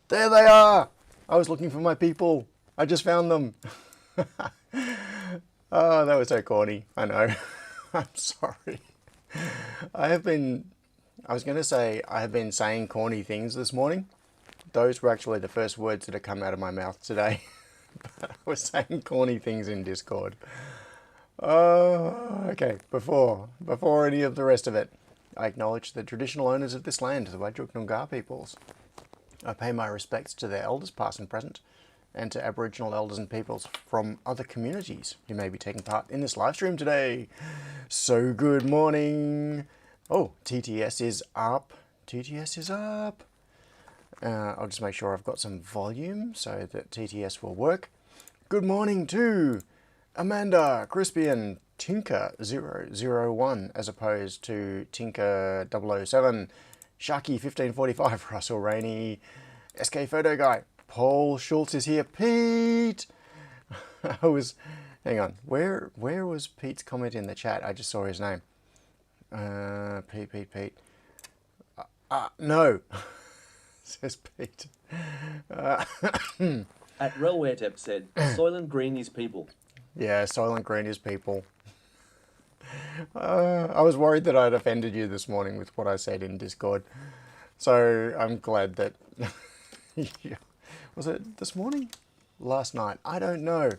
There they are! I was looking for my people. I just found them. Oh, that was so corny. I know. I'm sorry. I have been, I was going to say, I have been saying corny things this morning. Those were actually the first words that have come out of my mouth today. But I was saying corny things in Discord. Okay, before any of the rest of it, I acknowledge the traditional owners of this land, the Whadjuk Noongar peoples. I pay my respects to their elders, past and present, and to Aboriginal elders and peoples from other communities who may be taking part in this live stream today. So good morning. Oh, TTS is up. TTS is up. I'll just make sure I've got some volume so that TTS will work. Good morning to Amanda, Crispian, Tinker001 as opposed to Tinker007, Sharky1545, Russell Rainey, SK Photo Guy, Paul Schultz is here, Pete! Hang on, where was Pete's comment in the chat? I just saw his name. Pete. No, says Pete. At Relware said, Soylent Green is people. Yeah, Soylent Green is people. I was worried that I'd offended you this morning with what I said in Discord. So I'm glad that... Was it this morning? Last night? I don't know.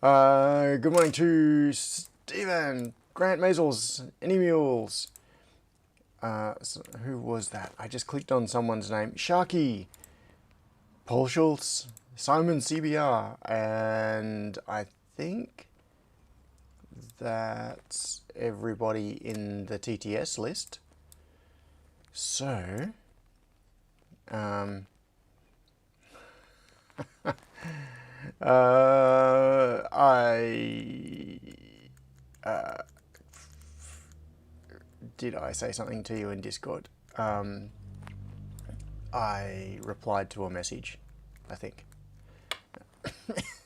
Good morning to Stephen, Grant Maisels, Any Mules. So who was that? I just clicked on someone's name. Sharky, Paul Schultz, Simon CBR, and I think that's everybody in the TTS list. So, did I say something to you in Discord? I replied to a message, I think.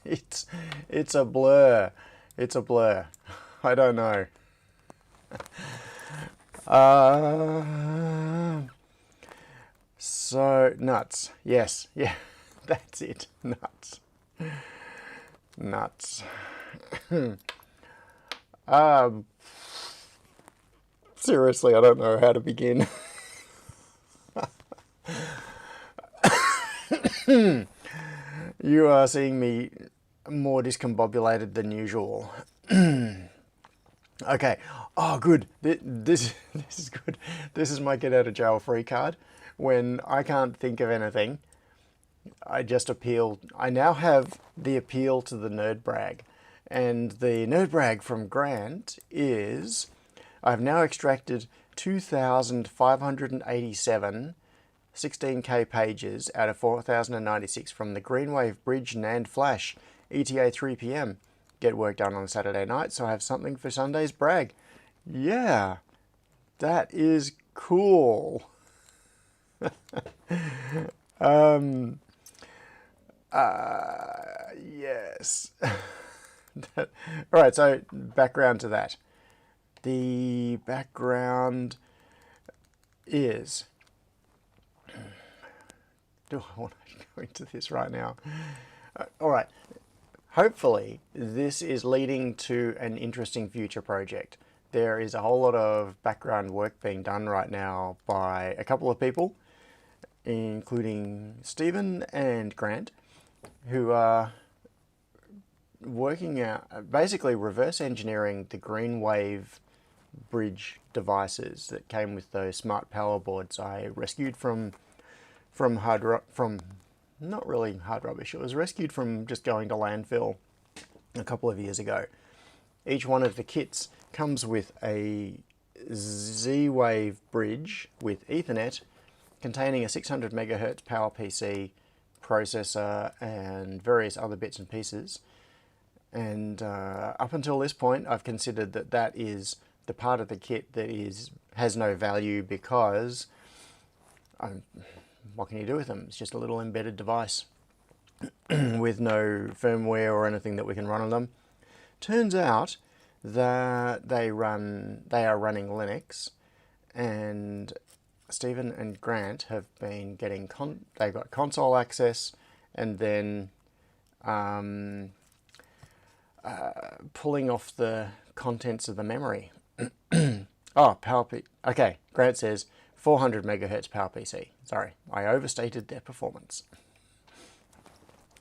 It's a blur. It's a blur. I don't know. So nuts. Yes, yeah, that's it. Nuts. Nuts. Seriously, I don't know how to begin. You are seeing me more discombobulated than usual. Okay. Oh, good. This is good. This is my get out of jail free card. When I can't think of anything, I just appeal. I now have the appeal to the nerd brag. And the nerd brag from Grant is, I've now extracted 2,587 16K pages out of 4,096 from the Greenwave Bridge NAND Flash, ETA 3 PM. Get work done on a Saturday night, so I have something for Sunday's brag. Yeah, that is cool. Yes. All right, so background to that. The background is... Do I want to go into this right now? All right. Hopefully, this is leading to an interesting future project. There is a whole lot of background work being done right now by a couple of people, including Stephen and Grant, who are working out, basically reverse engineering the Greenwave Bridge devices that came with those smart power boards I rescued from not really hard rubbish. It was rescued from just going to landfill a couple of years ago. Each one of the kits comes with a Z-Wave bridge with Ethernet containing a 600 megahertz PowerPC processor and various other bits and pieces. And up until this point, I've considered that that is the part of the kit that has no value because what can you do with them? It's just a little embedded device with no firmware or anything that we can run on them. Turns out that they are running Linux, and Stephen and Grant have been getting they got console access, and then pulling off the contents of the memory. Oh, PowerPC. Okay, Grant says 400 megahertz PowerPC. Sorry, I overstated their performance.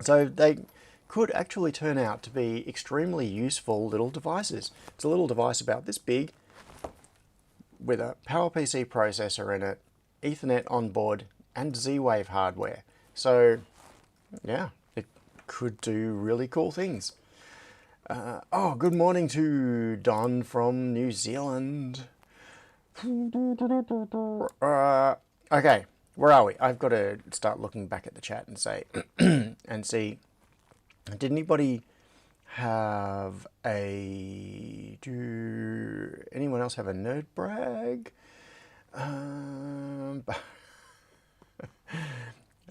So they could actually turn out to be extremely useful little devices. It's a little device about this big with a PowerPC processor in it, Ethernet on board, and Z-Wave hardware. So yeah, it could do really cool things. Oh, good morning to Don from New Zealand. Okay, where are we? I've got to start looking back at the chat and say and see. Did anybody have a? Do anyone else have a nerd brag?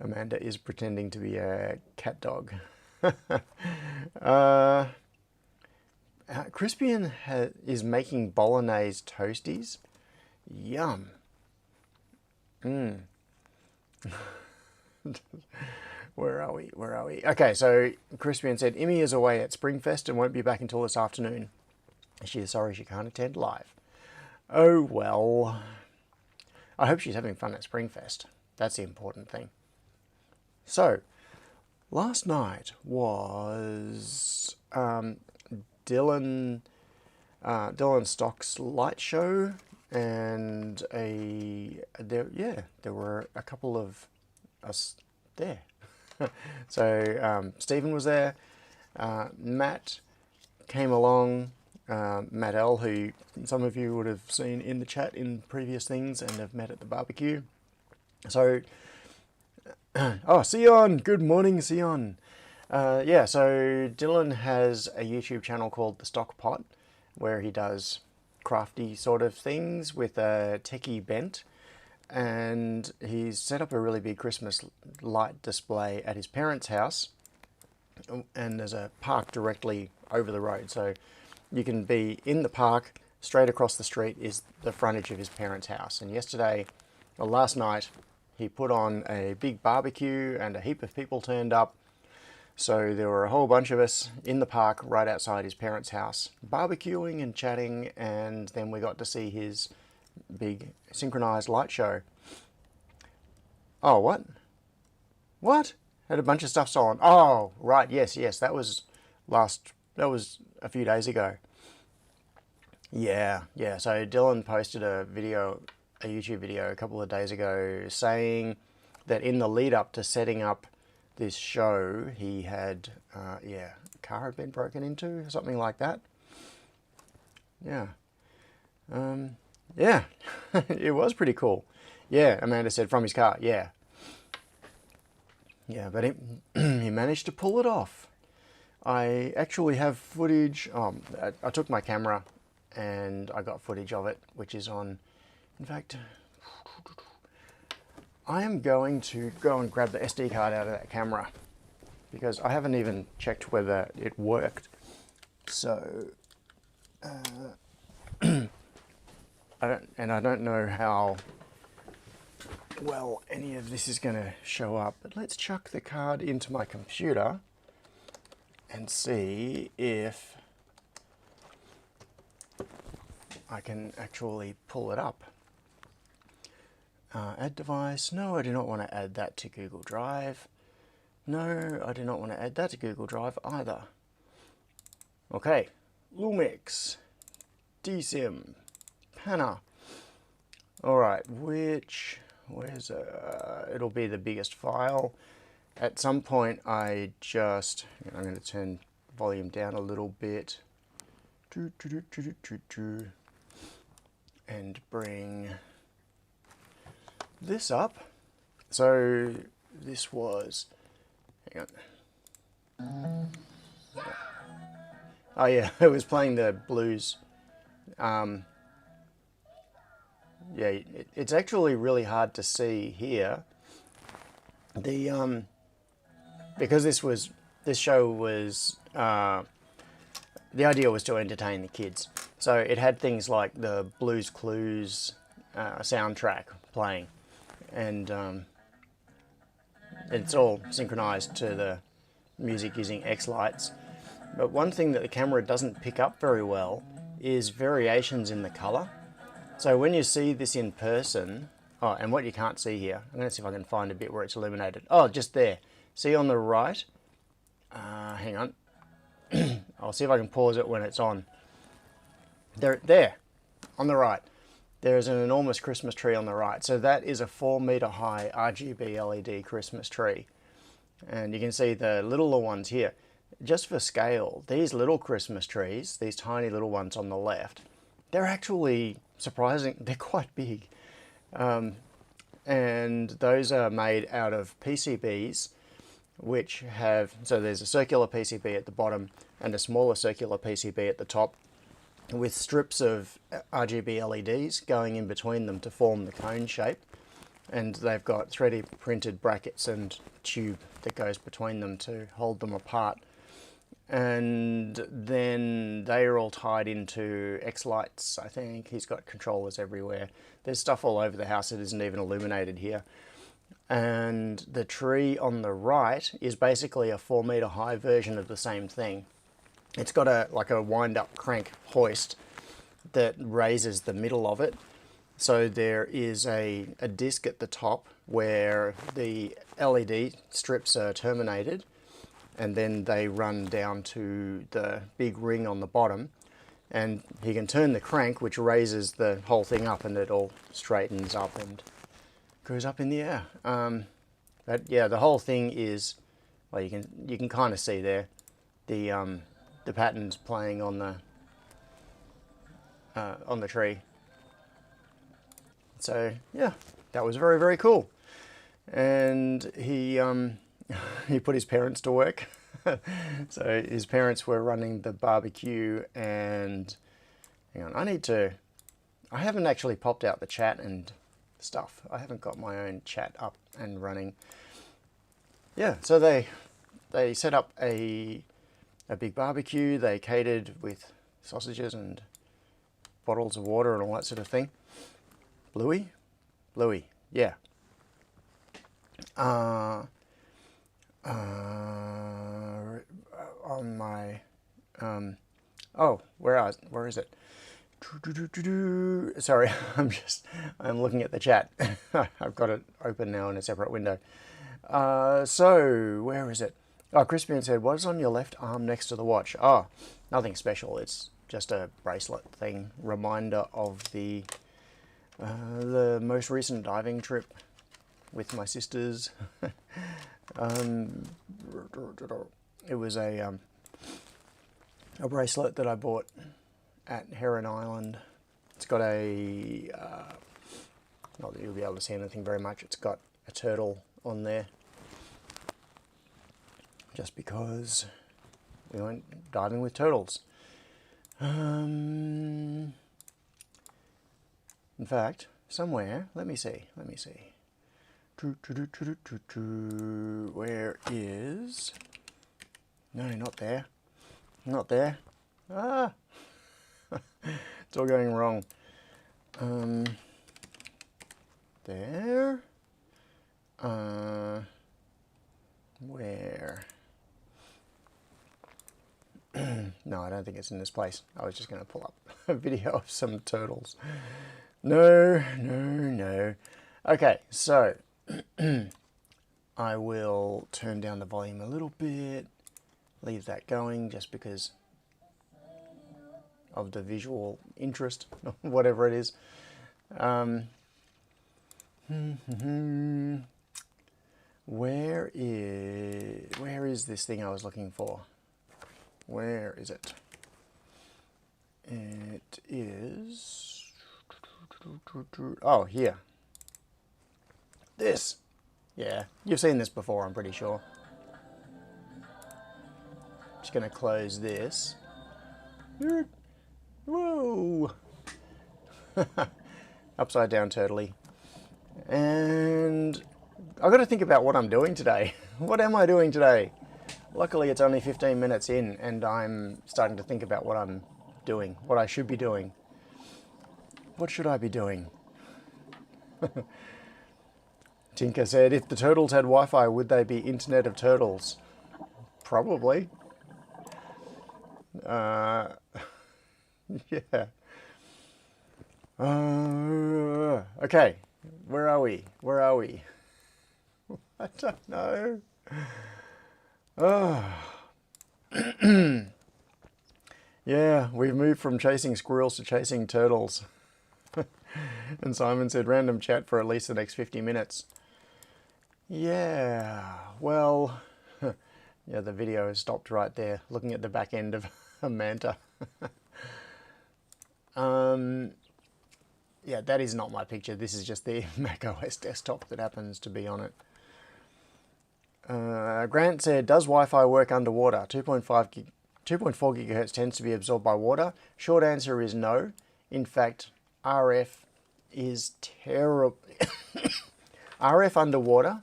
Amanda is pretending to be a cat dog. Crispian is making bolognese toasties. Yum. Where are we? Where are we? Okay, so Crispian said, Immy is away at Springfest and won't be back until this afternoon. She is sorry she can't attend live. Oh, well. I hope she's having fun at Springfest. That's the important thing. So, last night was Dylan Stock's light show, and there were a couple of us there. So Stephen was there, Matt came along, Matt L, who some of you would have seen in the chat in previous things and have met at the barbecue. So, oh, Sion, good morning, Sion. Yeah, so Dylan has a YouTube channel called The Stock Pot, where he does crafty sort of things with a techie bent. And he's set up a really big Christmas light display at his parents' house, and there's a park directly over the road, so you can be in the park. Straight across the street is the frontage of his parents' house. And last night, he put on a big barbecue and a heap of people turned up. So there were a whole bunch of us in the park right outside his parents' house, barbecuing and chatting, and then we got to see his big synchronized light show. Oh, what? What? Had a bunch of stuff stolen. Oh, right, yes, that was a few days ago. Yeah, so Dylan posted a YouTube video a couple of days ago saying that in the lead up to setting up this show, he had, a car had been broken into, something like that. Yeah. Yeah, it was pretty cool. Yeah, Amanda said from his car, yeah. Yeah, but he managed to pull it off. I actually have footage. I took my camera and I got footage of it, which is on. In fact, I am going to go and grab the SD card out of that camera because I haven't even checked whether it worked. So, I don't know how well any of this is going to show up, but let's chuck the card into my computer and see if I can actually pull it up. Add device. No, I do not want to add that to Google Drive. No, I do not want to add that to Google Drive either. Okay, Lumix, DSIM, Panna. All right, it'll be the biggest file. At some point, I'm going to turn volume down a little bit. And bring this up. So this was, hang on. Oh yeah, it was playing the blues. Yeah, it's actually really hard to see here. Because this show was, the idea was to entertain the kids. So it had things like the Blues Clues soundtrack playing, and it's all synchronized to the music using X lights. But one thing that the camera doesn't pick up very well is variations in the color. So when you see this in person, oh, and what you can't see here, I'm going to see if I can find a bit where it's illuminated. Oh, just there. See on the right? Hang on. I'll see if I can pause it when it's on. There, on the right. There is an enormous Christmas tree on the right. So that is a 4-meter high RGB LED Christmas tree. And you can see the littler ones here. Just for scale, these little Christmas trees, these tiny little ones on the left, they're actually surprising. They're quite big. And those are made out of PCBs, which have, so there's a circular PCB at the bottom and a smaller circular PCB at the top, with strips of RGB LEDs going in between them to form the cone shape. And they've got 3D printed brackets and tube that goes between them to hold them apart. And then they are all tied into X lights, I think. He's got controllers everywhere. There's stuff all over the house that isn't even illuminated here. And the tree on the right is basically a 4-meter high version of the same thing. It's got like a wind-up crank hoist that raises the middle of it. So there is a disc at the top where the LED strips are terminated, and then they run down to the big ring on the bottom, and he can turn the crank, which raises the whole thing up, and it all straightens up and goes up in the air. But yeah, the whole thing is, well, you can kind of see there the patterns playing on the tree. So yeah, that was very, very cool. And he he put his parents to work. So his parents were running the barbecue, and hang on, I haven't actually popped out the chat and stuff. I haven't got my own chat up and running. Yeah, so they set up a big barbecue. They catered with sausages and bottles of water and all that sort of thing. Bluey, yeah. On my oh, where is it? Sorry, I'm looking at the chat. I've got it open now in a separate window. So where is it? Oh, Crispian said, what is on your left arm next to the watch? Oh, nothing special. It's just a bracelet thing, reminder of the most recent diving trip with my sisters. It was a bracelet that I bought at Heron Island. It's got a, not that you'll be able to see anything very much, it's got a turtle on there, just because we went diving with turtles. In fact, somewhere, let me see. Where is, no, not there. Ah, it's all going wrong. There. Where? No, I don't think it's in this place. I was just going to pull up a video of some turtles. No. Okay, so I will turn down the volume a little bit, leave that going just because of the visual interest, whatever it is. Where is this thing I was looking for? Where is it? It is, oh, here. This. Yeah, you've seen this before, I'm pretty sure. Just going to close this. Whoa! Upside down turtley. And I've got to think about what I'm doing today. What am I doing today? Luckily, it's only 15 minutes in, and I'm starting to think about what I'm doing, what I should be doing. What should I be doing? Tinker said, if the turtles had Wi-Fi, would they be Internet of Turtles? Probably. Yeah. Okay. Where are we? Where are we? I don't know. Yeah, we've moved from chasing squirrels to chasing turtles. And Simon said, random chat for at least the next 50 minutes. Yeah, well, yeah, the video has stopped right there, looking at the back end of a manta. Yeah, that is not my picture. This is just the macOS desktop that happens to be on it. Grant said, does Wi-Fi work underwater? 2.4 gigahertz tends to be absorbed by water. Short answer is no. In fact, RF is terrible. RF underwater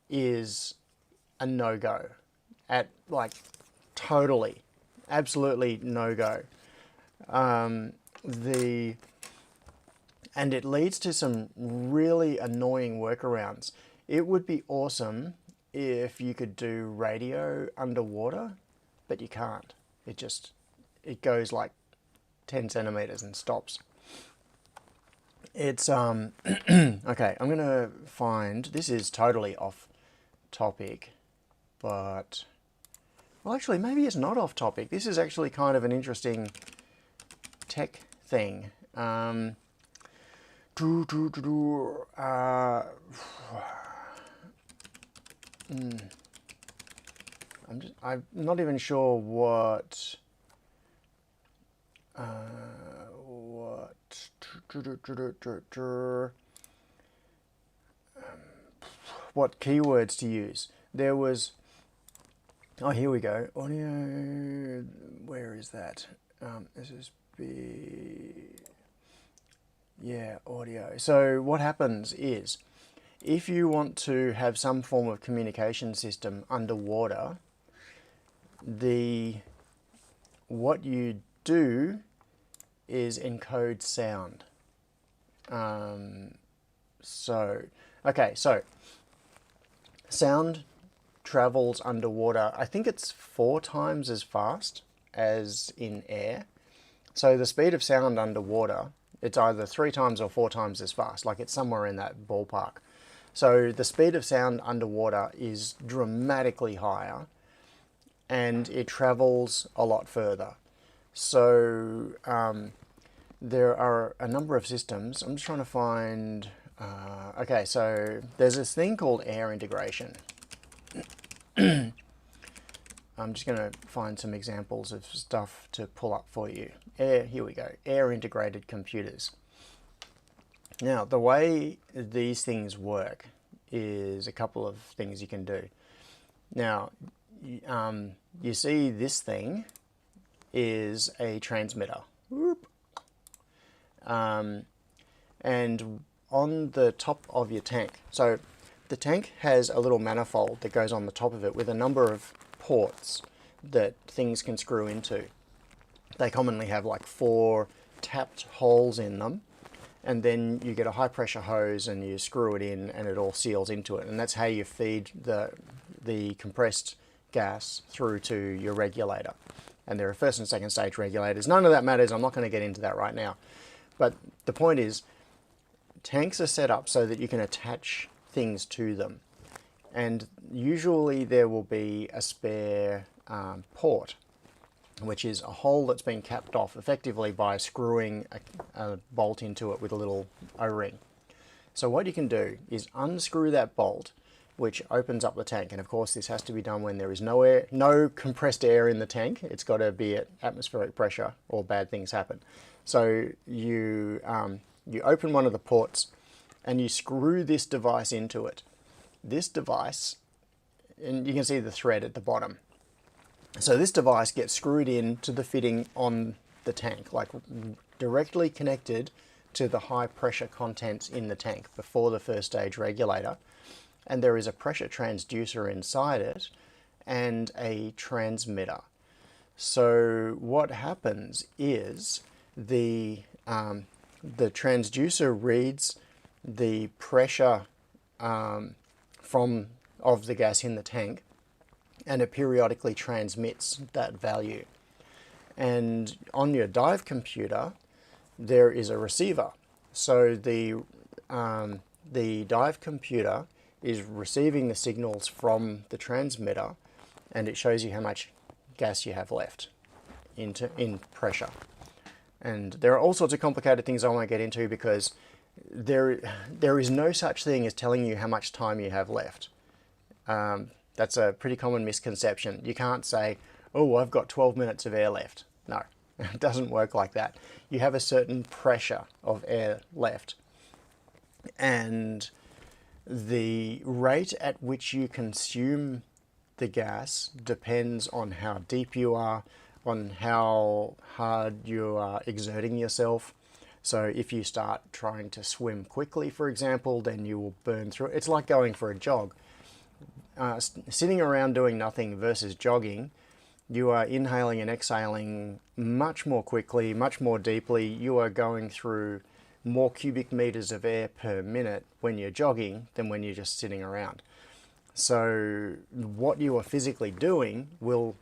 is a no-go. At, like, totally, absolutely no-go. And it leads to some really annoying workarounds. It would be awesome if you could do radio underwater, but you can't. It goes like 10 centimeters and stops. It's, okay, I'm gonna find, this is totally off topic, but, well, actually, maybe it's not off topic. This is actually kind of an interesting tech thing. I'm not even sure what keywords to use. There was, oh, here we go. Audio, where is that? SSB, yeah, audio. So what happens is, if you want to have some form of communication system underwater, what you do is encode sound. So sound travels underwater. I think it's 4 times as fast as in air. So the speed of sound underwater, it's either 3 times or 4 times as fast. Like, it's somewhere in that ballpark. So the speed of sound underwater is dramatically higher, and it travels a lot further. So there are a number of systems. I'm just trying to find, okay, so there's this thing called air integration. I'm just going to find some examples of stuff to pull up for you. Here we go, air integrated computers. Now, the way these things work is a couple of things you can do. Now, you see this thing is a transmitter. Whoop. And on the top of your tank, so the tank has a little manifold that goes on the top of it with a number of ports that things can screw into. They commonly have like 4 tapped holes in them, and then you get a high pressure hose and you screw it in and it all seals into it, and that's how you feed the compressed gas through to your regulator. And there are first and second stage regulators. None of that matters. I'm not going to get into that right now. But the point is, tanks are set up so that you can attach things to them. And usually there will be a spare port, which is a hole that's been capped off effectively by screwing a bolt into it with a little O-ring. So what you can do is unscrew that bolt, which opens up the tank. And of course, this has to be done when there is no air, no compressed air in the tank. It's got to be at atmospheric pressure or bad things happen. So you open one of the ports and you screw this device into it. This device, and you can see the thread at the bottom. So this device gets screwed in to the fitting on the tank, like directly connected to the high pressure contents in the tank before the first stage regulator. And there is a pressure transducer inside it and a transmitter. So what happens is the transducer reads the pressure from of the gas in the tank, and it periodically transmits that value. And on your dive computer, there is a receiver. So the dive computer is receiving the signals from the transmitter, and it shows you how much gas you have left in pressure. And there are all sorts of complicated things I won't get into, because there is no such thing as telling you how much time you have left. That's a pretty common misconception. You can't say, oh, I've got 12 minutes of air left. No, it doesn't work like that. You have a certain pressure of air left. And the rate at which you consume the gas depends on how deep you are, on how hard you are exerting yourself. So if you start trying to swim quickly, for example, then you will burn through. It's like going for a jog. Sitting around doing nothing versus jogging, you are inhaling and exhaling much more quickly, much more deeply. You are going through more cubic meters of air per minute when you're jogging than when you're just sitting around. So what you are physically doing will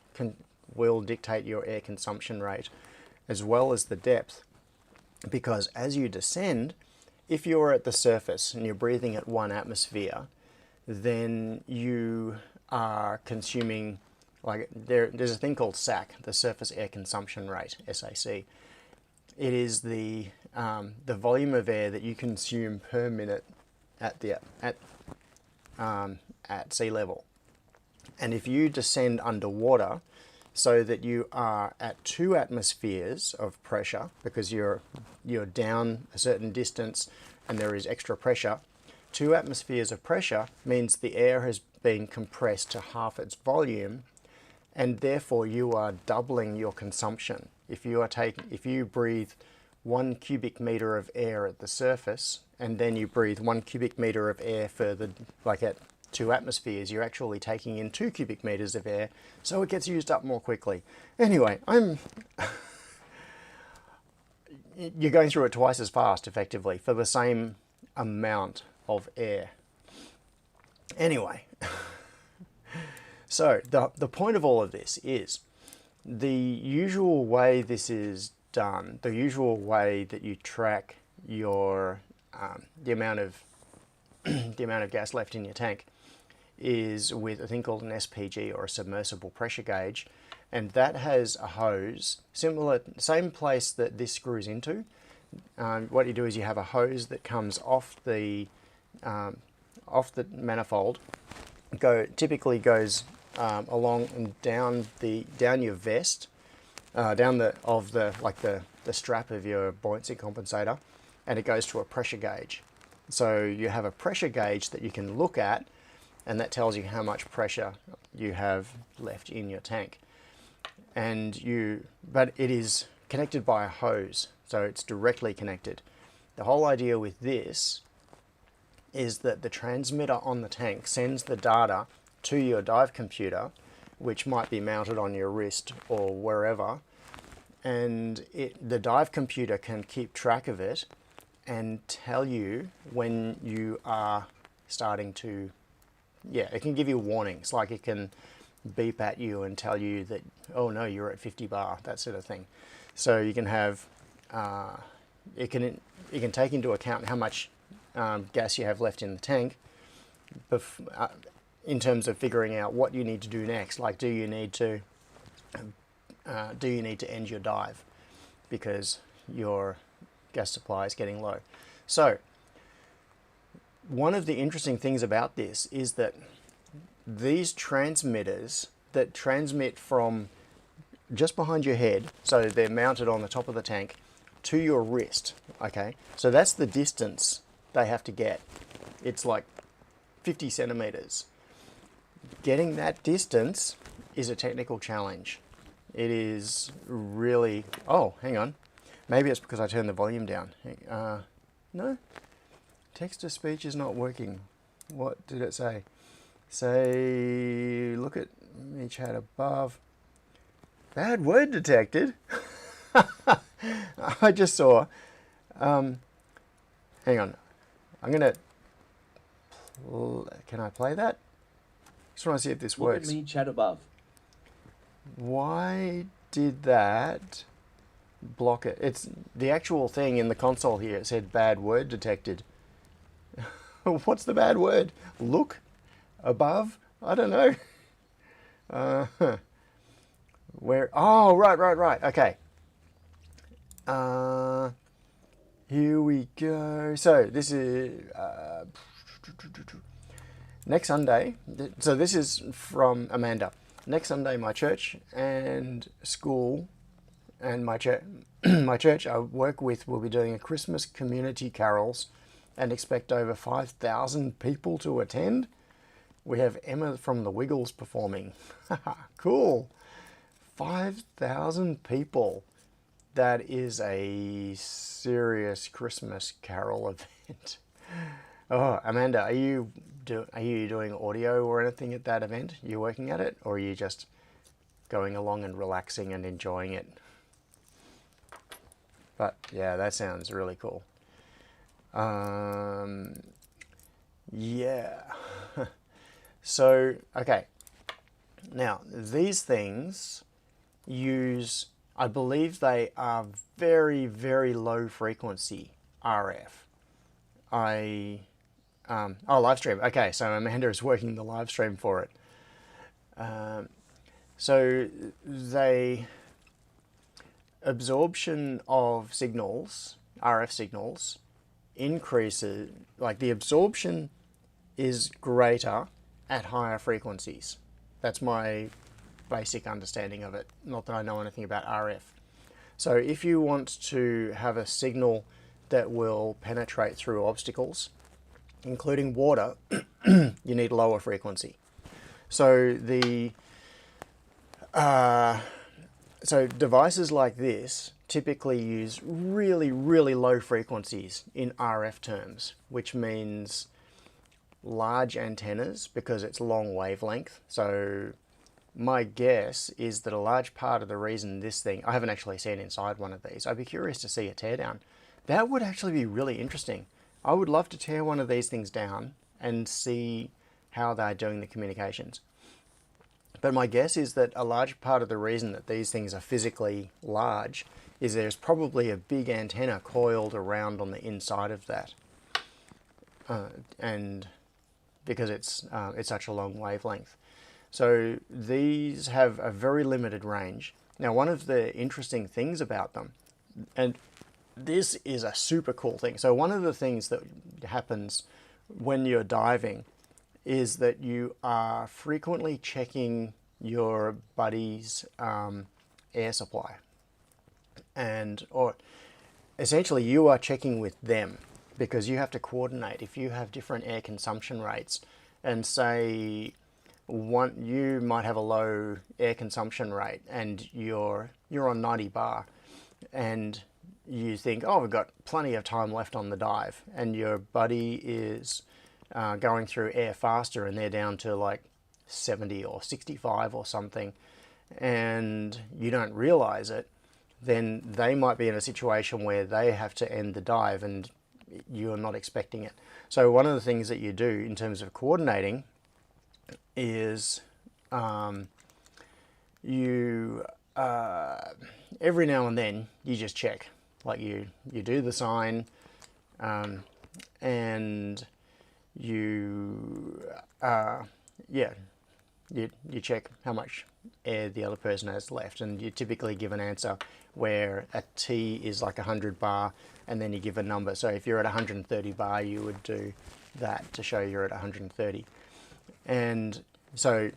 dictate your air consumption rate, as well as the depth. Because as you descend, if you're at the surface and you're breathing at 1 atmosphere, then you are consuming, like there's a thing called SAC, the surface air consumption rate, SAC. It is the volume of air that you consume per minute at sea level. And if you descend underwater, so that you are at 2 atmospheres of pressure, because you're down a certain distance and there is extra pressure, 2 atmospheres of pressure means the air has been compressed to half its volume, and therefore you are doubling your consumption. If you breathe 1 cubic meter of air at the surface, and then you breathe 1 cubic meter of air further, like at 2 atmospheres, you're actually taking in 2 cubic meters of air, so it gets used up more quickly. Anyway, you're going through it twice as fast, effectively, for the same amount of air. Anyway, so the point of all of this is the usual way this is done, the usual way that you track your the amount of gas left in your tank is with a thing called an SPG, or a submersible pressure gauge, and that has a hose, same place that this screws into. What you do is you have a hose that comes off the manifold, typically goes along and down your vest, down the strap of your buoyancy compensator, and it goes to a pressure gauge. So you have a pressure gauge that you can look at, and that tells you how much pressure you have left in your tank. But it is connected by a hose, so it's directly connected. The whole idea with this is that the transmitter on the tank sends the data to your dive computer, which might be mounted on your wrist or wherever, and the dive computer can keep track of it and tell you when you are starting to, it can give you warnings, like it can beep at you and tell you that, oh no, you're at 50 bar, that sort of thing. So you can have, it can take into account how much gas you have left in the tank, in terms of figuring out what you need to do next. Like, do you need to end your dive because your gas supply is getting low? So one of the interesting things about this is that these transmitters that transmit from just behind your head, so they're mounted on the top of the tank, to your wrist, okay? So that's the distance they have to get. It's like 50 centimeters. Getting that distance is a technical challenge. It is really, oh, hang on. Maybe it's because I turned the volume down. No, text-to-speech is not working. What did it say? Say, look at me chat above. Bad word detected. I just saw, hang on. I'm gonna. Can I play that? Just want to see if this Look works. at me, chat above. Why did that block it? It's the actual thing in the console here. It said bad word detected. What's the bad word? Look above? I don't know. Where? Oh, right. Okay. Here we go. So this is next Sunday. So this is from Amanda. Next Sunday, my church and school and my church, my church I work with will be doing a Christmas community carols and expect over 5,000 people to attend. We have Emma from the Wiggles performing. Cool. 5,000 people. That is a serious Christmas carol event. Oh, Amanda, are you doing audio or anything at that event? Are you working at it, or are you just going along and relaxing and enjoying it? But yeah, that sounds really cool. Yeah. So, okay. Now, these things use, I believe they are very, very low frequency RF. Live stream. Okay, so Amanda is working the live stream for it. So they, absorption of signals, RF signals, increases, like the absorption is greater at higher frequencies. That's my basic understanding of it, not that I know anything about RF. So if you want to have a signal that will penetrate through obstacles, including water, you need lower frequency. So so devices like this typically use really, really low frequencies in RF terms, which means large antennas because it's long wavelength. So my guess is that a large part of the reason this thing, I haven't actually seen inside one of these. I'd be curious to see a teardown. That would actually be really interesting. I would love to tear one of these things down and see how they're doing the communications. But my guess is that a large part of the reason that these things are physically large is there's probably a big antenna coiled around on the inside of that. And because it's such a long wavelength. So these have a very limited range. Now, one of the interesting things about them, and this is a super cool thing. So one of the things that happens when you're diving is that you are frequently checking your buddy's air supply. Or essentially you are checking with them because you have to coordinate. If you have different air consumption rates and say you might have a low air consumption rate and you're on 90 bar and you think, oh, we've got plenty of time left on the dive, and your buddy is going through air faster and they're down to like 70 or 65 or something, and you don't realize it, then they might be in a situation where they have to end the dive and you're not expecting it. So one of the things that you do in terms of coordinating is you every now and then you just check, like you do the sign, and you check how much air the other person has left, and you typically give an answer where a T is like 100 bar, and then you give a number. So if you're at 130 bar, you would do that to show you're at 130. And so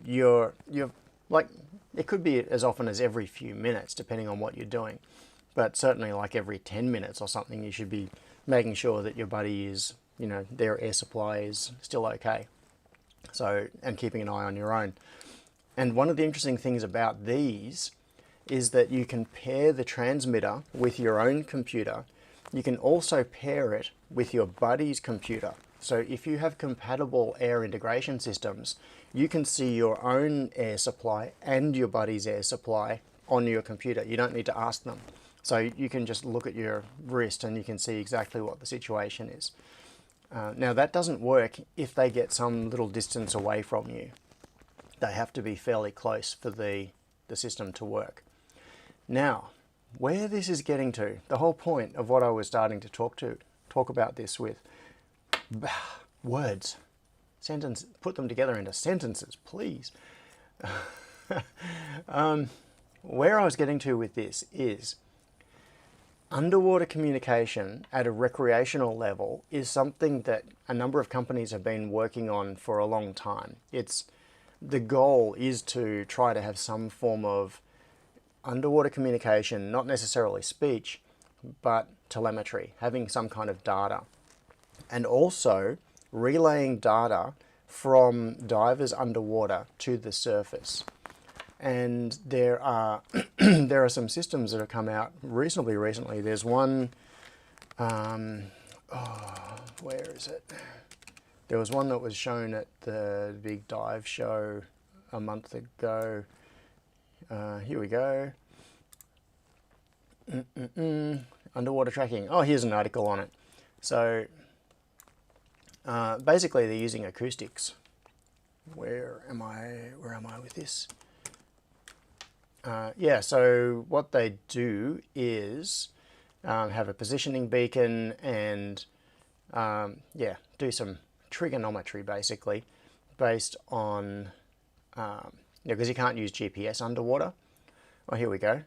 you're like, it could be as often as every few minutes, depending on what you're doing. But certainly like every 10 minutes or something, you should be making sure that your buddy is, their air supply is still okay. So, and keeping an eye on your own. And one of the interesting things about these is that you can pair the transmitter with your own computer. You can also pair it with your buddy's computer. So if you have compatible air integration systems, you can see your own air supply and your buddy's air supply on your computer. You don't need to ask them. So you can just look at your wrist and you can see exactly what the situation is. Now that doesn't work if they get some little distance away from you. They have to be fairly close for the system to work. Now, where this is getting to, the whole point of what I was starting to talk about this with, words, sentence, put them together into sentences, please. Where I was getting to with this is underwater communication at a recreational level is something that a number of companies have been working on for a long time. The goal is to try to have some form of underwater communication, not necessarily speech, but telemetry, having some kind of data. And also relaying data from divers underwater to the surface. And there are there are some systems that have come out reasonably recently. There's one, where is it? There was one that was shown at the big dive show a month ago. Here we go. Underwater tracking. Oh, here's an article on it. So basically they're using acoustics. Where am I with this? Yeah, so what they do is have a positioning beacon and yeah, do some trigonometry basically based on, because you can't use GPS underwater. Oh, here we go.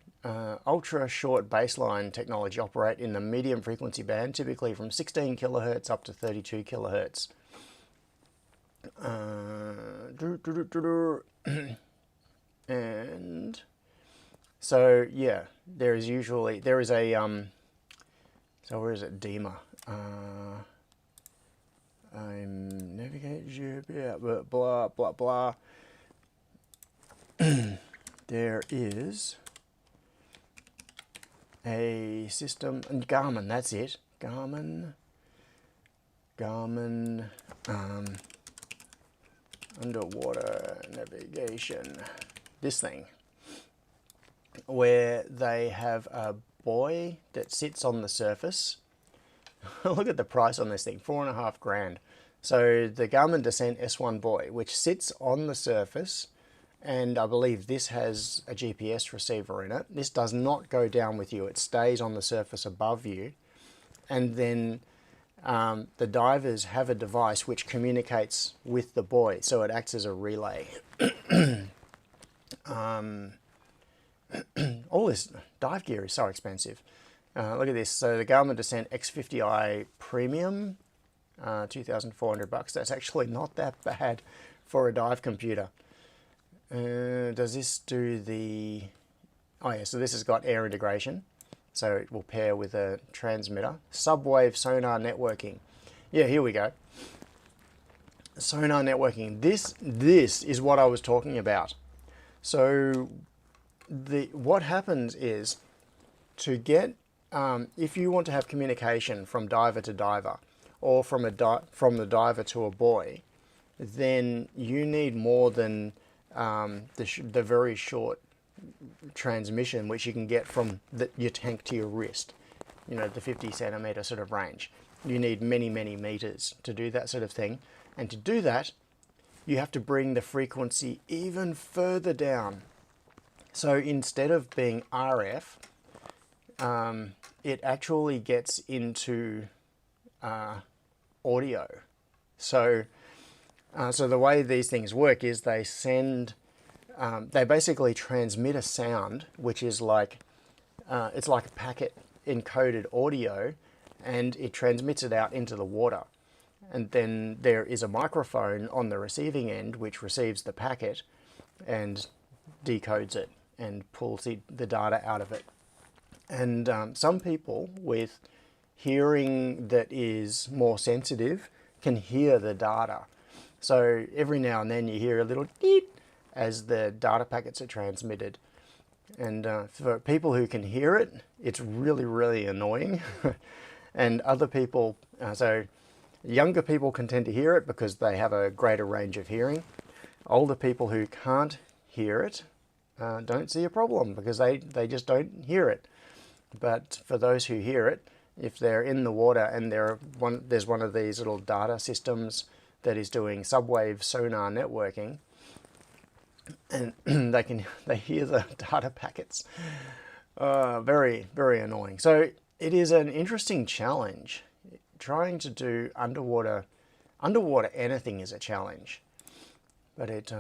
Ultra short baseline technology operate in the medium frequency band, typically from 16 kilohertz up to 32 kilohertz. And so yeah, there is a so where is it? DEMA. I'm navigate, yeah, blah blah blah. There is a system, and Garmin, that's it. Garmin, underwater navigation, this thing, where they have a buoy that sits on the surface. Look at the price on this thing, $4.5 grand. So the Garmin Descent S1 buoy, which sits on the surface, and I believe this has a GPS receiver in it. This does not go down with you, it stays on the surface above you. And then the divers have a device which communicates with the buoy, so it acts as a relay. All this dive gear is so expensive. Look at this. So the Garmin Descent X50i Premium, $2,400. That's actually not that bad for a dive computer. Does this do the... Oh yeah, so this has got air integration. So it will pair with a transmitter. Subwave sonar networking. Yeah, here we go. Sonar networking. This is what I was talking about. So what happens is, to get if you want to have communication from diver to diver, or from the diver to a buoy, then you need more than the very short transmission which you can get from your tank to your wrist, you know, the 50 centimeter sort of range. You need many meters to do that sort of thing, and to do that you have to bring the frequency even further down. So instead of being RF, it actually gets into audio. So the way these things work is they basically transmit a sound, which is like, it's like a packet encoded audio, and it transmits it out into the water. And then there is a microphone on the receiving end which receives the packet and decodes it and pulls the data out of it. And some people with hearing that is more sensitive can hear the data. So every now and then you hear a little beep as the data packets are transmitted. And for people who can hear it, it's really annoying. And other people, so younger people can tend to hear it because they have a greater range of hearing. Older people who can't hear it don't see a problem because they just don't hear it. But for those who hear it, if they're in the water and there's one of these little data systems that is doing subwave sonar networking, and they hear the data packets. Very, very annoying. So it is an interesting challenge. Trying to do underwater anything is a challenge, but it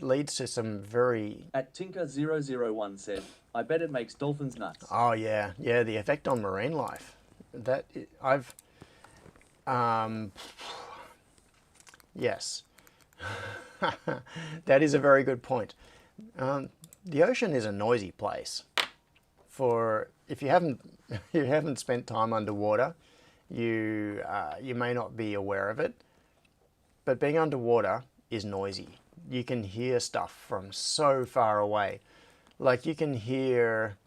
leads to some very... At Tinker001 said, I bet it makes dolphins nuts. Oh yeah, the effect on marine life. That I've yes. That is a very good point. The ocean is a noisy place. If you haven't spent time underwater, you may not be aware of it. But being underwater is noisy. You can hear stuff from so far away. Like you hear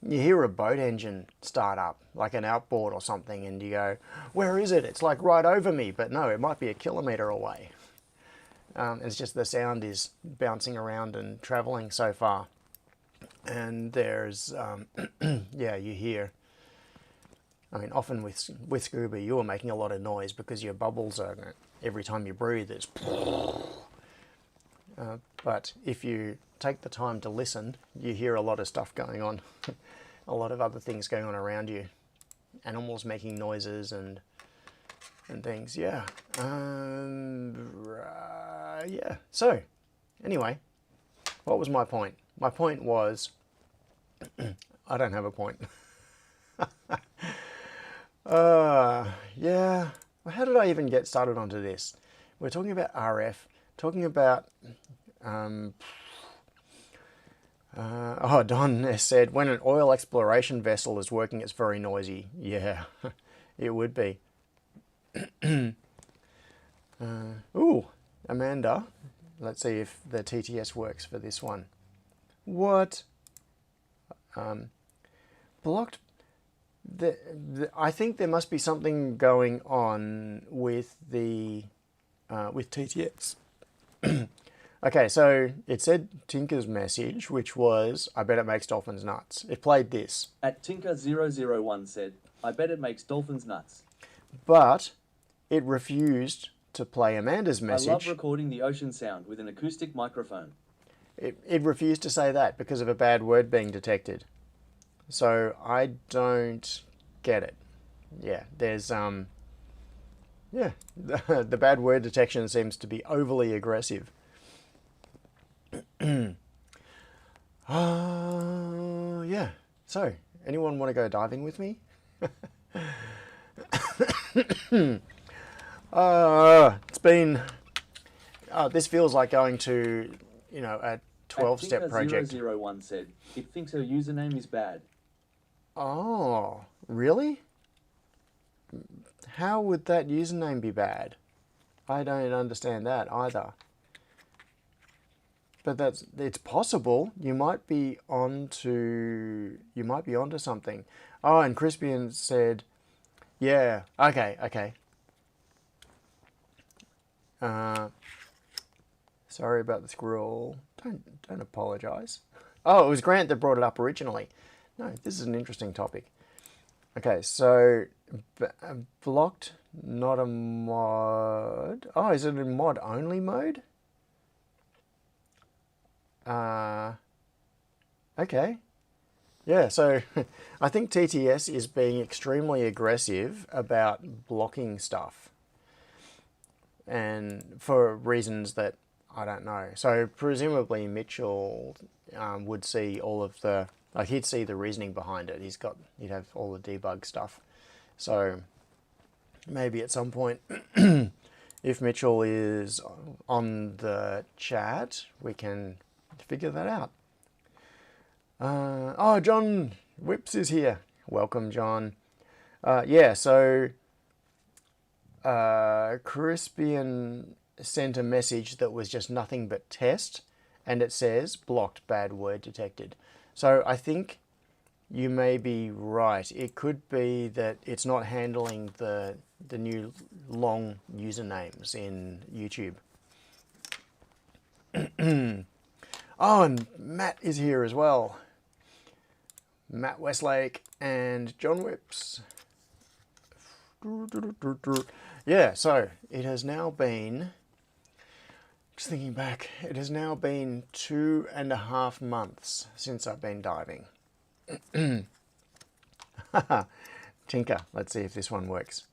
a boat engine start up, like an outboard or something, and you go, "Where is it? It's like right over me." But no, it might be a kilometre away. It's just the sound is bouncing around and travelling so far. And there's, yeah, you hear. I mean, often with scuba, you are making a lot of noise because your bubbles are, every time you breathe, it's... but if you take the time to listen, you hear a lot of stuff going on. A lot of other things going on around you. Animals making noises and things, yeah. Yeah, so, anyway, what was my point? My point was, I don't have a point. Yeah, well, how did I even get started onto this? We're talking about RF, talking about, Don S said, when an oil exploration vessel is working, it's very noisy. Yeah, it would be. Ooh, Amanda, let's see if the TTS works for this one. What? Blocked. I think there must be something going on with the with TTS. Okay, so it said Tinker's message, which was, I bet it makes dolphins nuts. It played this. At Tinker001 said, I bet it makes dolphins nuts. But it refused to play Amanda's message. I love recording the ocean sound with an acoustic microphone. It refused to say that because of a bad word being detected. So I don't get it. Yeah, there's yeah, the bad word detection seems to be overly aggressive. Yeah. So, anyone want to go diving with me? It's been... this feels like going to, a 12-step project. Tinker001 said, it thinks her username is bad. Oh, really? How would that username be bad? I don't understand that either. But it's possible. You might be onto something. Oh, and Crispian said, yeah, okay. Sorry about the scroll. Don't apologize. Oh, it was Grant that brought it up originally. No, this is an interesting topic. Okay, so blocked, not a mod. Oh, is it in mod only mode? Okay. Yeah, so I think TTS is being extremely aggressive about blocking stuff. And for reasons that I don't know. So presumably Mitchell would see all of the, like he'd see the reasoning behind it. He'd have all the debug stuff. So maybe at some point, if Mitchell is on the chat, we can figure that out. Oh, John Whips is here. Welcome, John. Yeah, so Crispian sent a message that was just nothing but test, and it says blocked bad word detected. So I think you may be right. It could be that it's not handling the new long usernames in YouTube. Oh, and Matt is here as well. Matt Westlake and John Whips. Yeah, so it has now been, just thinking back, it has now been 2.5 months since I've been diving. Tinker, let's see if this one works.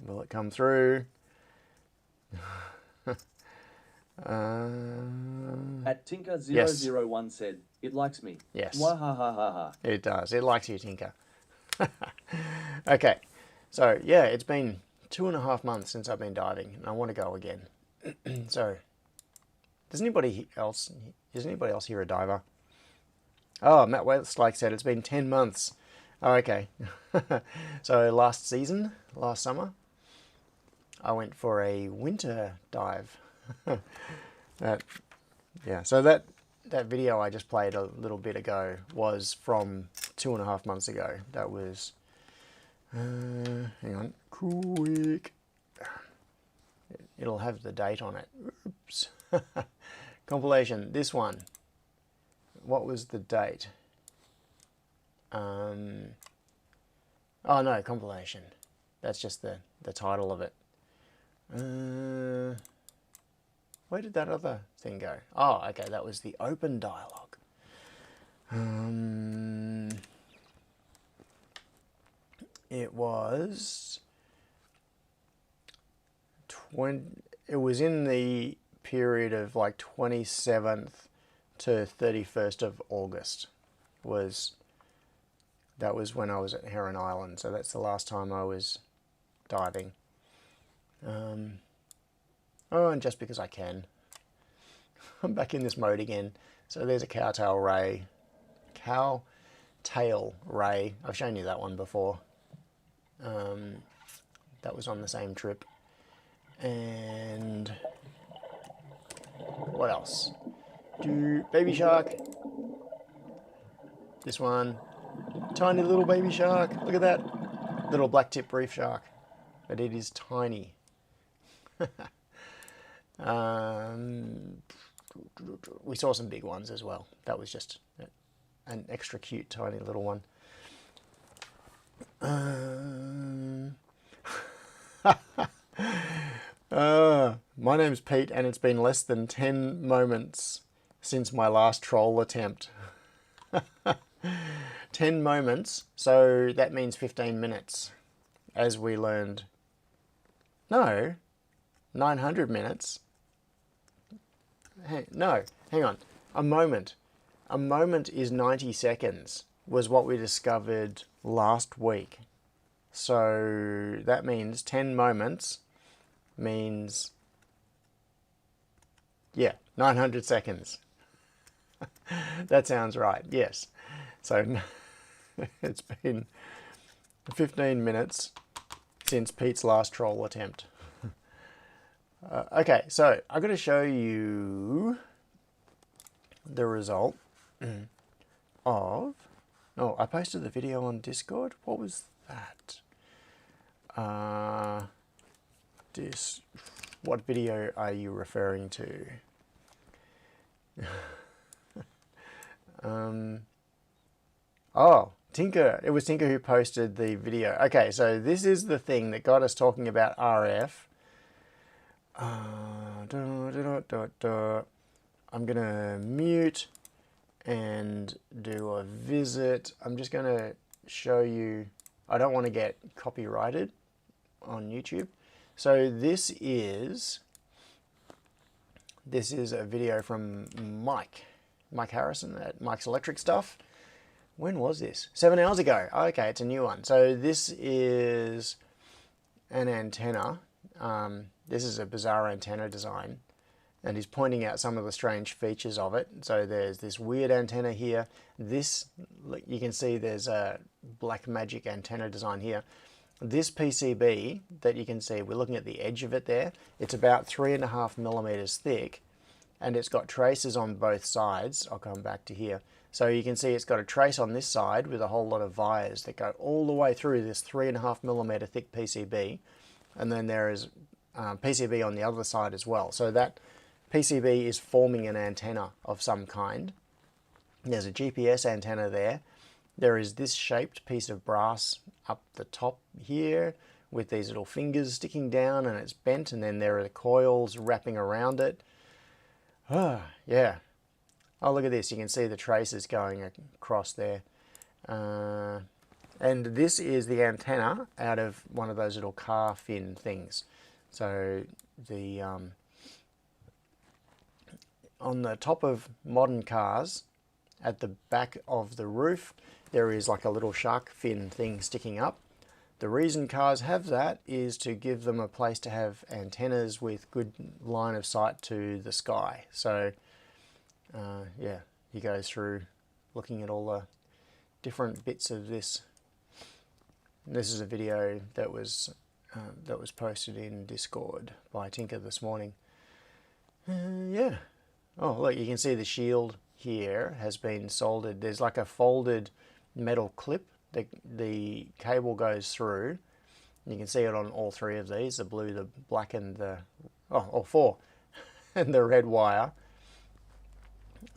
Will it come through? At Tinker001 said, it likes me. Yes. Wahahaha. It does. It likes you, Tinker. Okay, so yeah, it's been 2.5 months since I've been diving, and I want to go again. So, is anybody else here a diver? Oh, Matt Westlake said it's been 10 months. Oh, okay. So last summer, I went for a winter dive. Yeah, so that video I just played a little bit ago was from 2.5 months ago. That was, hang on, quick. It'll have the date on it. Oops. Compilation, this one. What was the date? Oh no, compilation. That's just the title of it. Where did that other thing go? Oh, okay, that was the open dialogue. It was it was in the period of like 27th to 31st of August. That was when I was at Heron Island, so that's the last time I was diving. Oh, and just because I can. I'm back in this mode again. So there's a cowtail ray. Cowtail ray. I've shown you that one before. That was on the same trip. And what else? Baby shark. This one. Tiny little baby shark. Look at that. Little black tip reef shark. But it is tiny. We saw some big ones as well. That was just an extra cute tiny little one. My name's Pete, and it's been less than 10 moments since my last troll attempt. 10 moments, so that means 15 minutes, as we learned. No, 900 minutes. No, hang on. A moment. A moment is 90 seconds, was what we discovered last week. So that means 10 moments means, yeah, 900 seconds. That sounds right, yes. So it's been 15 minutes since Pete's last troll attempt. Okay, so I'm going to show you the result of... Oh, I posted the video on Discord. What was that? What video are you referring to? Oh, Tinker. It was Tinker who posted the video. Okay, so this is the thing that got us talking about RF. I'm going to mute and do a visit. I'm just going to show you. I don't want to get copyrighted on YouTube. So this is a video from Mike Harrison at Mike's Electric Stuff. When was this? 7 hours ago. Okay, it's a new one. So this is an antenna. This is a bizarre antenna design, and he's pointing out some of the strange features of it. So there's this weird antenna here. This, you can see there's a black magic antenna design here. This PCB that you can see, we're looking at the edge of it there. It's about 3.5 millimeters thick, and it's got traces on both sides. I'll come back to here. So you can see it's got a trace on this side with a whole lot of wires that go all the way through this 3.5 millimeter thick PCB. And then there is PCB on the other side as well. So that PCB is forming an antenna of some kind. There's a GPS antenna there. There is this shaped piece of brass up the top here with these little fingers sticking down, and it's bent, and then there are the coils wrapping around it. Ah, yeah. Oh, look at this. You can see the traces going across there. And this is the antenna out of one of those little car fin things. So the on the top of modern cars, at the back of the roof, there is like a little shark fin thing sticking up. The reason cars have that is to give them a place to have antennas with good line of sight to the sky. So yeah, he goes through looking at all the different bits of this. This is a video that was posted in Discord by Tinker this morning. Yeah. Oh, look, you can see the shield here has been soldered. There's like a folded metal clip that the cable goes through. You can see it on all three of these, the blue, the black, and the, all four, and the red wire.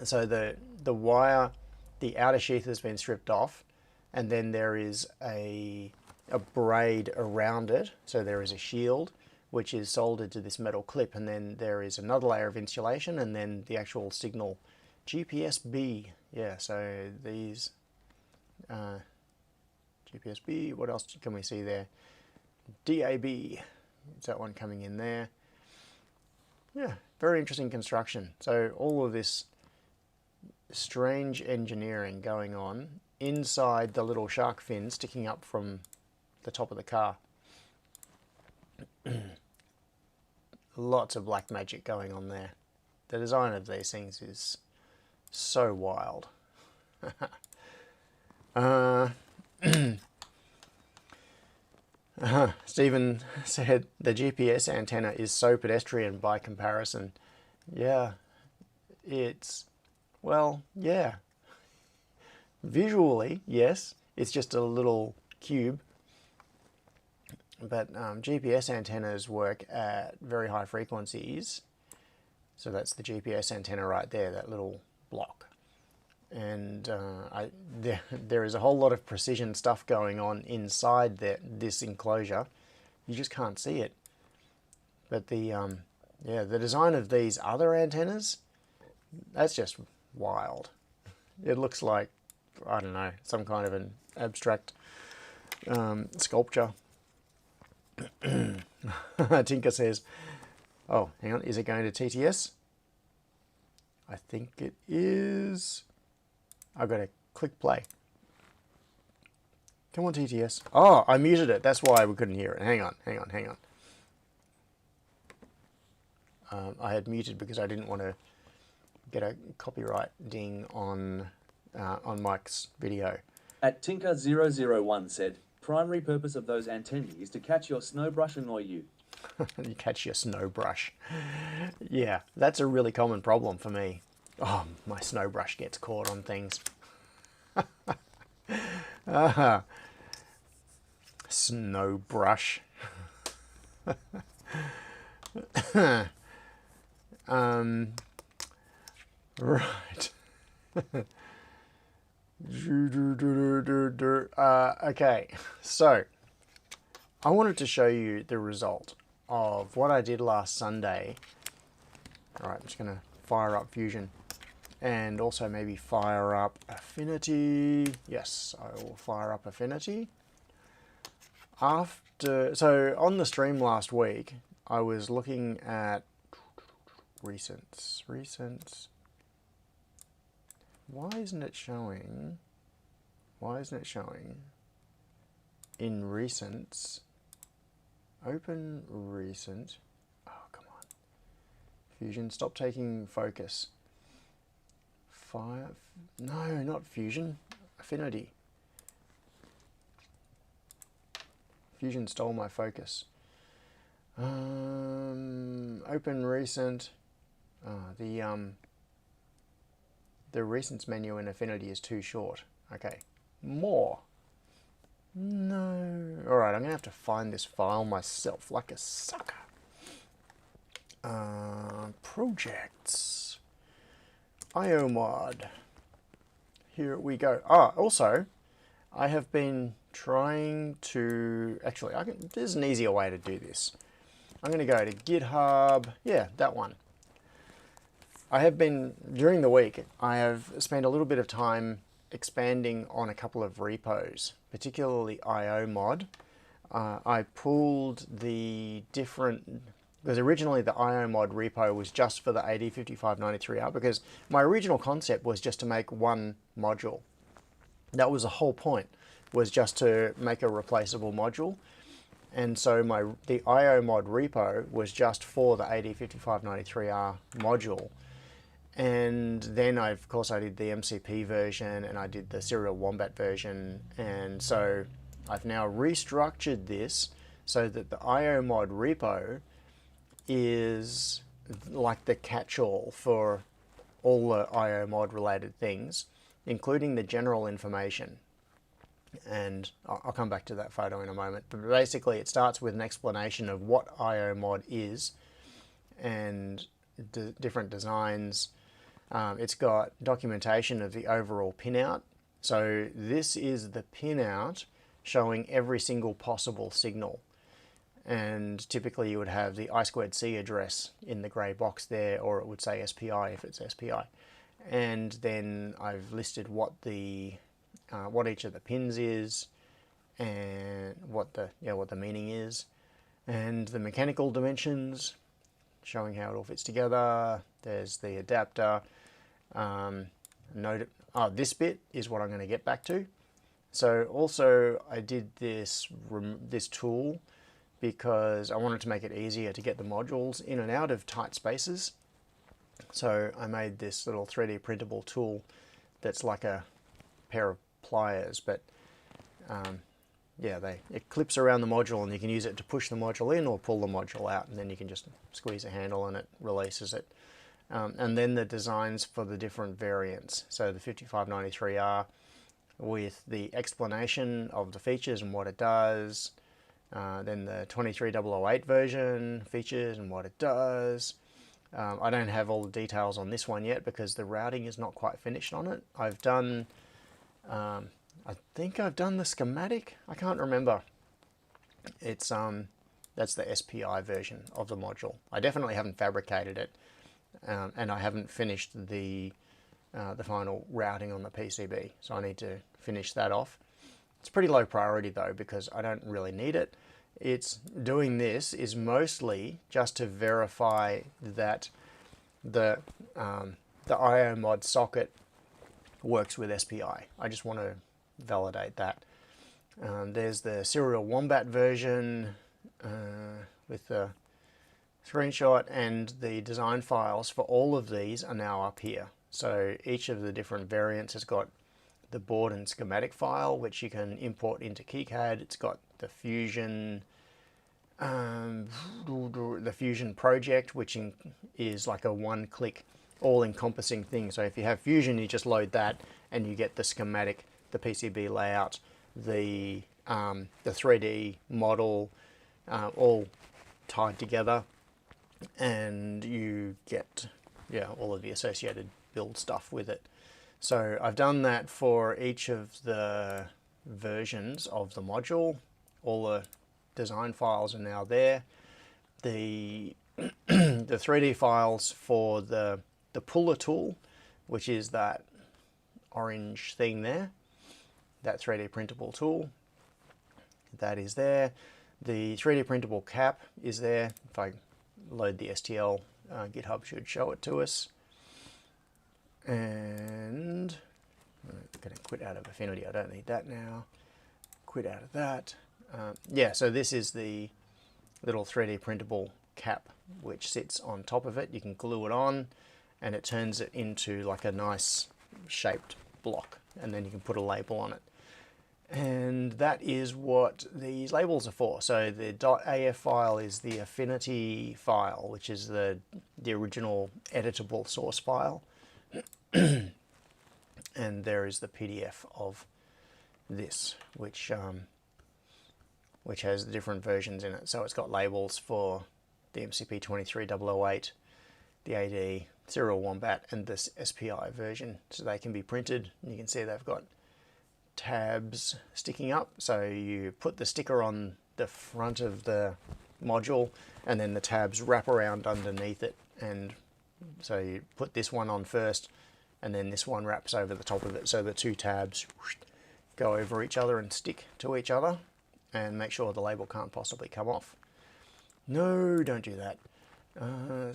So the wire, the outer sheath has been stripped off, and then there is a braid around it. So there is a shield which is soldered to this metal clip, and then there is another layer of insulation, and then the actual signal GPS-B. Yeah, so these GPS-B, what else can we see there? DAB, is that one coming in there? Yeah, very interesting construction. So all of this strange engineering going on inside the little shark fin sticking up from the top of the car. Lots of black magic going on there. The design of these things is so wild. Stephen said the GPS antenna is so pedestrian by comparison. Yeah, it's, well, yeah. Visually, yes, it's just a little cube. But GPS antennas work at very high frequencies. So that's the GPS antenna right there, that little block. And there is a whole lot of precision stuff going on inside this enclosure. You just can't see it. But the design of these other antennas, that's just wild. It looks like, I don't know, some kind of an abstract sculpture. Tinker says, oh, hang on, is it going to TTS? I think it is. I've got to click play. Come on, TTS. Oh, I muted it. That's why we couldn't hear it. Hang on. I had muted because I didn't want to get a copyright ding on Mike's video. At Tinker001 said, primary purpose of those antennae is to catch your snow brush annoy you. You catch your snow brush. Yeah, that's a really common problem for me. Oh, my snow brush gets caught on things. Snow brush. Right. Okay, so I wanted to show you the result of what I did last Sunday. All right, I'm just going to fire up Fusion and also maybe fire up Affinity. Yes, I will fire up Affinity. So on the stream last week, I was looking at recents. Why isn't it showing? In recents? Open recent. Oh, come on. Fusion, stop taking focus. No, not Fusion. Affinity. Fusion stole my focus. Open recent. The recents menu in Affinity is too short. Okay, more. No. Alright, I'm going to have to find this file myself like a sucker. Projects. IOMod. here we go. Ah, also, I have been trying to, actually, there's an easier way to do this. I'm going to go to GitHub, yeah, that one. I have been, during the week, I have spent a little bit of time expanding on a couple of repos, particularly IOMod. I pulled the different, because originally the IOMod repo was just for the AD5593R, because my original concept was just to make one module. That was the whole point, was just to make a replaceable module. And so the IOMod repo was just for the AD5593R module. And then of course I did the MCP version and I did the Serial Wombat version, and so I've now restructured this so that the IOMod repo is like the catch-all for all the IOMod related things, including the general information. And I'll come back to that photo in a moment. But basically it starts with an explanation of what IOMod is and different designs. It's got documentation of the overall pinout. So this is the pinout showing every single possible signal. And typically you would have the I2C address in the grey box there, or it would say SPI if it's SPI. And then I've listed what each of the pins is, and what the meaning is, and the mechanical dimensions, showing how it all fits together. There's the adapter. This bit is what I'm going to get back to. So also I did this tool because I wanted to make it easier to get the modules in and out of tight spaces. So I made this little 3D printable tool that's like a pair of pliers, but it clips around the module and you can use it to push the module in or pull the module out, and then you can just squeeze a handle and it releases it. And then the designs for the different variants. So the 5593R with the explanation of the features and what it does. Then the 23008 version, features and what it does. I don't have all the details on this one yet because the routing is not quite finished on it. I've done, I think I've done the schematic. I can't remember. It's that's the SPI version of the module. I definitely haven't fabricated it, and I haven't finished the final routing on the PCB. So I need to finish that off. It's pretty low priority though because I don't really need it. It's doing this is mostly just to verify that the IOMod socket works with SPI. I just want to validate that. There's the Serial Wombat version with the screenshot, and the design files for all of these are now up here. So each of the different variants has got the board and schematic file, which you can import into KiCad. It's got the Fusion project, which is like a one-click, all-encompassing thing. So if you have Fusion, you just load that, and you get the schematic, the PCB layout, the 3D model, all tied together, and you get all of the associated build stuff with it. So I've done that for each of the versions of the module. All the design files are now there. The the 3D files for the puller tool, which is that orange thing there, that 3D printable tool, that is there. The 3D printable cap is there. If I load the STL, GitHub should show it to us. And I'm going to quit out of Affinity. I don't need that now. Quit out of that. So this is the little 3D printable cap which sits on top of it. You can glue it on and it turns it into like a nice shaped block, and then you can put a label on it. And that is what these labels are for. So the .af file is the Affinity file, which is the original editable source file. And there is the PDF of this, which has the different versions in it. So it's got labels for the MCP 23008, the AD Serial Wombat and this SPI version, so they can be printed. You can see they've got tabs sticking up, so you put the sticker on the front of the module and then the tabs wrap around underneath it, and so you put this one on first and then this one wraps over the top of it, so the two tabs go over each other and stick to each other and make sure the label can't possibly come off. No, don't do that.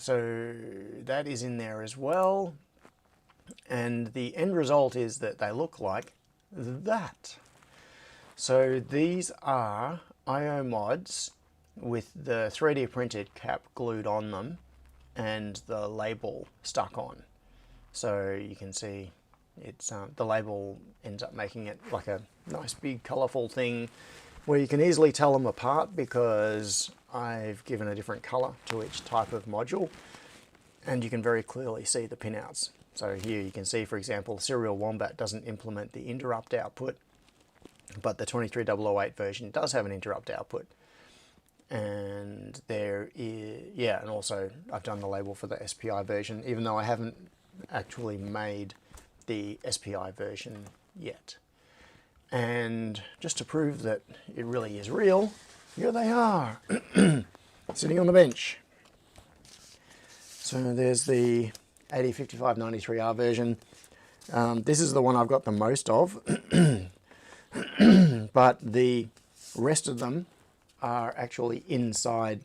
So that is in there as well, and the end result is that they look like that. So these are IO mods with the 3D printed cap glued on them and the label stuck on. So you can see it's the label ends up making it like a nice big colourful thing where you can easily tell them apart because I've given a different colour to each type of module, and you can very clearly see the pinouts. So here you can see, for example, Serial Wombat doesn't implement the interrupt output, but the 23008 version does have an interrupt output. And there is, yeah, and also I've done the label for the SPI version, even though I haven't actually made the SPI version yet. And just to prove that it really is real, here they are, sitting on the bench. So there's the 805593R version. This is the one I've got the most of, but the rest of them are actually inside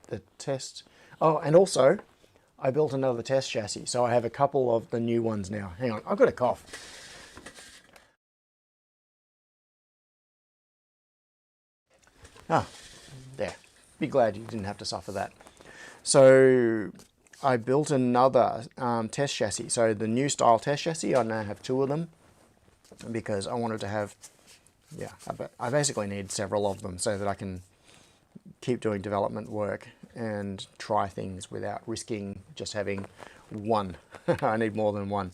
the test. Oh, and also I built another test chassis, so I have a couple of the new ones now. Hang on, I've got a cough. Ah, there. Be glad you didn't have to suffer that. So I built another test chassis. So the new style test chassis, I now have two of them because I wanted to have, yeah, I basically need several of them so that I can keep doing development work and try things without risking just having one. I need more than one.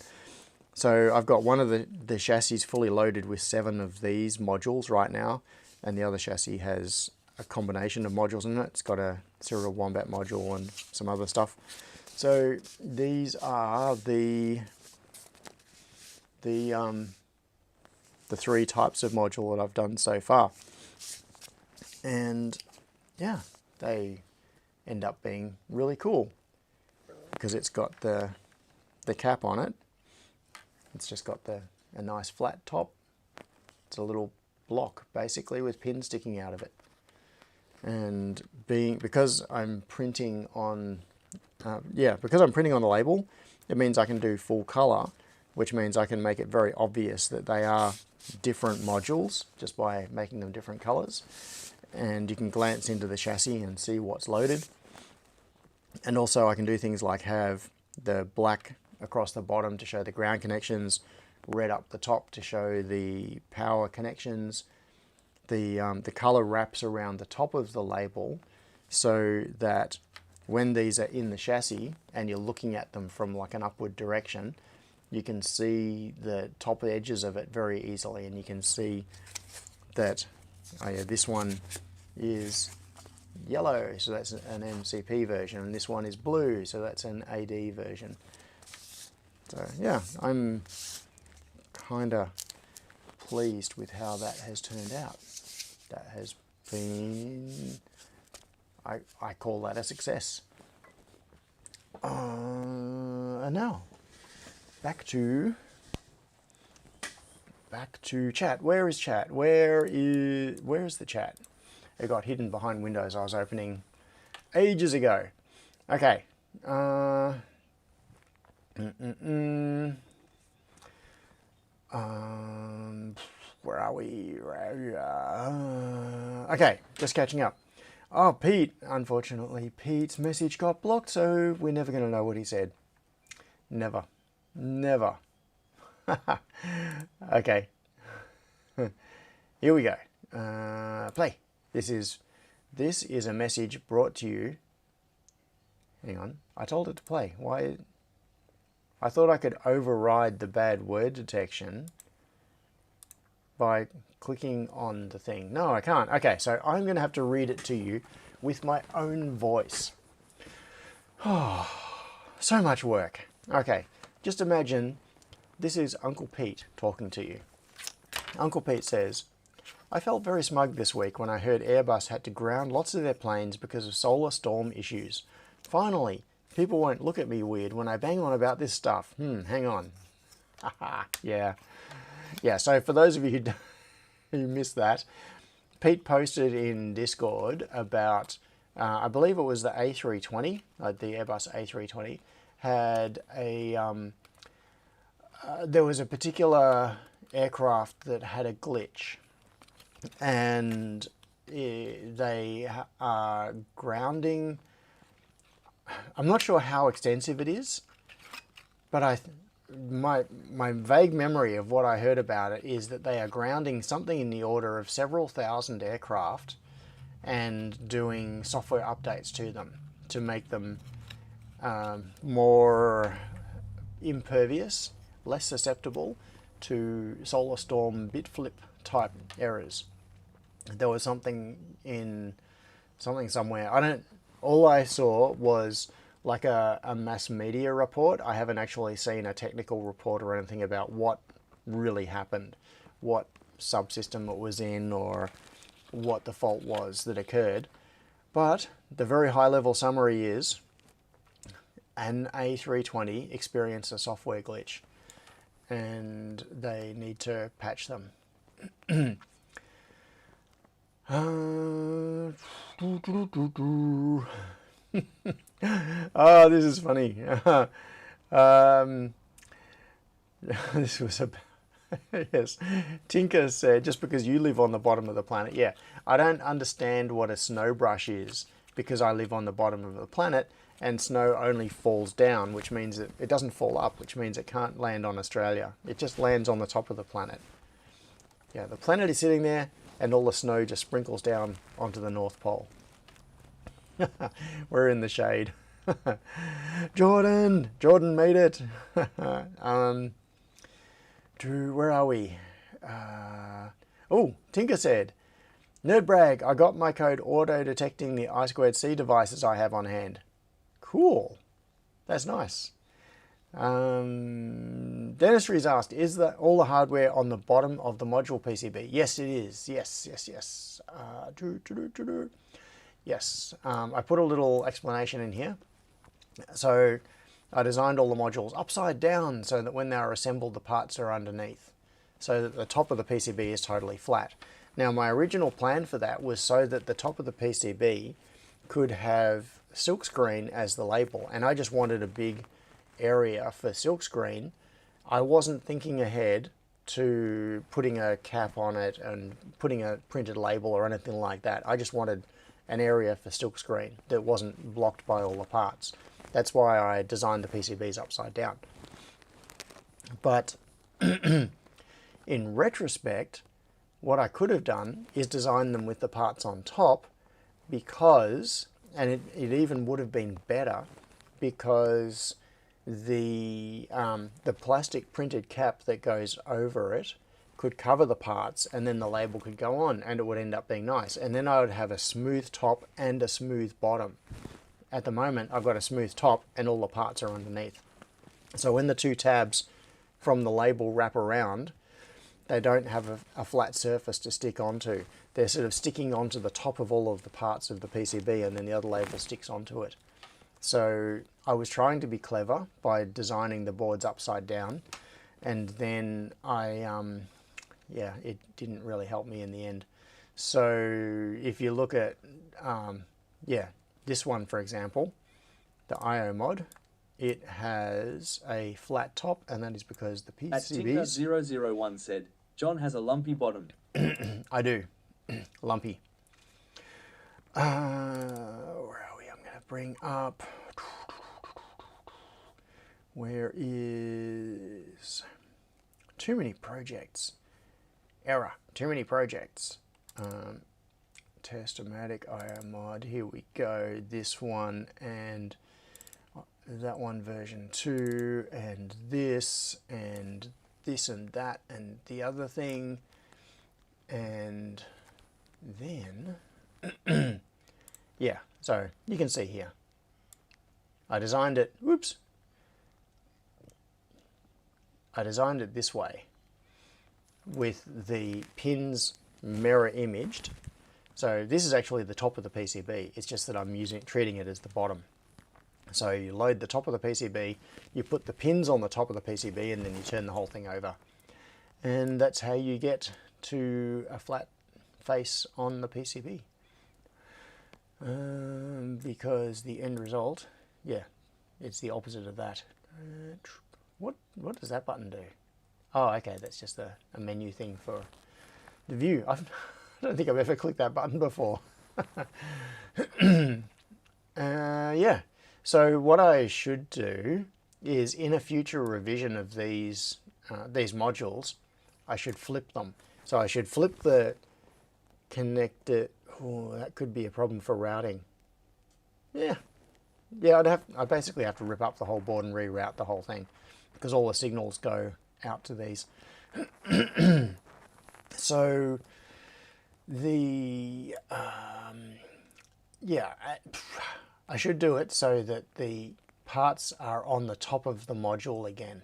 So I've got one of the chassis fully loaded with 7 of these modules right now, and the other chassis has a combination of modules in it. It's got a Serial Wombat module and some other stuff. So these are the 3 types of module that I've done so far. And yeah, they end up being really cool because it's got the cap on it. It's just got a nice flat top. It's a little block basically with pins sticking out of it. And because I'm printing on the label, it means I can do full color, which means I can make it very obvious that they are different modules just by making them different colors. And you can glance into the chassis and see what's loaded. And also I can do things like have the black across the bottom to show the ground connections, red up the top to show the power connections. The color wraps around the top of the label so that when these are in the chassis and you're looking at them from like an upward direction, you can see the top edges of it very easily, and you can see that, oh yeah, this one is yellow, so that's an MCP version, and this one is blue, so that's an AD version. So yeah, I'm kind of pleased with how that has turned out. That has been, I call that a success. And now back to chat. Where is chat? Where is the chat? It got hidden behind windows I was opening ages ago. Okay. Where are we? Okay, just catching up. Oh, Pete. Unfortunately, Pete's message got blocked, so we're never going to know what he said. Never. Never. Okay. Here we go. Play. This is a message brought to you. Hang on. I told it to play. Why? I thought I could override the bad word detection by clicking on the thing. No, I can't. Okay, so I'm going to have to read it to you with my own voice. So much work. Okay, just imagine this is Uncle Pete talking to you. Uncle Pete says, I felt very smug this week when I heard Airbus had to ground lots of their planes because of solar storm issues. Finally, people won't look at me weird when I bang on about this stuff. Hang on. Haha, yeah. Yeah, so for those of you who missed that, Pete posted in Discord about, I believe it was the A320, the Airbus A320, had there was a particular aircraft that had a glitch, and they are grounding. I'm not sure how extensive it is, but my vague memory of what I heard about it is that they are grounding something in the order of several thousand aircraft and doing software updates to them to make them more impervious, less susceptible to solar storm bit flip type errors. There was something somewhere. All I saw was like a mass media report. I haven't actually seen a technical report or anything about what really happened, what subsystem it was in, or what the fault was that occurred. But the very high level summary is an A320 experienced a software glitch and they need to patch them. Oh, this is funny. This was a yes. Tinker said, just because you live on the bottom of the planet. Yeah, I don't understand what a snow brush is because I live on the bottom of the planet and snow only falls down, which means that it doesn't fall up, which means it can't land on Australia. It just lands on the top of the planet. Yeah, the planet is sitting there and all the snow just sprinkles down onto the North Pole. We're in the shade. Jordan made it. Where are we? Oh, Tinker said, Nerd brag, I got my code auto-detecting the I2C devices I have on hand. Cool. That's nice. Dentistry's asked, is that all the hardware on the bottom of the module PCB? Yes, it is. Yes. Yes. I put a little explanation in here. So I designed all the modules upside down so that when they are assembled, the parts are underneath, so that the top of the PCB is totally flat. Now, my original plan for that was so that the top of the PCB could have silkscreen as the label, and I just wanted a big area for silkscreen. I wasn't thinking ahead to putting a cap on it and putting a printed label or anything like that. I just wanted an area for silkscreen that wasn't blocked by all the parts. That's why I designed the PCBs upside down. But in retrospect, what I could have done is design them with the parts on top, because, and it even would have been better, because the plastic printed cap that goes over it could cover the parts, and then the label could go on, and it would end up being nice. And then I would have a smooth top and a smooth bottom. At the moment, I've got a smooth top and all the parts are underneath. So when the two tabs from the label wrap around, they don't have a flat surface to stick onto. They're sort of sticking onto the top of all of the parts of the PCB, and then the other label sticks onto it. So I was trying to be clever by designing the boards upside down, and then yeah, it didn't really help me in the end. So if you look at, yeah, this one, for example, the IO mod, it has a flat top, and that is because the PCBs... At Tinker001 said, John has a lumpy bottom. I do. Lumpy. Where are we? I'm going to bring up... Where is... Too many projects. Error. Too many projects. Testomatic IO mod. Here we go. This one and that one, version 2, and this and that and the other thing, and then yeah, so you can see here I designed it, whoops, I designed it this way with the pins mirror imaged. So this is actually the top of the PCB. It's just that I'm treating it as the bottom. So you load the top of the PCB, you put the pins on the top of the PCB, and then you turn the whole thing over. And that's how you get to a flat face on the PCB. Because the end result, yeah, it's the opposite of that. What does that button do? Oh, okay, that's just a menu thing for the view. I don't think I've ever clicked that button before. Yeah, so what I should do is in a future revision of these modules, I should flip them. So I should flip the connector. Oh, that could be a problem for routing. Yeah, I'd basically have to rip up the whole board and reroute the whole thing, because all the signals go out to these. So the yeah, I should do it so that the parts are on the top of the module again,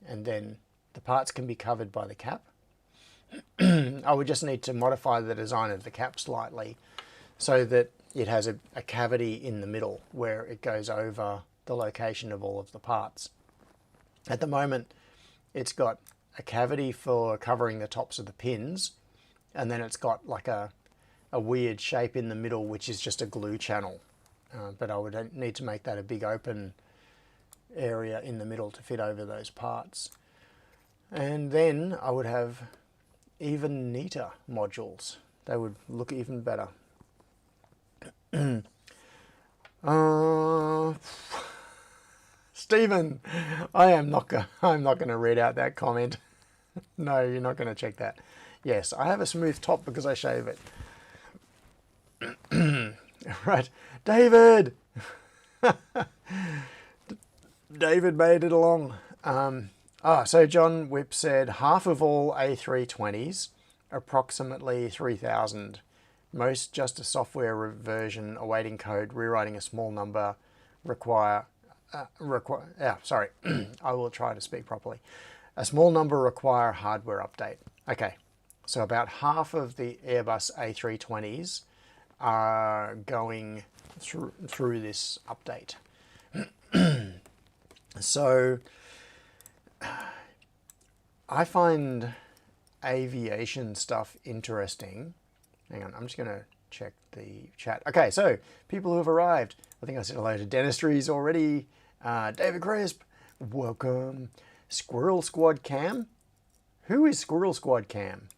and then the parts can be covered by the cap. I would just need to modify the design of the cap slightly so that it has a cavity in the middle where it goes over the location of all of the parts. At the moment, it's got a cavity for covering the tops of the pins, and then it's got like a weird shape in the middle, which is just a glue channel. But I would need to make that a big open area in the middle to fit over those parts. And then I would have even neater modules. They would look even better. Stephen, I'm not going to read out that comment. No, you're not going to check that. Yes, I have a smooth top because I shave it. Right, David. David made it along. So John Whip said half of all A320s, approximately 3,000. Most just a software version awaiting code, rewriting a small number require. Sorry, I will try to speak properly. A small number require hardware update. Okay, so about half of the Airbus A320s are going through this update. So I find aviation stuff interesting. Hang on, I'm just going to check the chat. Okay, so people who have arrived. I think I said hello to Dentistries already. David Crisp, welcome. Squirrel Squad Cam. Who is Squirrel Squad Cam?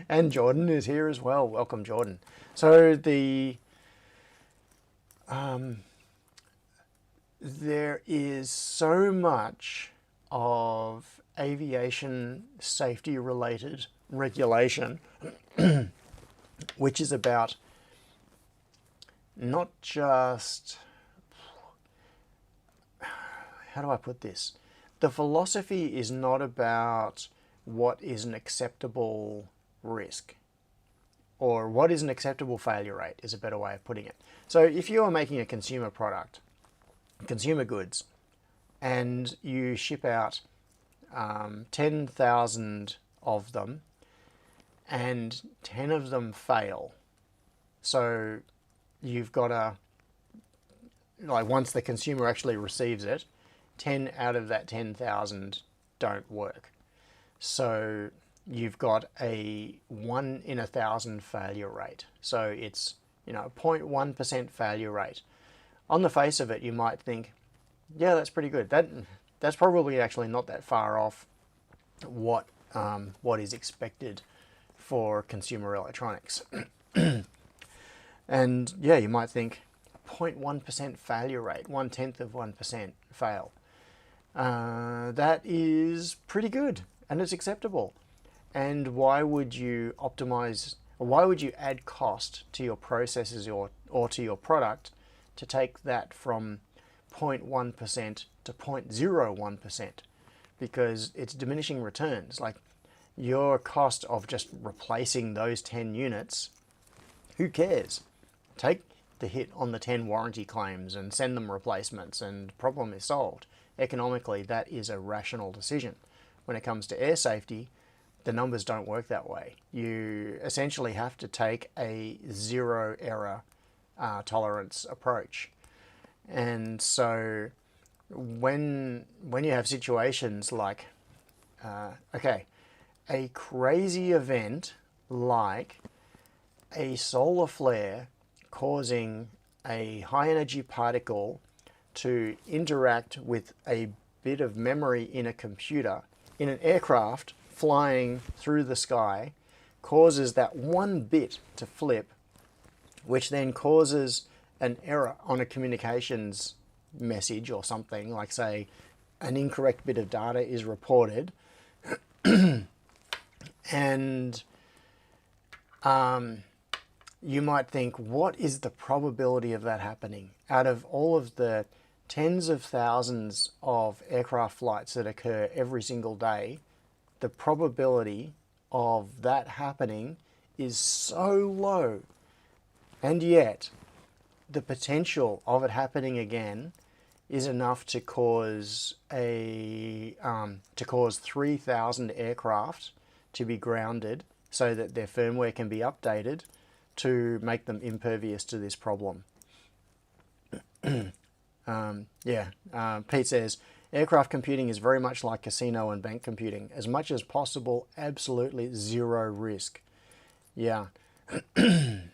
And Jordan is here as well. Welcome, Jordan. So there is so much of aviation safety related regulation which is about not just, how do I put this? The philosophy is not about what is an acceptable risk, or what is an acceptable failure rate is a better way of putting it. So if you are making a consumer product, consumer goods, and you ship out 10,000 of them, and 10 of them fail, so you've got to, like, once the consumer actually receives it, 10 out of that 10,000 don't work. So you've got a 1 in 1,000 failure rate. So it's, 0.1% failure rate. On the face of it, you might think, yeah, that's pretty good. That's probably actually not that far off what is expected for consumer electronics. And yeah, you might think 0.1% failure rate, 0.1% fail. That is pretty good, and it's acceptable. And why would you optimize, or why would you add cost to your processes or to your product to take that from 0.1% to 0.01%? Because it's diminishing returns. Like, your cost of just replacing those 10 units, who cares? Take the hit on the 10 warranty claims and send them replacements, and problem is solved. economically, that is a rational decision. When it comes to air safety, the numbers don't work that way. You essentially have to take a zero error tolerance approach. And so when you have situations like, a crazy event like a solar flare causing a high energy particle to interact with a bit of memory in a computer in an aircraft flying through the sky causes that one bit to flip, which then causes an error on a communications message or something, like say an incorrect bit of data is reported, and you might think, what is the probability of that happening? Out of all of the tens of thousands of aircraft flights that occur every single day, the probability of that happening is so low. And yet, the potential of it happening again is enough to cause 3,000 aircraft to be grounded so that their firmware can be updated to make them impervious to this problem. Pete says, aircraft computing is very much like casino and bank computing. As much as possible, absolutely zero risk. Yeah. And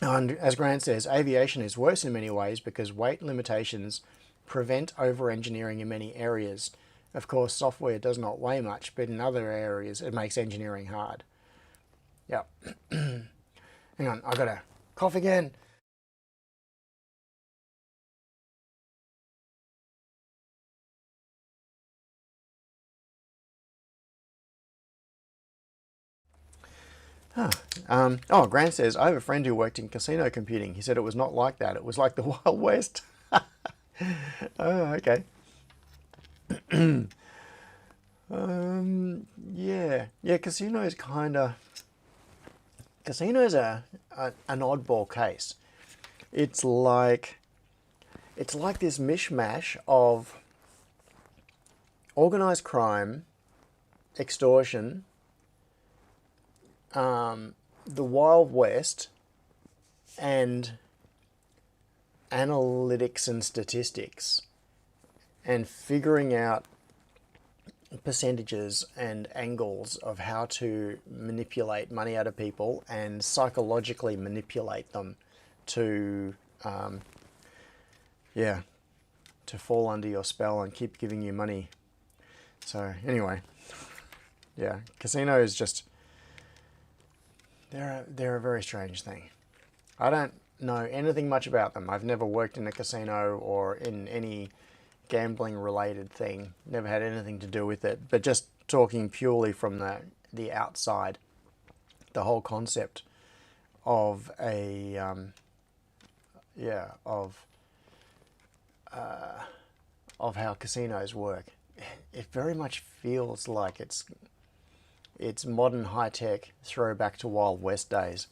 as Grant says, aviation is worse in many ways because weight limitations prevent over-engineering in many areas. Of course, software does not weigh much, but in other areas it makes engineering hard. Yep. Hang on, I've got to cough again. Grant says, I have a friend who worked in casino computing. He said it was not like that. It was like the Wild West. Oh, okay. Casino's an oddball case. It's like this mishmash of organized crime, extortion, the Wild West, and analytics and statistics, and figuring out percentages and angles of how to manipulate money out of people and psychologically manipulate them to to fall under your spell and keep giving you money. So anyway, yeah, casino is just, they're a very strange thing. I don't know anything much about them. I've never worked in a casino or in any gambling related thing. Never had anything to do with it. But just talking purely from the outside, the whole concept of of how casinos work, it very much feels like it's modern high tech throwback to Wild West days.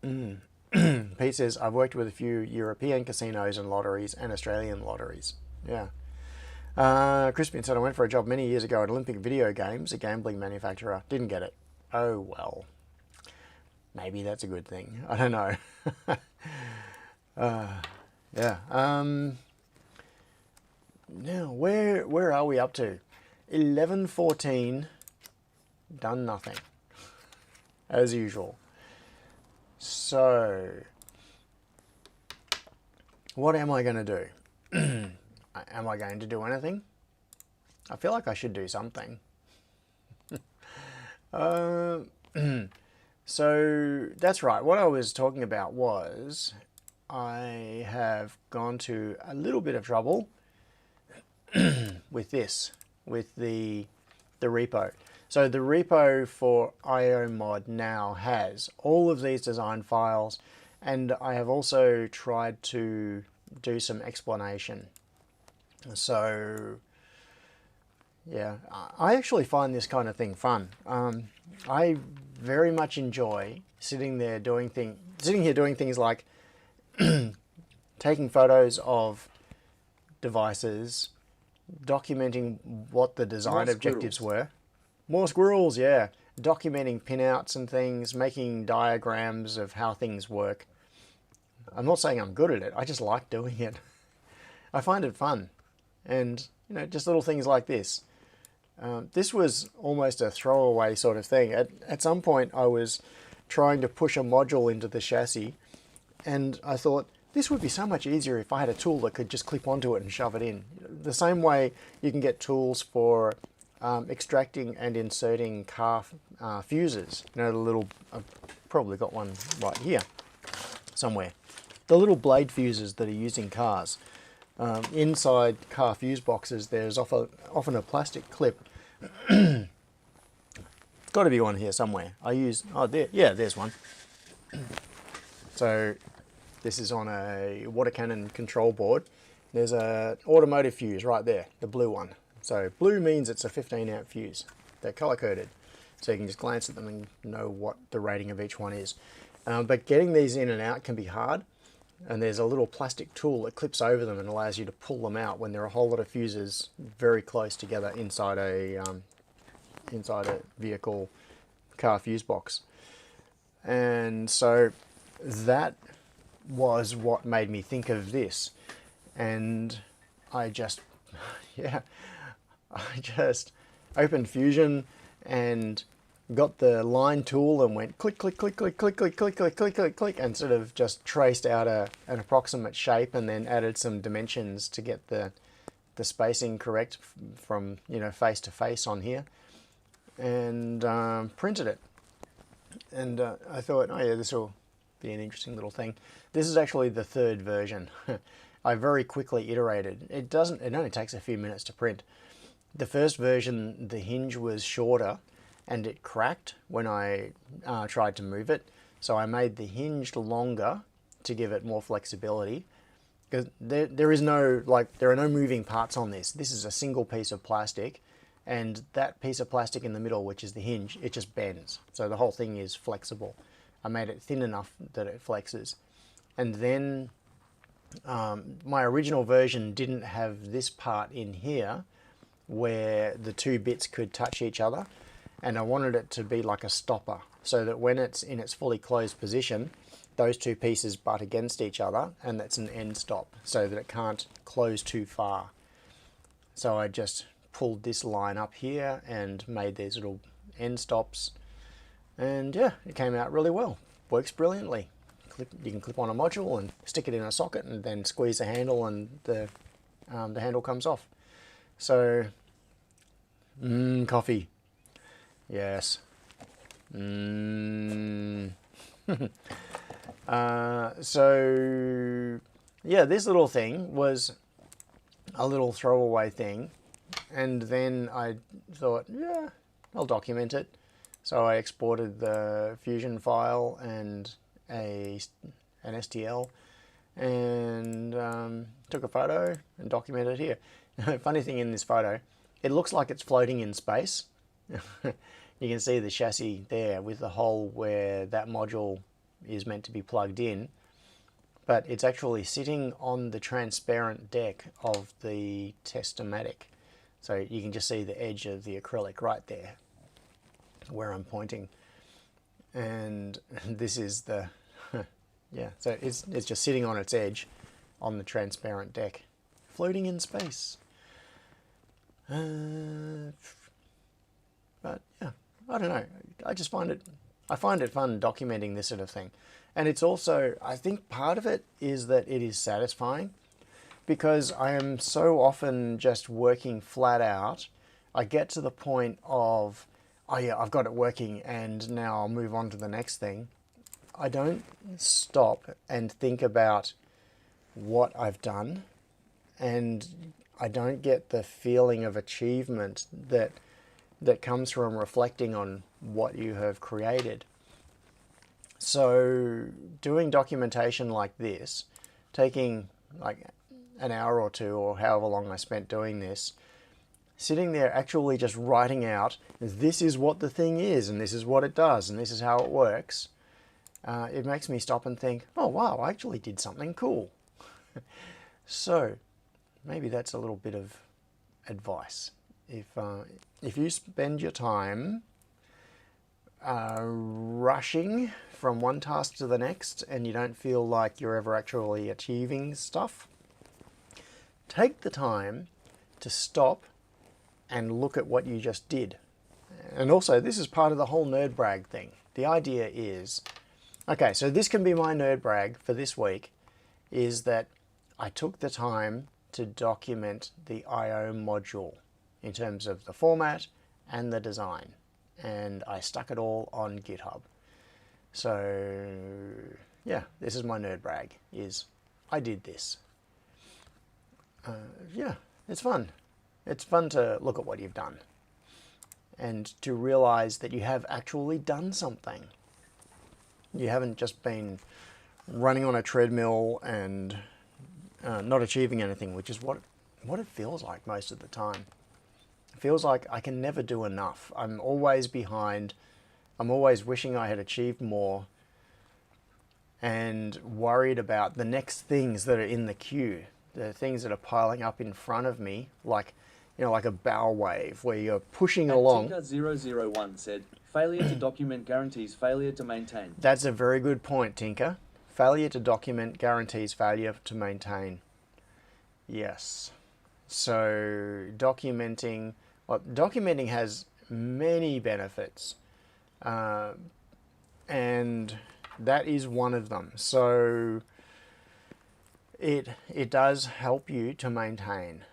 Pete says, I've worked with a few European casinos and lotteries and Australian lotteries. Yeah. Crispian said, I went for a job many years ago at Olympic Video Games, a gambling manufacturer. Didn't get it. Oh, well. Maybe that's a good thing. I don't know. Now, where are we up to? 11:14. Done nothing. As usual. So, what am I going to do? Am I going to do anything? I feel like I should do something. So, that's right. What I was talking about was I have gone to a little bit of trouble with this, with the repo. So the repo for IOMod now has all of these design files, and I have also tried to do some explanation. So yeah, I actually find this kind of thing fun. I very much enjoy sitting here doing things like taking photos of devices, documenting what the design More objectives squirrels. were. More squirrels, yeah. Documenting pinouts and things, making diagrams of how things work. I'm not saying I'm good at it, I just like doing it. I find it fun. And, just little things like this. This was almost a throwaway sort of thing. At some point, I was trying to push a module into the chassis, and I thought, this would be so much easier if I had a tool that could just clip onto it and shove it in. The same way you can get tools for extracting and inserting car fuses. The little, I've probably got one right here somewhere. The little blade fuses that are used in cars. Inside car fuse boxes, there's often a plastic clip. Got to be one here somewhere. There's one. So this is on a water cannon control board. There's a automotive fuse right there, the blue one. So blue means it's a 15 amp fuse. They're color coded, so you can just glance at them and know what the rating of each one is. But getting these in and out can be hard. And there's a little plastic tool that clips over them and allows you to pull them out when there are a whole lot of fuses very close together inside a vehicle car fuse box. And so that was what made me think of this. And I just opened Fusion and got the line tool and went click, click, click, click, click, click, click, click, click, click, click, and sort of just traced out an approximate shape and then added some dimensions to get the spacing correct from face to face on here, and printed it. And I thought, oh yeah, this will be an interesting little thing. This is actually the third version. I very quickly iterated. It only takes a few minutes to print. The first version, the hinge was shorter, and it cracked when I tried to move it. So I made the hinge longer to give it more flexibility. Because there are no moving parts on this. This is a single piece of plastic, and that piece of plastic in the middle, which is the hinge, it just bends. So the whole thing is flexible. I made it thin enough that it flexes. And then my original version didn't have this part in here where the two bits could touch each other. And I wanted it to be like a stopper, so that when it's in its fully closed position, those two pieces butt against each other, and that's an end stop, so that it can't close too far. So I just pulled this line up here and made these little end stops, and yeah, it came out really well. Works brilliantly. You can clip on a module and stick it in a socket, and then squeeze the handle, and the handle comes off. So, coffee. Yes. So, yeah, this little thing was a little throwaway thing. And then I thought, yeah, I'll document it. So I exported the Fusion file and an STL and took a photo and documented it here. Funny thing in this photo, it looks like it's floating in space. You can see the chassis there with the hole where that module is meant to be plugged in, but it's actually sitting on the transparent deck of the Testomatic. So you can just see the edge of the acrylic right there where I'm pointing. And this is the, yeah, so it's just sitting on its edge on the transparent deck, floating in space. But yeah, I don't know. I find it fun documenting this sort of thing. And it's also, I think part of it is that it is satisfying, because I am so often just working flat out. I get to the point of, oh yeah, I've got it working and now I'll move on to the next thing. I don't stop and think about what I've done, and I don't get the feeling of achievement that comes from reflecting on what you have created. So doing documentation like this, taking like an hour or two or however long I spent doing this, sitting there actually just writing out, this is what the thing is, and this is what it does, and this is how it works, it makes me stop and think, oh wow, I actually did something cool. So maybe that's a little bit of advice. If you spend your time rushing from one task to the next and you don't feel like you're ever actually achieving stuff, take the time to stop and look at what you just did. And also, this is part of the whole nerd brag thing. The idea is, okay, so this can be my nerd brag for this week, is that I took the time to document the I/O module in terms of the format and the design. And I stuck it all on GitHub. So yeah, this is my nerd brag, is I did this. Yeah, it's fun. It's fun to look at what you've done and to realize that you have actually done something. You haven't just been running on a treadmill and not achieving anything, which is what it feels like most of the time. It feels like I can never do enough. I'm always behind. I'm always wishing I had achieved more and worried about the next things that are in the queue, the things that are piling up in front of me, like, you know, like a bow wave where you're pushing along. Tinker001 said, failure to document guarantees failure to maintain. That's a very good point, Tinker. Failure to document guarantees failure to maintain. Yes. So documenting has many benefits, and that is one of them. So it does help you to maintain.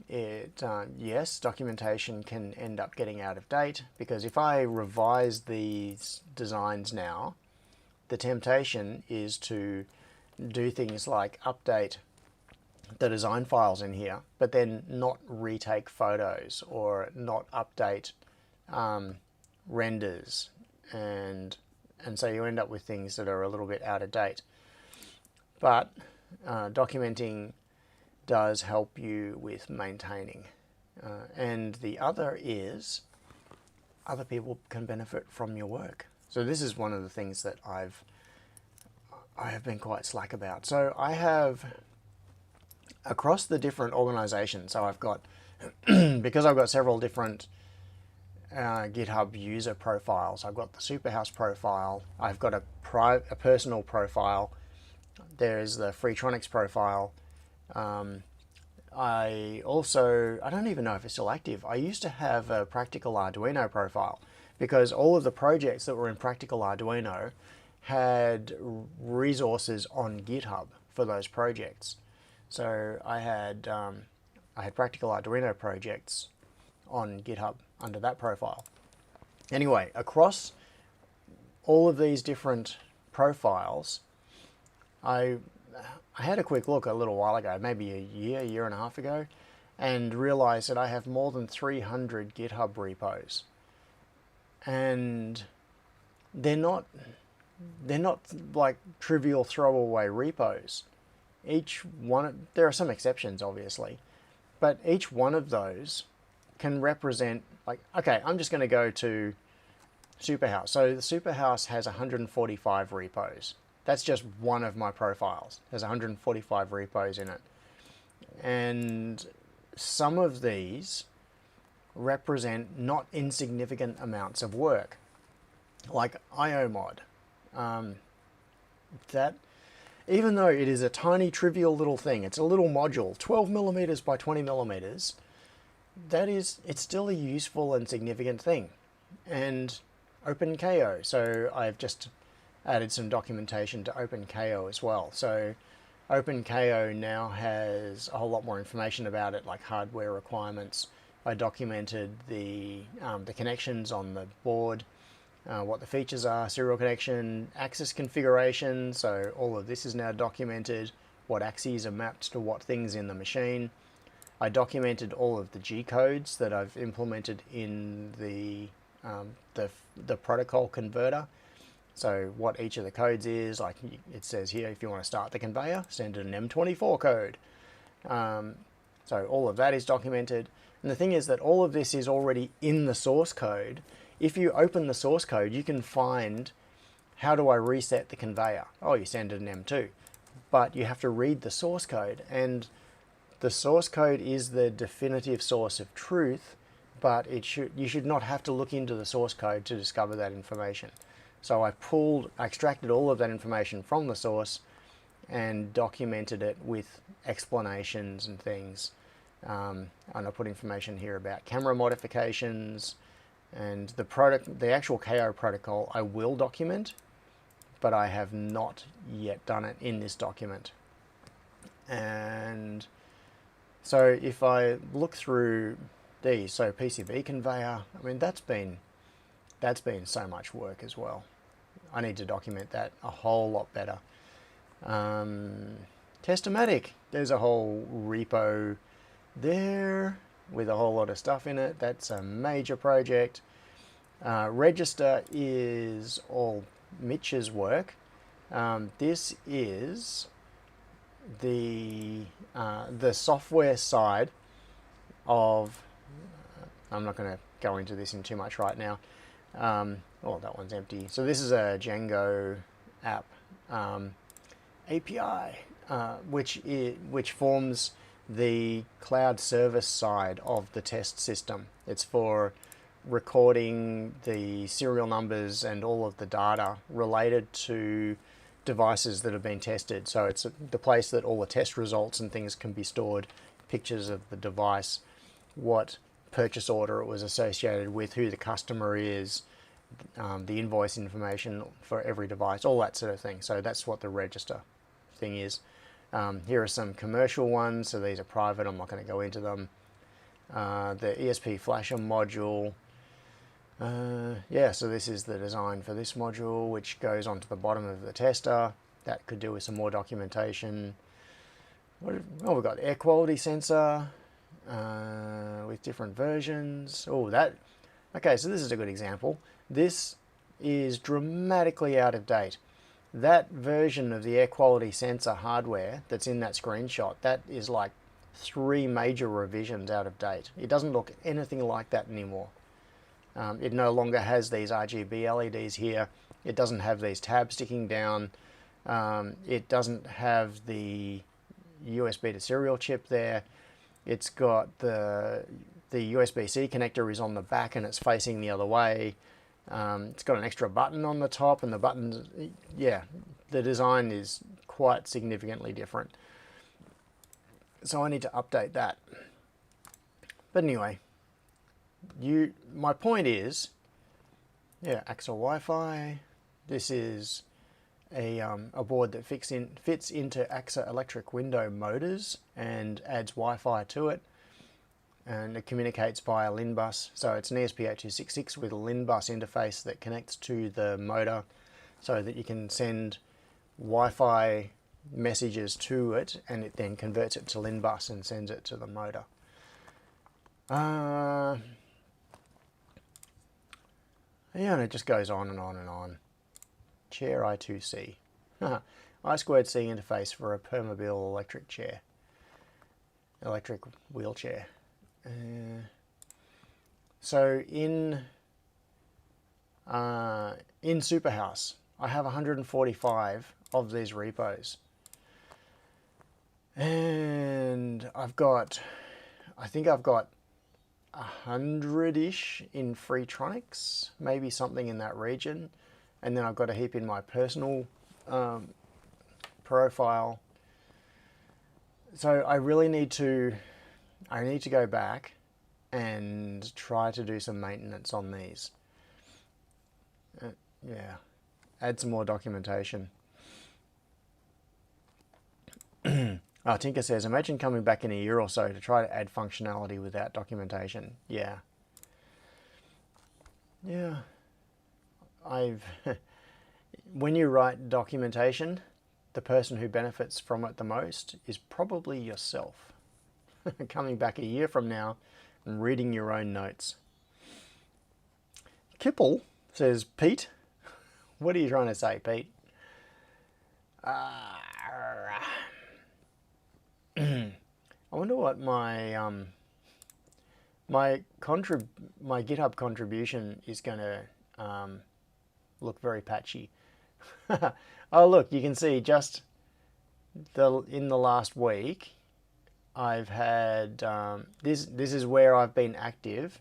Yes, documentation can end up getting out of date, because if I revise these designs now, the temptation is to do things like update the design files in here, but then not retake photos or not update renders, and so you end up with things that are a little bit out of date. But documenting does help you with maintaining. And the other is other people can benefit from your work. So this is one of the things that I have been quite slack about. So I have, across the different organizations, so I've got, because I've got several different GitHub user profiles, I've got the Superhouse profile, I've got a personal profile, there's the Freetronics profile. I don't even know if it's still active. I used to have a Practical Arduino profile, because all of the projects that were in Practical Arduino had resources on GitHub for those projects. So I had Practical Arduino projects on GitHub under that profile. Anyway, across all of these different profiles, I had a quick look a little while ago, maybe a year and a half ago, and realized that I have more than 300 GitHub repos. And they're not like trivial throwaway repos. Each one, there are some exceptions obviously, but each one of those can represent, like, okay, I'm just going to go to Superhouse. So the Superhouse has 145 repos. That's just one of my profiles. There's 145 repos in it. And some of these represent not insignificant amounts of work, like IOMod. That, even though it is a tiny, trivial little thing, it's a little module, 12 millimeters by 20 millimeters, it's still a useful and significant thing. And OpenKO, so I've just added some documentation to OpenKO as well. So OpenKO now has a whole lot more information about it, like hardware requirements. I documented the connections on the board, what the features are, serial connection, axis configuration, so all of this is now documented, what axes are mapped to what things in the machine. I documented all of the G-codes that I've implemented in the protocol converter. So what each of the codes is, like it says here, if you want to start the conveyor, send it an M24 code. So all of that is documented. And the thing is that all of this is already in the source code. If you open the source code, you can find, how do I reset the conveyor? Oh, you send it an M2. But you have to read the source code. And the source code is the definitive source of truth, but you should not have to look into the source code to discover that information. So I extracted all of that information from the source and documented it with explanations and things. And I put information here about camera modifications and the actual KO protocol I will document, but I have not yet done it in this document. And so if I look through these, so PCB conveyor, I mean that's been so much work as well. I need to document that a whole lot better. Testomatic, there's a whole repo there with a whole lot of stuff in it. That's a major project. Register is all Mitch's work. This is the software side of, I'm not going to go into this in too much right now. Oh, that one's empty. So this is a Django app API, which forms the cloud service side of the test system. It's for recording the serial numbers and all of the data related to devices that have been tested. So it's the place that all the test results and things can be stored, pictures of the device, what purchase order it was associated with, who the customer is, the invoice information for every device, all that sort of thing. So that's what the register thing is. Here are some commercial ones, so these are private, I'm not going to go into them. The ESP flasher module. Yeah, so this is the design for this module, which goes onto the bottom of the tester. That could do with some more documentation. We've got air quality sensor with different versions. Okay, so this is a good example. This is dramatically out of date. That version of the air quality sensor hardware that's in that screenshot, that is like 3 major revisions out of date. It doesn't look anything like that anymore. It no longer has these RGB LEDs here. It doesn't have these tabs sticking down. It doesn't have the USB to serial chip there. It's got the USB-C connector is on the back and it's facing the other way. It's got an extra button on the top, and the buttons, yeah, the design is quite significantly different. So I need to update that. But anyway, my point is, yeah, AXA Wi-Fi. This is a board that fits into AXA electric window motors and adds Wi-Fi to it. And it communicates via LIN bus. So it's an ESP8266 with a LIN bus interface that connects to the motor so that you can send Wi-Fi messages to it, and it then converts it to LIN bus and sends it to the motor. Yeah, and it just goes on and on and on. Chair I2C. I2C interface for a Permobil electric chair. Electric wheelchair. So in Superhouse, I have 145 of these repos, and I think I've got 100-ish in Freetronics, maybe something in that region, and then I've got a heap in my personal profile. So I really need to go back and try to do some maintenance on these. Yeah, add some more documentation. Tinker says, imagine coming back in a year or so to try to add functionality without documentation. Yeah. Yeah. When you write documentation, the person who benefits from it the most is probably yourself. Coming back a year from now and reading your own notes. Kipple says, Pete, what are you trying to say, Pete? I wonder what my GitHub contribution is going to look very patchy. Oh, look, you can see just in the last week, I've had this is where I've been active,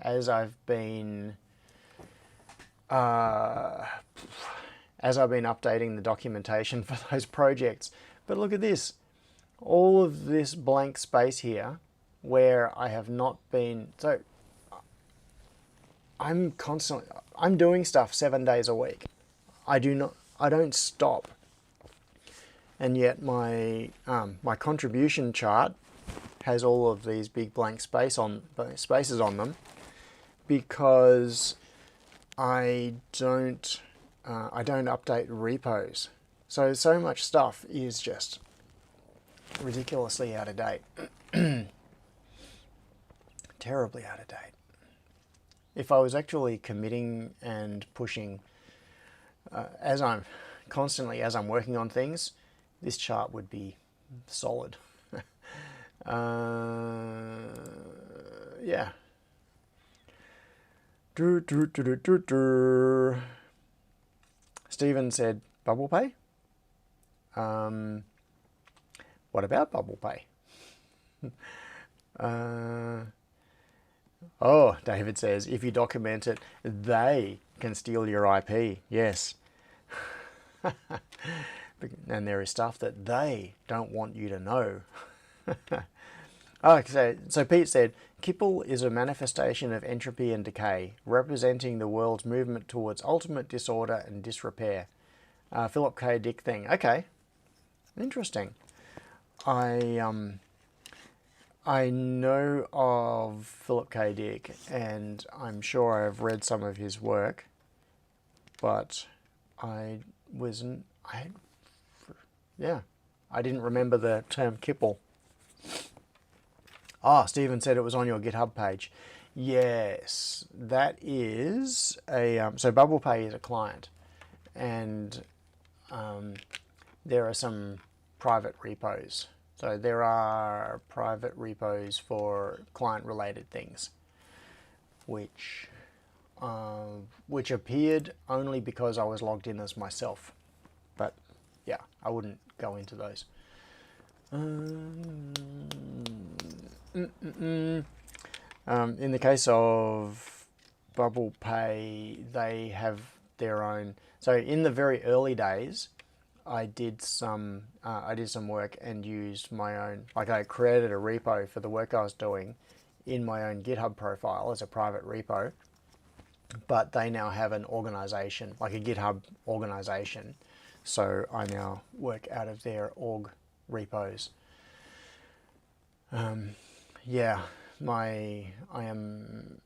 as I've been updating the documentation for those projects. But look at this, all of this blank space here where I have not been. So I'm doing stuff 7 days a week. I don't stop. And yet my my contribution chart has all of these big blank spaces on them, because I don't update repos. So much stuff is just ridiculously out of date. Terribly out of date. If I was actually committing and pushing as I'm working on things, this chart would be solid. Yeah. Stephen said, Bubble Pay? What about Bubble Pay? Oh, David says, if you document it, they can steal your IP. Yes. And there is stuff that they don't want you to know. So Pete said, Kipple is a manifestation of entropy and decay, representing the world's movement towards ultimate disorder and disrepair. Philip K. Dick thing. Okay, interesting. I know of Philip K. Dick, and I'm sure I've read some of his work, but I didn't remember the term Kipple. Stephen said it was on your GitHub page. Yes, that is so Bubble Pay is a client, and there are some private repos. So there are private repos for client-related things, which appeared only because I was logged in as myself. But yeah, I wouldn't go into those. In the case of Bubble Pay, they have their own. So in the very early days, I did some work and used my own. Like I created a repo for the work I was doing in my own GitHub profile as a private repo. But they now have an organization, like a GitHub organization. So I now work out of their org repos. Yeah, I am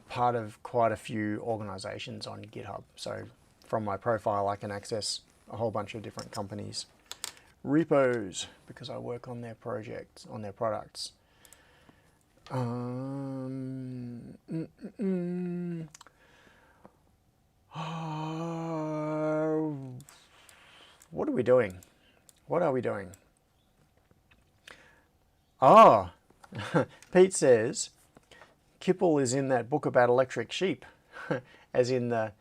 part of quite a few organizations on GitHub. So from my profile, I can access a whole bunch of different companies' repos because I work on their projects, on their products. What are we doing? What are we doing? Pete says, Kipple is in that book about electric sheep, as in the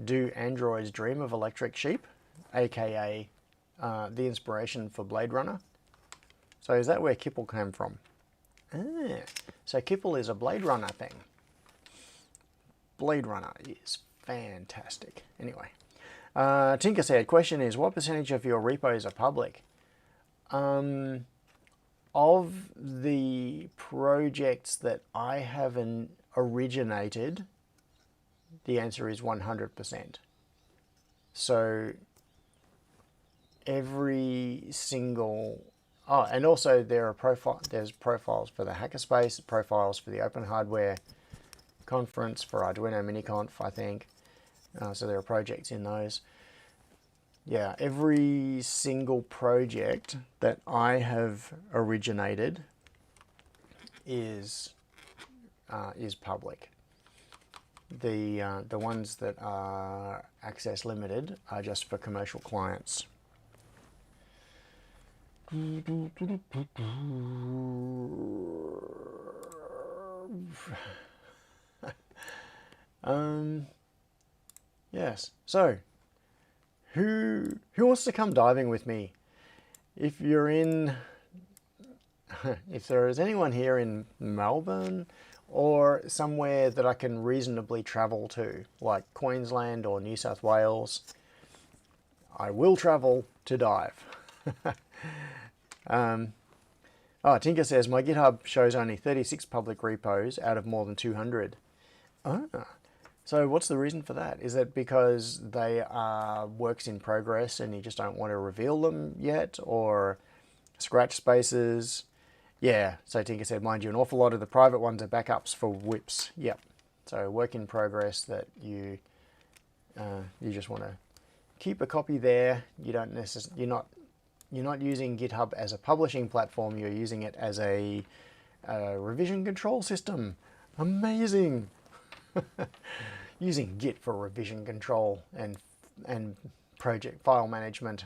Do Androids Dream of Electric Sheep, aka the inspiration for Blade Runner. So is that where Kipple came from? So Kipple is a Blade Runner thing. Blade Runner is fantastic. Anyway, Tinker said, question is, what percentage of your repos are public? Of the projects that I have originated, the answer is 100%. So every single, and also there's profiles for the Hackerspace, profiles for the Open Hardware Conference, for Arduino MiniConf, I think. So there are projects in those. Yeah, every single project that I have originated is public. The ones that are access limited are just for commercial clients. Yes. So, who wants to come diving with me? If you're in, if there is anyone here in Melbourne or somewhere that I can reasonably travel to, like Queensland or New South Wales, I will travel to dive. Oh, Tinker says, my GitHub shows only 36 public repos out of more than 200. Ah, so what's the reason for that? Is it because they are works in progress and you just don't want to reveal them yet? Or scratch spaces? Yeah, so Tinker said, mind you, an awful lot of the private ones are backups for whips. Yep. So work in progress that you just want to keep a copy there. You don't you're not using GitHub as a publishing platform. You're using it as a revision control system. Amazing. Using Git for revision control and project file management.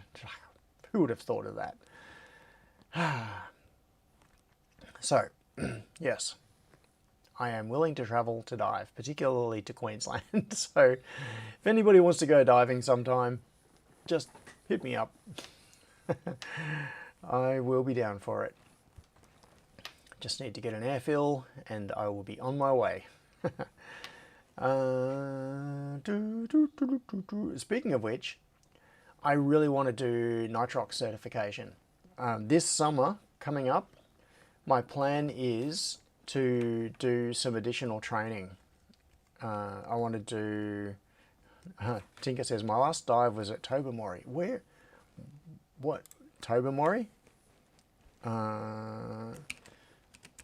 Who would have thought of that? So, yes, I am willing to travel to dive, particularly to Queensland. So, if anybody wants to go diving sometime, just hit me up. I will be down for it. Just need to get an airfill and I will be on my way. Speaking of which, I really want to do nitrox certification. This summer coming up, my plan is to do some additional training. I want to do... Tinker says, my last dive was at Tobermory. Where? What? Tobermory?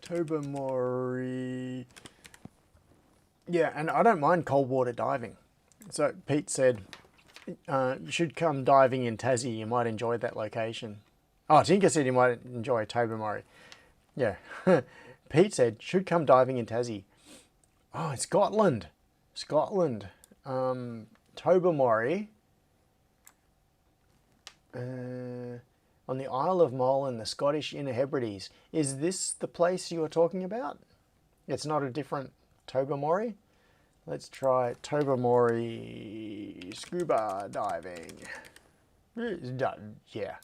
Tobermory... Yeah, and I don't mind cold water diving. So Pete said, you should come diving in Tassie. You might enjoy that location. Oh, Tinker said you might enjoy Tobermory. Yeah. Pete said, should come diving in Tassie. Oh, it's Scotland. Scotland. Tobermory. On the Isle of Mull in the Scottish Inner Hebrides. Is this the place you were talking about? It's not a different Tobermory? Let's try Tobermory scuba diving. Yeah.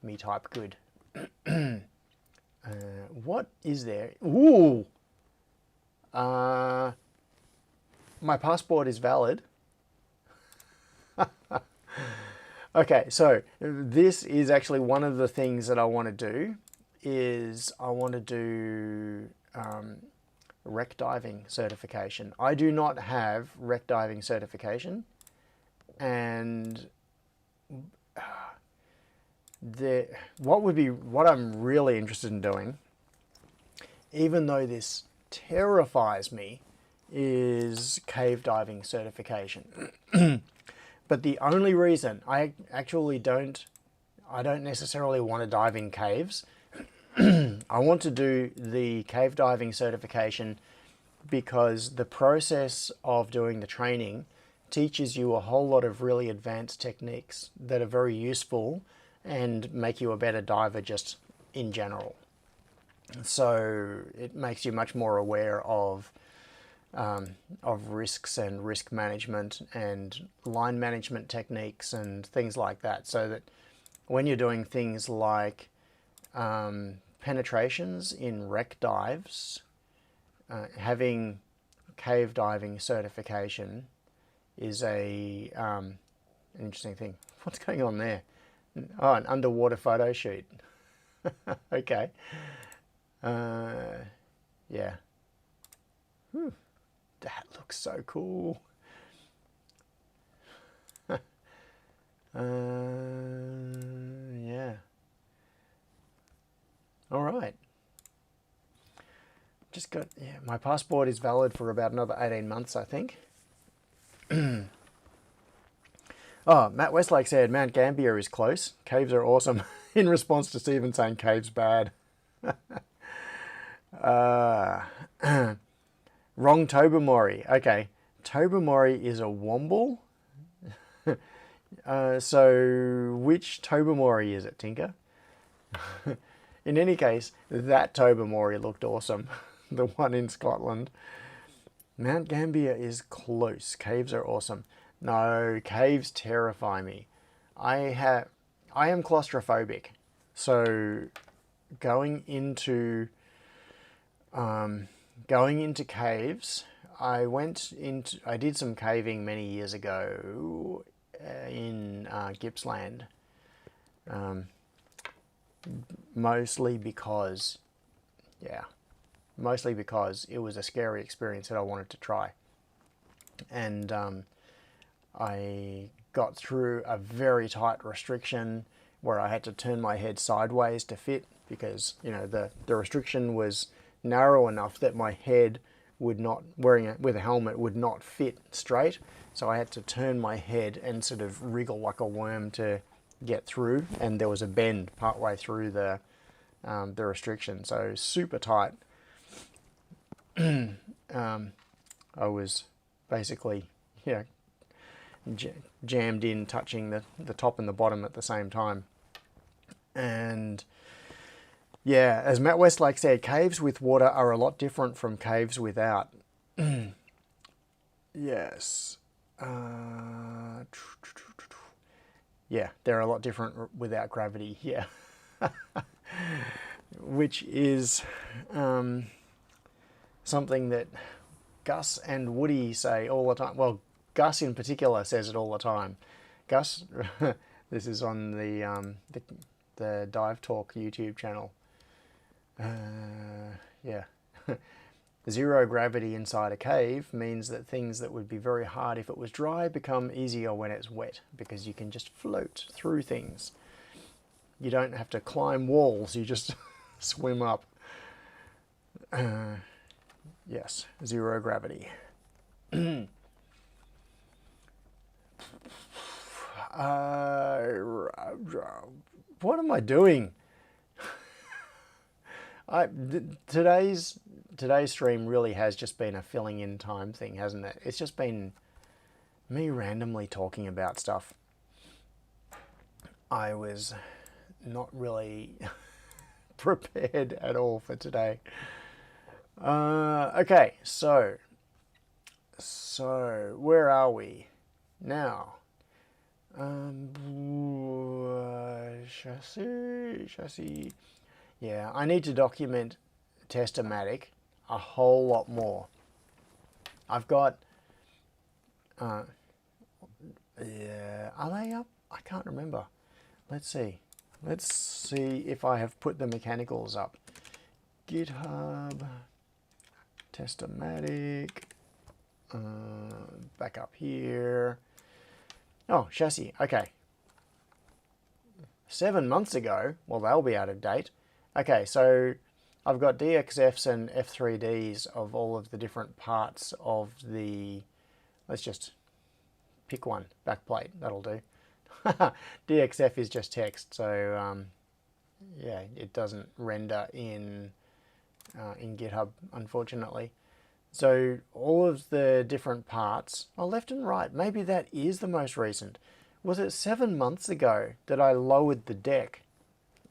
Me type good. What is there? Ooh! My passport is valid. Okay, so this is actually one of the things that I want to do, is I want to do wreck diving certification. I do not have wreck diving certification, and what I'm really interested in doing, even though this terrifies me, is cave diving certification. But the only reason I don't necessarily want to dive in caves. I want to do the cave diving certification because the process of doing the training teaches you a whole lot of really advanced techniques that are very useful and make you a better diver just in general. So it makes you much more aware of risks and risk management and line management techniques and things like that, so that when you're doing things like penetrations in wreck dives, having cave diving certification is an interesting thing. What's going on there? Oh, an underwater photo shoot. Okay. Yeah. Whew. That looks so cool. Yeah. All right. Just got, yeah, my passport is valid for about another 18 months, I think. Oh, Matt Westlake said Mount Gambier is close. Caves are awesome. In response to Stephen saying caves bad. Wrong Tobermory. Okay, Tobermory is a womble. So which Tobermory is it, Tinker? In any case, that Tobermory looked awesome. The one in Scotland. Mount Gambier is close. Caves are awesome. No, caves terrify me. I am claustrophobic. So going into caves. I did some caving many years ago in Gippsland, mostly because it was a scary experience that I wanted to try. And I got through a very tight restriction where I had to turn my head sideways to fit, because the restriction was narrow enough that my head would not, with a helmet, would not fit straight. So I had to turn my head and sort of wriggle like a worm to get through, and there was a bend partway through the restriction, so super tight. I was basically jammed in, touching the top and the bottom at the same time. And yeah, as Matt Westlake said, caves with water are a lot different from caves without. Yes. Yeah, they're a lot different without gravity. Yeah. Which is something that Gus and Woody say all the time. Well, Gus in particular says it all the time. Gus, this is on the Dive Talk YouTube channel. Yeah. Zero gravity inside a cave means that things that would be very hard if it was dry become easier when it's wet, because you can just float through things. You don't have to climb walls, you just swim up. Yes, zero gravity. What am I doing? Today's stream really has just been a filling in time thing, hasn't it? It's just been me randomly talking about stuff. I was not really prepared at all for today. Okay, so where are we now? Chassis. Yeah, I need to document Testomatic a whole lot more. I've got, yeah, are they up? I can't remember. Let's see if I have put the mechanicals up. GitHub, Testomatic, back up here. Oh, chassis, okay. 7 months ago, well, they'll be out of date. Okay, so I've got DXFs and F3Ds of all of the different parts of the, let's just pick one, backplate, that'll do. DXF is just text, so yeah, it doesn't render in GitHub, unfortunately. So all of the different parts, oh, left and right, maybe that is the most recent. Was it 7 months ago that I lowered the deck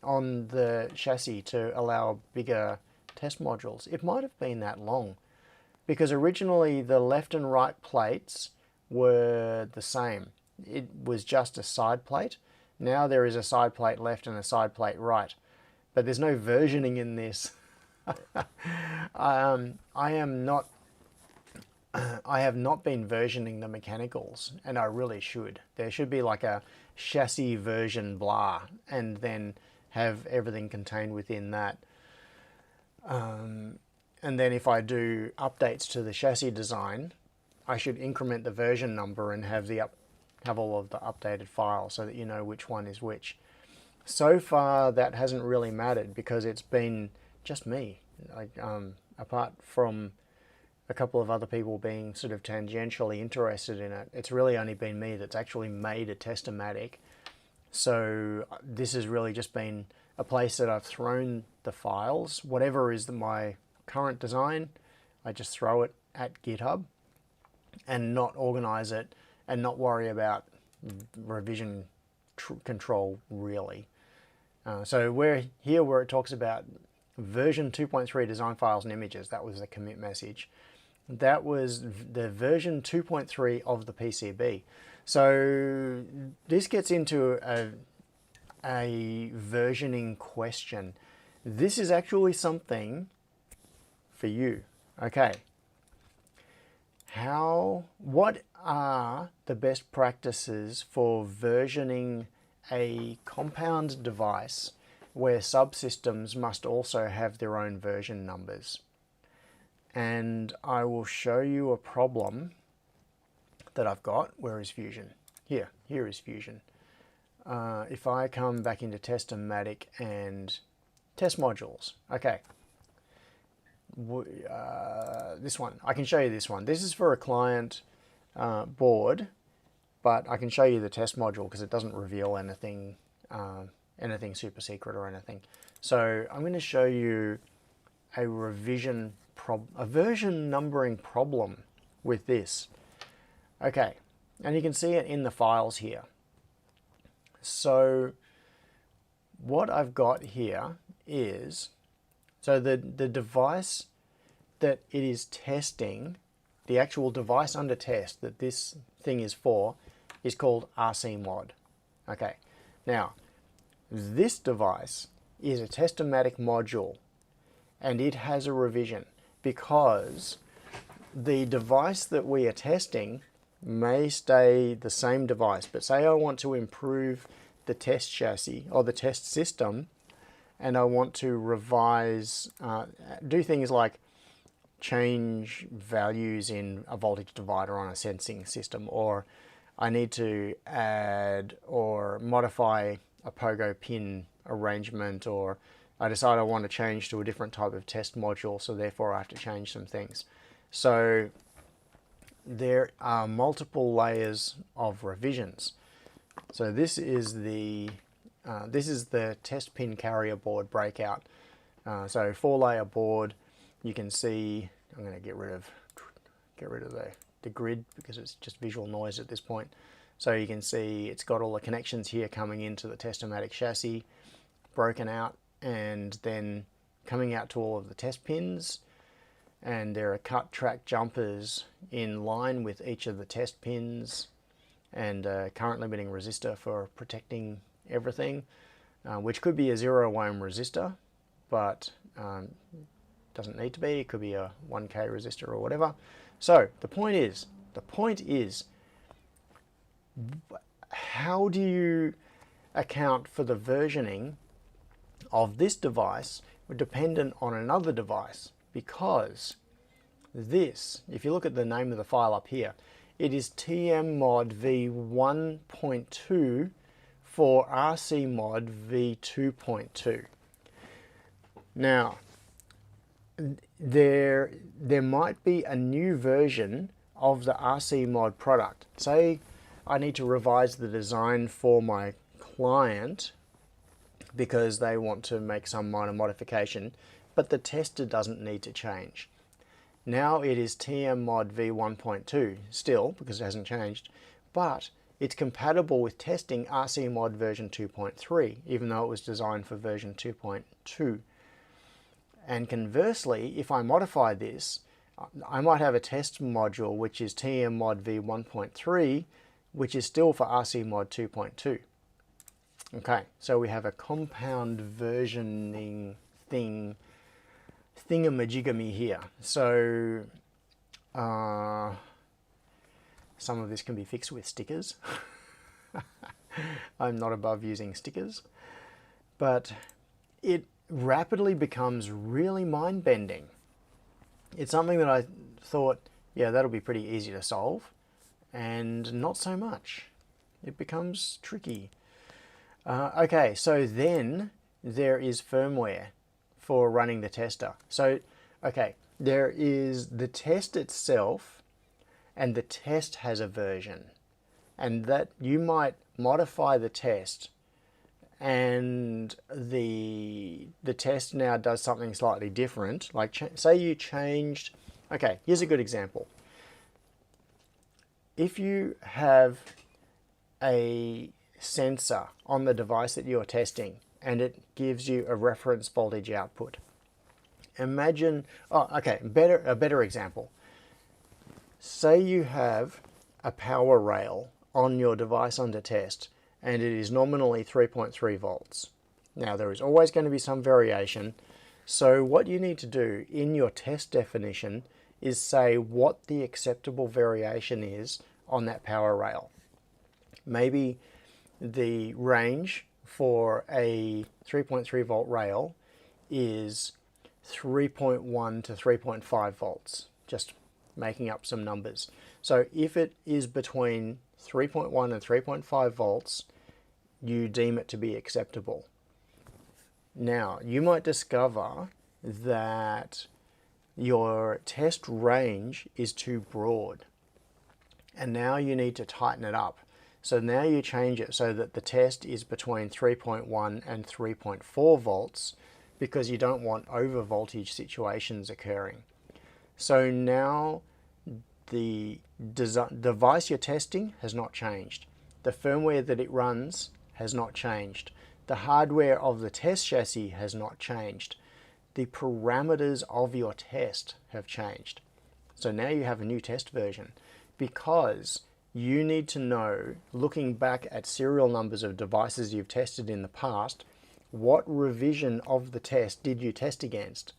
on the chassis to allow bigger test modules? It might have been that long, because originally the left and right plates were the same. It was just a side plate. Now there is a side plate left and a side plate right, but there's no versioning in this. I have not been versioning the mechanicals, and I really should. There should be like a chassis version blah, and then have everything contained within that. And then if I do updates to the chassis design, I should increment the version number and have all of the updated files so that you know which one is which. So far, that hasn't really mattered, because it's been just me. Apart from a couple of other people being sort of tangentially interested in it, it's really only been me that's actually made a Testomatic. So this has really just been a place that I've thrown the files. Whatever is my current design, I just throw it at GitHub and not organize it and not worry about revision control, really. So we're here where it talks about version 2.3 design files and images. That was the commit message. That was the version 2.3 of the PCB. So this gets into a versioning question this is actually something for you. Okay. What are the best practices for versioning a compound device where subsystems must also have their own version numbers? And I will show you a problem that I've got. Where is Fusion? Here is Fusion. If I come back into Testomatic and test modules, okay. This one, I can show you this one. This is for a client board, but I can show you the test module because it doesn't reveal anything, anything super secret or anything. So I'm going to show you a version numbering problem with this. Okay, and you can see it in the files here. So what I've got here is, so the device that it is testing, the actual device under test that this thing is for, is called RCmod. Okay, now this device is a Testomatic module, and it has a revision because the device that we are testing may stay the same device, but say I want to improve the test chassis or the test system, and I want to revise, do things like change values in a voltage divider on a sensing system, or I need to add or modify a pogo pin arrangement, or I decide I want to change to a different type of test module, so therefore I have to change some things. So there are multiple layers of revisions. So this is the test pin carrier board breakout. So 4-layer board. You can see, I'm going to get rid of the grid because it's just visual noise at this point. So you can see it's got all the connections here coming into the Testomatic chassis, broken out, and then coming out to all of the test pins. And there are cut track jumpers in line with each of the test pins, and a current limiting resistor for protecting everything, which could be a 0 ohm resistor, but doesn't need to be. It could be a 1K resistor or whatever. So the point is, how do you account for the versioning of this device dependent on another device? Because this, if you look at the name of the file up here, it is tmmod v1.2 for rcmod v2.2. Now, there might be a new version of the RCmod product. Say I need to revise the design for my client because they want to make some minor modification, but the tester doesn't need to change. Now it is tmmod v1.2 still, because it hasn't changed, but it's compatible with testing RCmod version 2.3, even though it was designed for version 2.2. And conversely, if I modify this, I might have a test module which is tmmod v1.3, which is still for RCmod 2.2. Okay, so we have a compound versioning thingamajigamy here. So some of this can be fixed with stickers. I'm not above using stickers, but it rapidly becomes really mind-bending. It's something that I thought, yeah, that'll be pretty easy to solve, and not so much. It becomes tricky. Okay, so then there is firmware for running the tester. So, okay, there is the test itself, and the test has a version, and that you might modify the test, and the test now does something slightly different. Like say you changed, okay, here's a good example. If you have a sensor on the device that you're testing and it gives you a reference voltage output. Imagine, a better example. Say you have a power rail on your device under test and it is nominally 3.3 volts. Now, there is always going to be some variation. So what you need to do in your test definition is say what the acceptable variation is on that power rail. Maybe the range for a 3.3 volt rail is 3.1 to 3.5 volts, just making up some numbers. So if it is between 3.1 and 3.5 volts, you deem it to be acceptable. Now, you might discover that your test range is too broad, and now you need to tighten it up. So now you change it so that the test is between 3.1 and 3.4 volts, because you don't want over voltage situations occurring. So now the device you're testing has not changed. The firmware that it runs has not changed. The hardware of the test chassis has not changed. The parameters of your test have changed. So now you have a new test version, because you need to know, looking back at serial numbers of devices you've tested in the past, what revision of the test did you test against?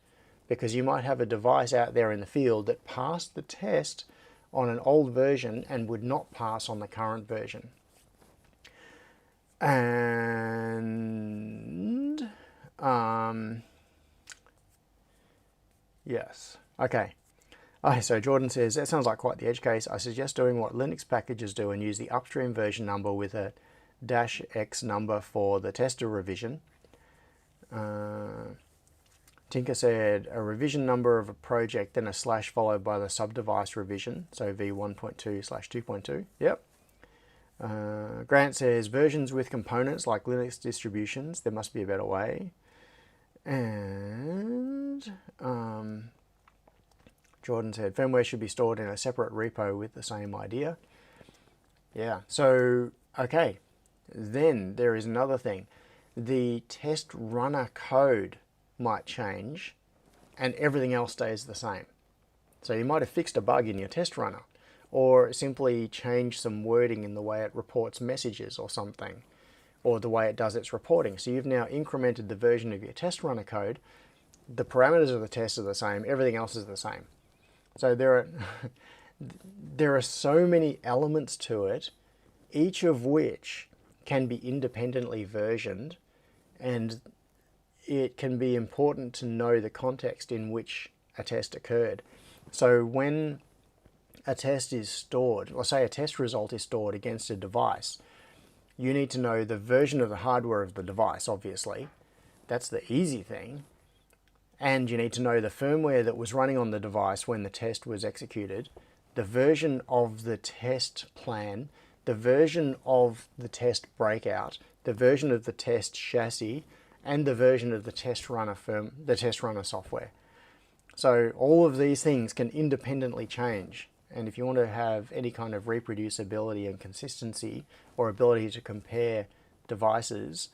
Because you might have a device out there in the field that passed the test on an old version and would not pass on the current version. And yes, okay. So Jordan says, that sounds like quite the edge case. I suggest doing what Linux packages do and use the upstream version number with a -X number for the tester revision. Tinker said, a revision number of a project, then a slash followed by the subdevice revision, so v1.2/2.2. Yep. Grant says, versions with components like Linux distributions, there must be a better way. And Jordan said, firmware should be stored in a separate repo with the same idea. Yeah, so, okay. Then there is another thing. The test runner code might change and everything else stays the same. So you might have fixed a bug in your test runner, or simply changed some wording in the way it reports messages or something, or the way it does its reporting. So you've now incremented the version of your test runner code. The parameters of the test are the same, everything else is the same. So there are so many elements to it, each of which can be independently versioned, and it can be important to know the context in which a test occurred. So when a test is stored, or say a test result is stored against a device, you need to know the version of the hardware of the device, obviously. That's the easy thing. And you need to know the firmware that was running on the device when the test was executed, the version of the test plan, the version of the test breakout, the version of the test chassis, and the version of the test runner software. So all of these things can independently change. And if you want to have any kind of reproducibility and consistency, or ability to compare devices,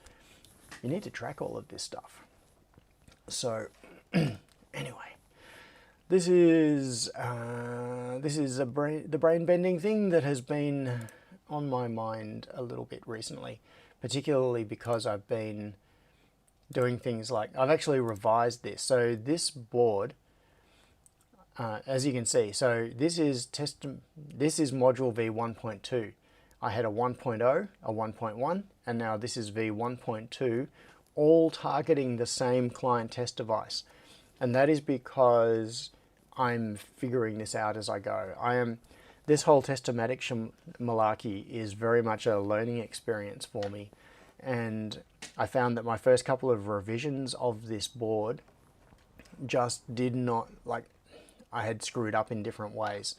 you need to track all of this stuff. So anyway, this is the brain-bending thing that has been on my mind a little bit recently, particularly because I've been doing things like, I've actually revised this. So this board, as you can see, so this is module v1.2. I had a 1.0, a 1.1, and now this is v1.2, all targeting the same client test device. And that is because I'm figuring this out as I go. This whole Testomatic malarkey is very much a learning experience for me. And I found that my first couple of revisions of this board just did not, I had screwed up in different ways.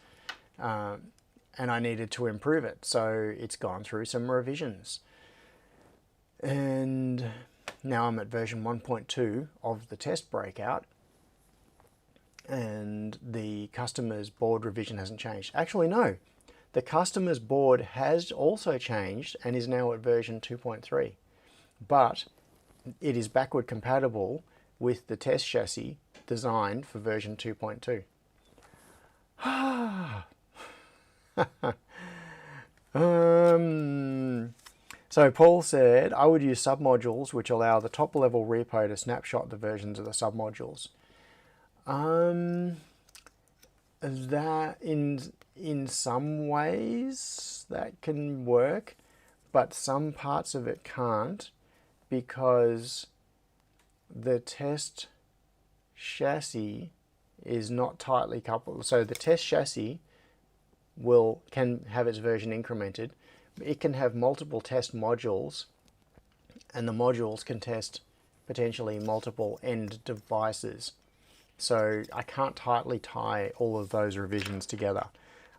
And I needed to improve it. So it's gone through some revisions. And now I'm at version 1.2 of the test breakout. And the customer's board revision hasn't changed. Actually, no. The customer's board has also changed and is now at version 2.3. But it is backward compatible with the test chassis designed for version 2.2. So Paul said, I would use submodules which allow the top level repo to snapshot the versions of the submodules. That in some ways that can work, but some parts of it can't, because the test chassis is not tightly coupled. So the test chassis can have its version incremented. It can have multiple test modules, and the modules can test potentially multiple end devices. So I can't tightly tie all of those revisions together.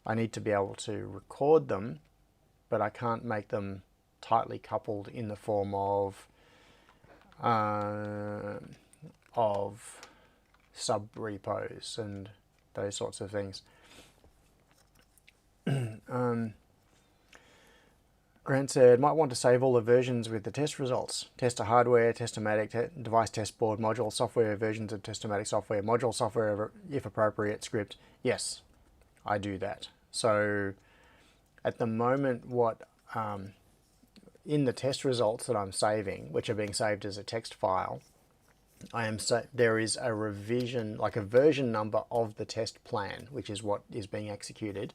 I need to be able to record them, but I can't make them tightly coupled in the form of sub repos and those sorts of things. Grant said, might want to save all the versions with the test results. Tester hardware, Testomatic, device test board, module software, versions of Testomatic software, module software, if appropriate, script. Yes, I do that. So at the moment, what in the test results that I'm saving, which are being saved as a text file, there is a revision, like a version number of the test plan, which is what is being executed.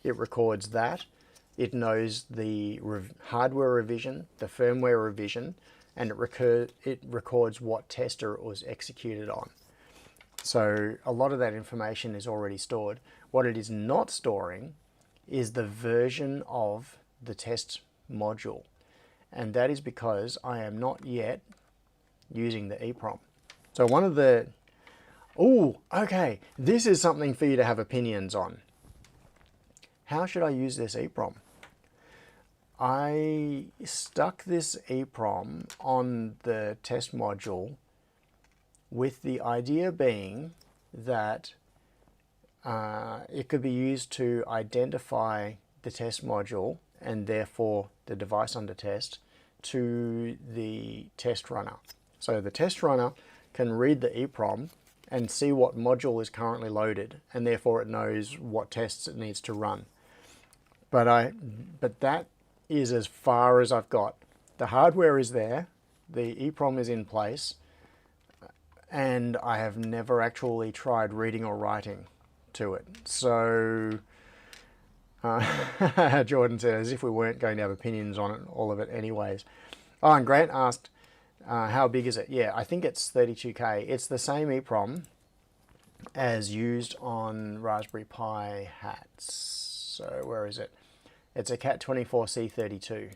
It records that. It knows the hardware revision, the firmware revision, and it records what tester it was executed on. So a lot of that information is already stored. What it is not storing is the version of the test module. And that is because I am not yet using the EEPROM. So one of the, okay, this is something for you to have opinions on. How should I use this EEPROM? I stuck this EEPROM on the test module with the idea being that it could be used to identify the test module and therefore the device under test to the test runner. So the test runner can read the EEPROM and see what module is currently loaded, and therefore it knows what tests it needs to run. But that is as far as I've got. The hardware is there, the EEPROM is in place, and I have never actually tried reading or writing to it. So Jordan said, as if we weren't going to have opinions on it, all of it anyways. Oh, and Grant asked, how big is it? Yeah, I think it's 32K. It's the same EEPROM as used on Raspberry Pi hats. So where is it? It's a Cat24C32.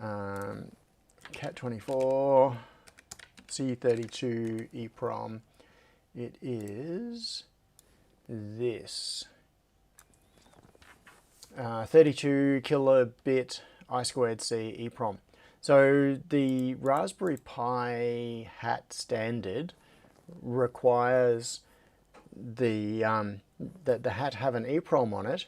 Cat24 C32 EEPROM. It is this 32 kilobit I2C EEPROM. So the Raspberry Pi hat standard requires that the hat have an EEPROM on it,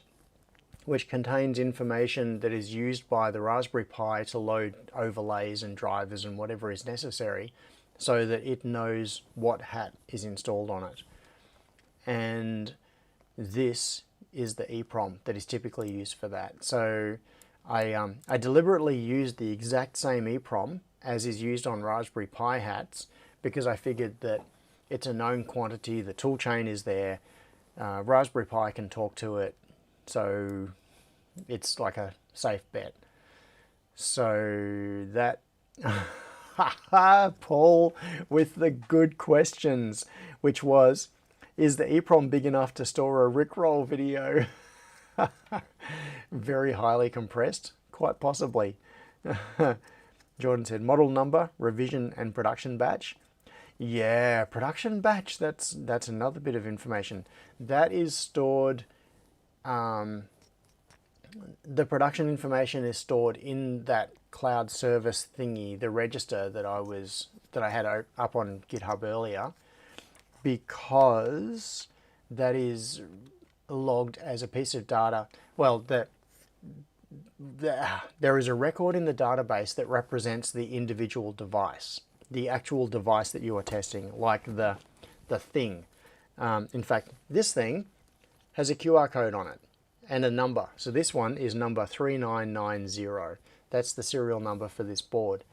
which contains information that is used by the Raspberry Pi to load overlays and drivers and whatever is necessary, so that it knows what hat is installed on it. And this is the EEPROM that is typically used for that. So I deliberately used the exact same EEPROM as is used on Raspberry Pi hats, because I figured that it's a known quantity, the tool chain is there, Raspberry Pi can talk to it, so it's like a safe bet. So that, Paul with the good questions, which was, is the EEPROM big enough to store a Rickroll video? Very highly compressed, quite possibly. Jordan said, model number, revision, and production batch. Yeah, production batch, that's another bit of information. That is stored, the production information is stored in that cloud service thingy, the register that I had up on GitHub earlier, because that is logged as a piece of data. Well, there is a record in the database that represents the individual device, the actual device that you are testing, like the thing. In fact, this thing has a QR code on it and a number. So this one is number 3990. That's the serial number for this board.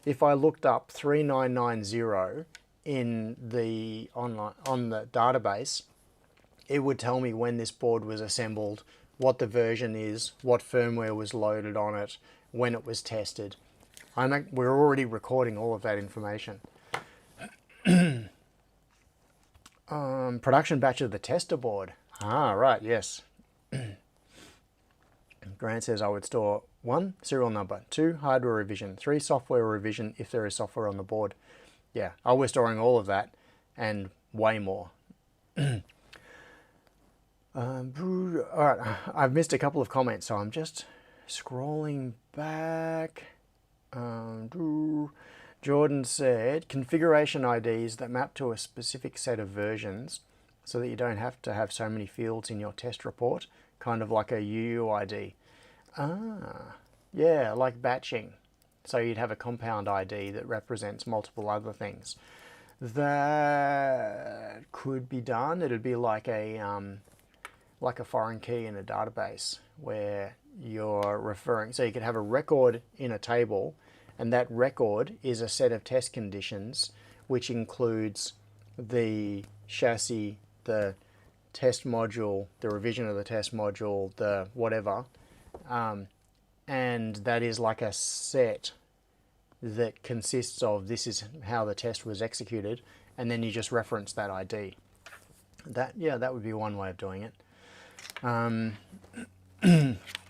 If I looked up 3990 in the on the database, it would tell me when this board was assembled, what the version is, what firmware was loaded on it, when it was tested. We're already recording all of that information. Production batch of the tester board. Ah, right, yes. Grant says I would store 1, serial number, 2, hardware revision, 3, software revision if there is software on the board. Yeah, we're storing all of that and way more. All right, I've missed a couple of comments, so I'm just scrolling back. Jordan said, configuration IDs that map to a specific set of versions so that you don't have to have so many fields in your test report, kind of like a UUID. Ah, yeah, like batching. So you'd have a compound ID that represents multiple other things. That could be done. It'd be like a foreign key in a database where you're referring. So you could have a record in a table, and that record is a set of test conditions, which includes the chassis, the test module, the revision of the test module, the whatever, and that is like a set that consists of this is how the test was executed, and then you just reference that ID. That would be one way of doing it.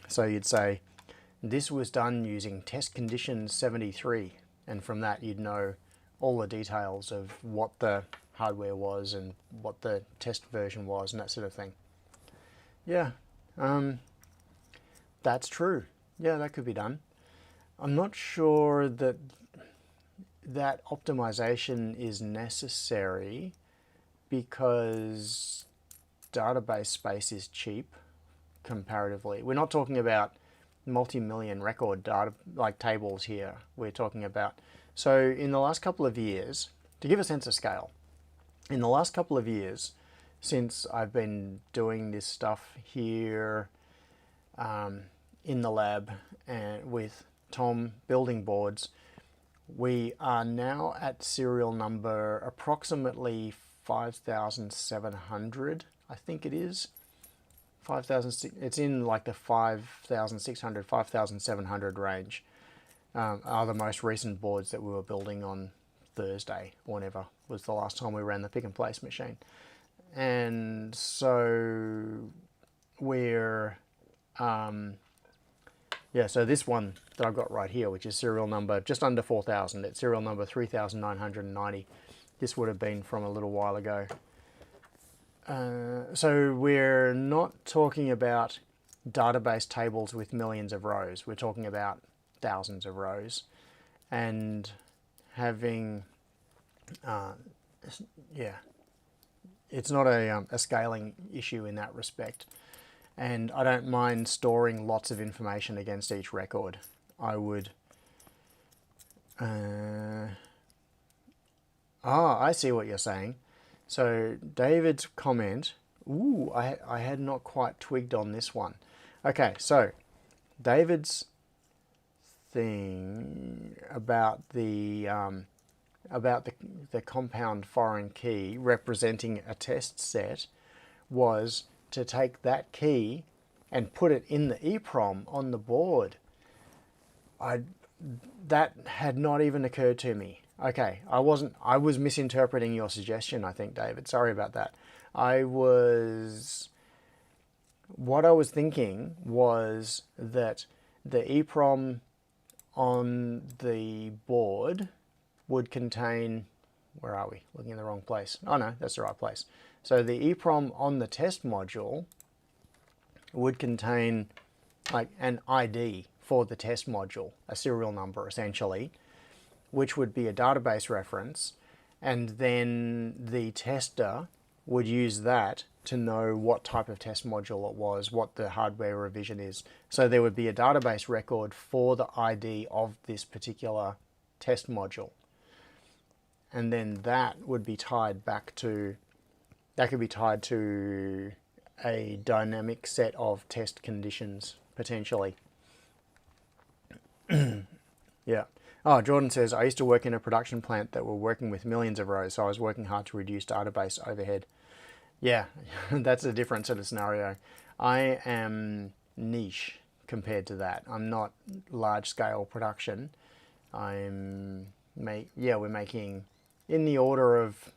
So you'd say, this was done using test condition 73, and from that you'd know all the details of what the hardware was and what the test version was and that sort of thing. Yeah, that's true. Yeah, that could be done. I'm not sure that optimization is necessary because database space is cheap comparatively. We're not talking about multi-million record data like tables here. We're talking about, so in the last couple of years, to give a sense of scale, in the last couple of years since I've been doing this stuff here in the lab and with Tom building boards, we are now at serial number approximately 5,700, I think it is. 5,000, it's in like the 5,600, 5,700 range, are the most recent boards that we were building on Thursday, or whenever was the last time we ran the pick and place machine. And so we're, so this one that I've got right here, which is serial number just under 4,000, it's serial number 3,990. This would have been from a little while ago. So we're not talking about database tables with millions of rows. We're talking about thousands of rows, and having, it's not a scaling issue in that respect. And I don't mind storing lots of information against each record. I would, I see what you're saying. So David's comment, I had not quite twigged on this one. Okay, so David's thing about the compound foreign key representing a test set was to take that key and put it in the EEPROM on the board. That had not even occurred to me. Okay, I was misinterpreting your suggestion, I think, David. Sorry about that. What I was thinking was that the EEPROM on the board would contain, where are we? Looking in the wrong place. Oh no, that's the right place. So the EEPROM on the test module would contain like an ID for the test module, a serial number essentially, which would be a database reference, and then the tester would use that to know what type of test module it was, what the hardware revision is. So there would be a database record for the ID of this particular test module. And then that would be tied back to, that could be tied to a dynamic set of test conditions, potentially. Yeah. Oh, Jordan says, I used to work in a production plant that were working with millions of rows, so I was working hard to reduce database overhead. Yeah, that's a different sort of scenario. I am niche compared to that. I'm not large scale production. We're making in the order of,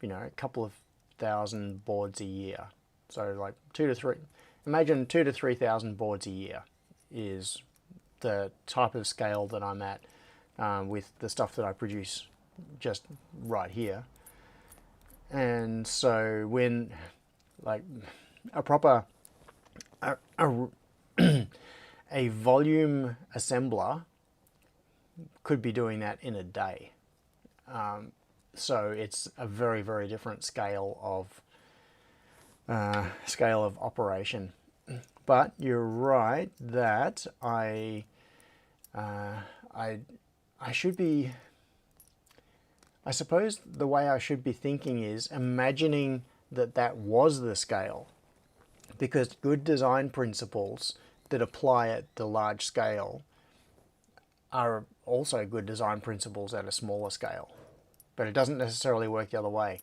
a couple of thousand boards a year. So like imagine 2 to 3 thousand boards a year is the type of scale that I'm at with the stuff that I produce just right here. And so when like a proper a, a, a volume assembler could be doing that in a day. So it's a very, very different scale of operation. But you're right that I should be. I suppose the way I should be thinking is imagining that was the scale, because good design principles that apply at the large scale are also good design principles at a smaller scale. But it doesn't necessarily work the other way.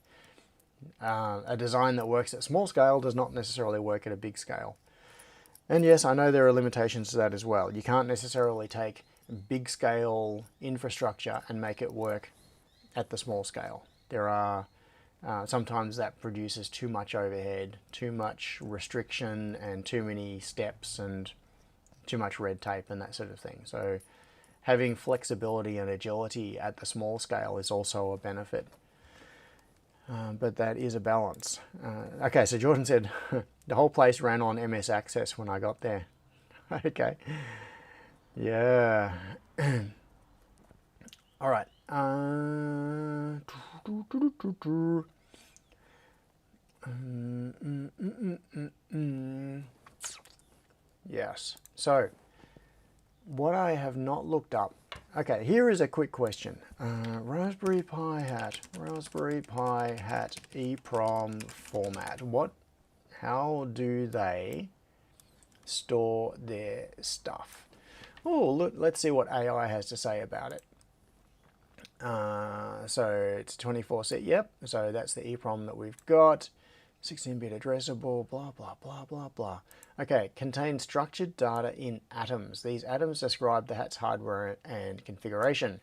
A design that works at small scale does not necessarily work at a big scale. And yes, I know there are limitations to that as well. You can't necessarily take big scale infrastructure and make it work at the small scale. There are sometimes that produces too much overhead, too much restriction, and too many steps, and too much red tape and that sort of thing. So having flexibility and agility at the small scale is also a benefit. But that is a balance. Okay, so Jordan said, the whole place ran on MS Access when I got there. Okay. Yeah. All right. Yes. So, what I have not looked up. Okay, here is a quick question. Raspberry Pi Hat EEPROM format. How do they store their stuff? Oh, look, let's see what AI has to say about it. So it's 24 set. Yep. So that's the EEPROM that we've got. 16-bit addressable, blah, blah, blah, blah, blah. Okay, contains structured data in atoms. These atoms describe the hat's hardware and configuration.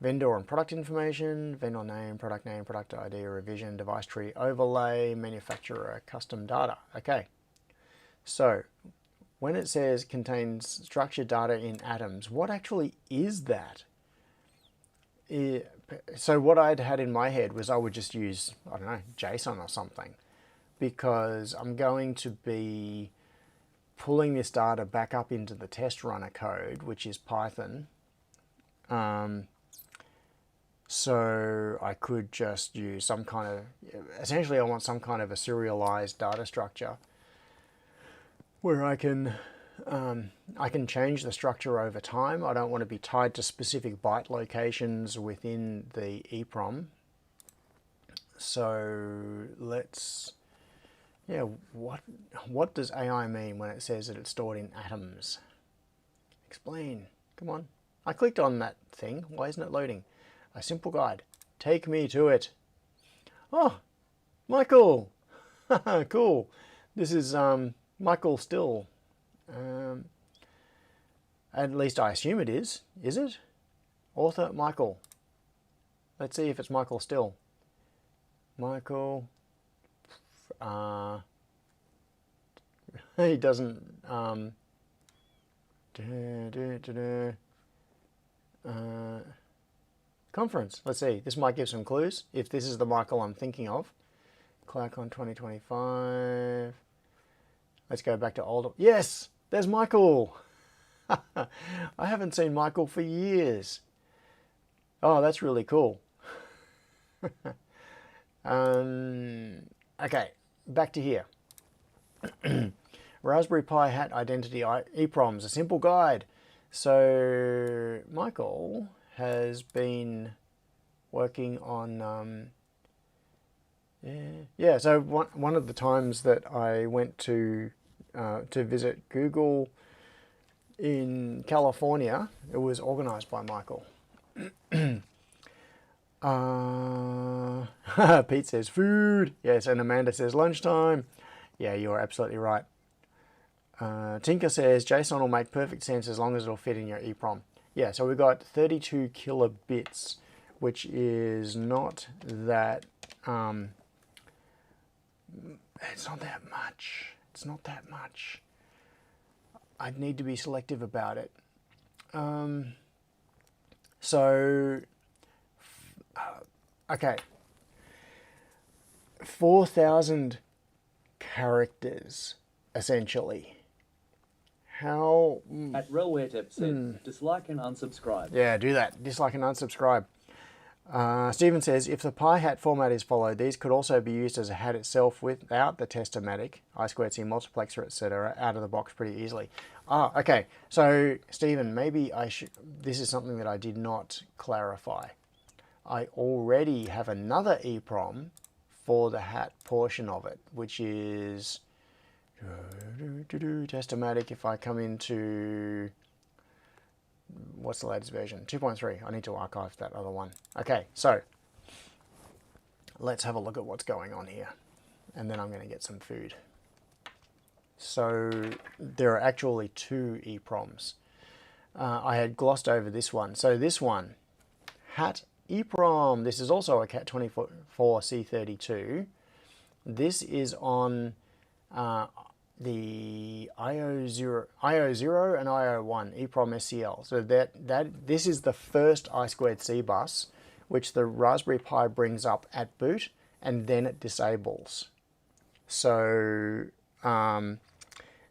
Vendor and product information, vendor name, product ID, revision, device tree overlay, manufacturer, custom data. Okay, so when it says contains structured data in atoms, what actually is that? So what I'd had in my head was I would just use, I don't know, JSON or something, because I'm going to be pulling this data back up into the test runner code, which is Python. So I could just use some kind of, essentially I want some kind of a serialized data structure where I can change the structure over time. I don't want to be tied to specific byte locations within the EEPROM. So let's, yeah, what does AI mean when it says that it's stored in atoms? Explain, come on. I clicked on that thing, why isn't it loading? A simple guide, take me to it. Oh, Michael, cool. This is Michael Still. At least I assume it is it? Author Michael. Let's see if it's Michael Still. Michael, he doesn't, conference, let's see, this might give some clues, if this is the Michael I'm thinking of. CloudCon 2025, let's go back to old, yes, there's Michael. I haven't seen Michael for years. Oh, that's really cool. Okay, back to here. Raspberry Pi Hat Identity EEPROMs, a simple guide. So Michael has been working on, yeah, so one of the times that I went to visit Google, in California. It was organized by Michael. Pete says food. Yes, and Amanda says lunchtime. Yeah, you're absolutely right. Tinker says JSON will make perfect sense as long as it'll fit in your EEPROM. Yeah, so we've got 32 kilobits, which is not that, it's not that much. It's not that much. I'd need to be selective about it. Okay. 4,000 characters, essentially. How... At Relware said, dislike and unsubscribe. Yeah, do that. Dislike and unsubscribe. Stephen says, if the pi hat format is followed, these could also be used as a hat itself without the Testomatic, I2C multiplexer, etc., out of the box pretty easily. Ah, okay. So, Stephen, maybe I should... This is something that I did not clarify. I already have another EEPROM for the hat portion of it, which is... Testomatic. If I come into... What's the latest version? 2.3. I need to archive that other one. Okay, so let's have a look at what's going on here. And then I'm going to get some food. So there are actually two EEPROMs. I had glossed over this one. So this one, hat EEPROM. This is also a Cat24C32. This is on the IO0 and IO1 EEPROM SCL. So this is the first I2C bus, which the Raspberry Pi brings up at boot, and then it disables. So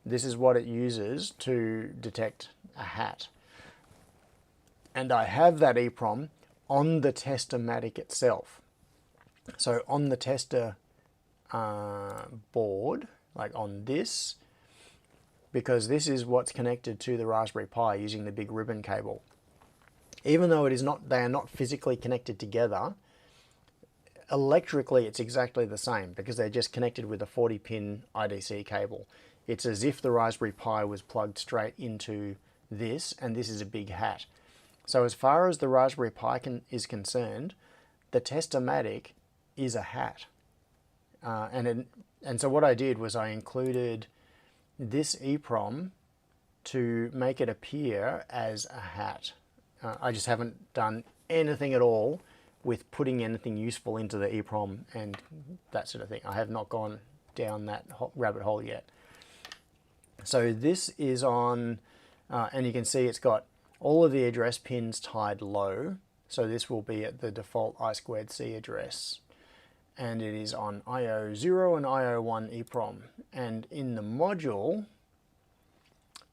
this is what it uses to detect a hat. And I have that EEPROM on the Testomatic itself. So on the tester board, like on this, because this is what's connected to the Raspberry Pi using the big ribbon cable. Even though it is not, they are not physically connected together, electrically it's exactly the same because they're just connected with a 40-pin IDC cable. It's as if the Raspberry Pi was plugged straight into this, and this is a big hat. So as far as the Raspberry Pi is concerned, the Testomatic is a hat. And so what I did was I included this EEPROM to make it appear as a hat. I just haven't done anything at all with putting anything useful into the EEPROM and that sort of thing. I have not gone down that rabbit hole yet. So this is on, and you can see it's got all of the address pins tied low. So this will be at the default I2C address. And it is on IO0 and IO1 EEPROM. And in the module,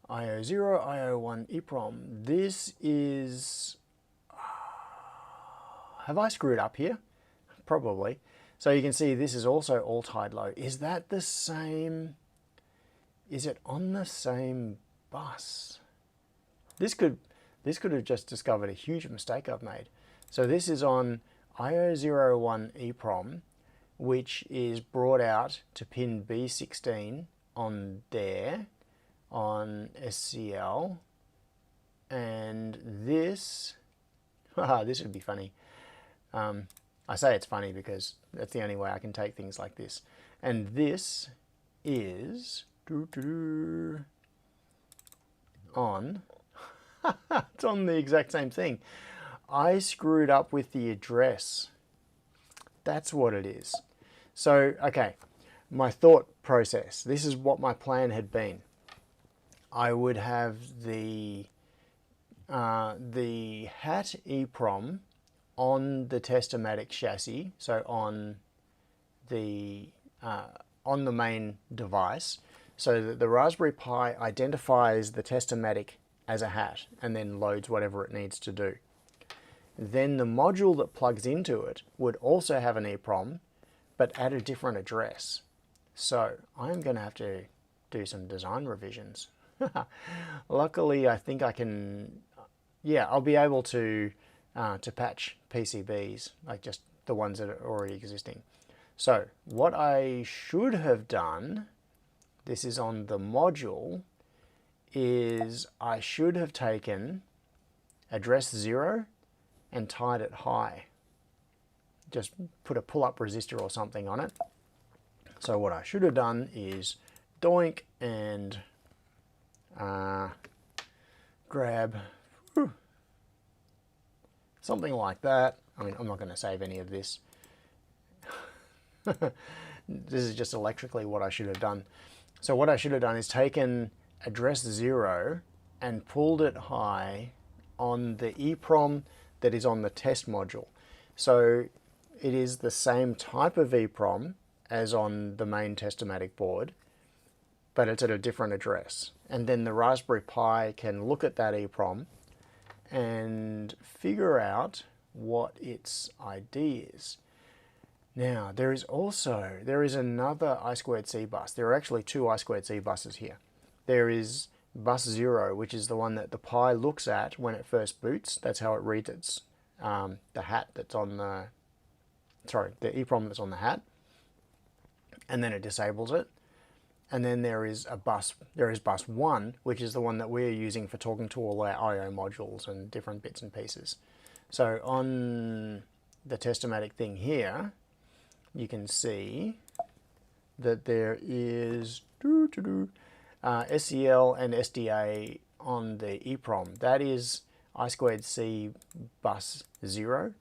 IO0, IO1 EEPROM, this is... have I screwed up here? Probably. So you can see this is also all tied low. Is that the same? Is it on the same bus? This could have just discovered a huge mistake I've made. So this is on IO01 EEPROM, which is brought out to pin B16 on there, on SCL, and this, this would be funny. I say it's funny because that's the only way I can take things like this. And this is on, it's on the exact same thing. I screwed up with the address. That's what it is. So, okay, my thought process. This is what my plan had been. I would have the hat EEPROM on the Testomatic chassis, so on the main device, so that the Raspberry Pi identifies the Testomatic as a hat and then loads whatever it needs to do. Then the module that plugs into it would also have an EEPROM, but at a different address. So I'm going to have to do some design revisions. Luckily, I think I can, yeah, I'll be able to patch PCBs, like just the ones that are already existing. So what I should have done, this is on the module, is I should have taken address 0 and tied it high. Just put a pull-up resistor or something on it. So what I should have done is doink and grab something like that. I mean, I'm not going to save any of this. This is just electrically what I should have done. So what I should have done is taken address 0 and pulled it high on the EEPROM that is on the test module. So it is the same type of EEPROM as on the main Testomatic board, but it's at a different address. And then the Raspberry Pi can look at that EEPROM and figure out what its ID is. Now, there is another I2C bus. There are actually two I2C buses here. There is bus 0, which is the one that the Pi looks at when it first boots. That's how it reads its, the hat that's on the, the EEPROM that's on the hat. And then it disables it. And then there is bus 1, which is the one that we're using for talking to all our I/O modules and different bits and pieces. So on the Testomatic thing here, you can see that there is SCL and SDA on the EEPROM. That is I2C bus 0.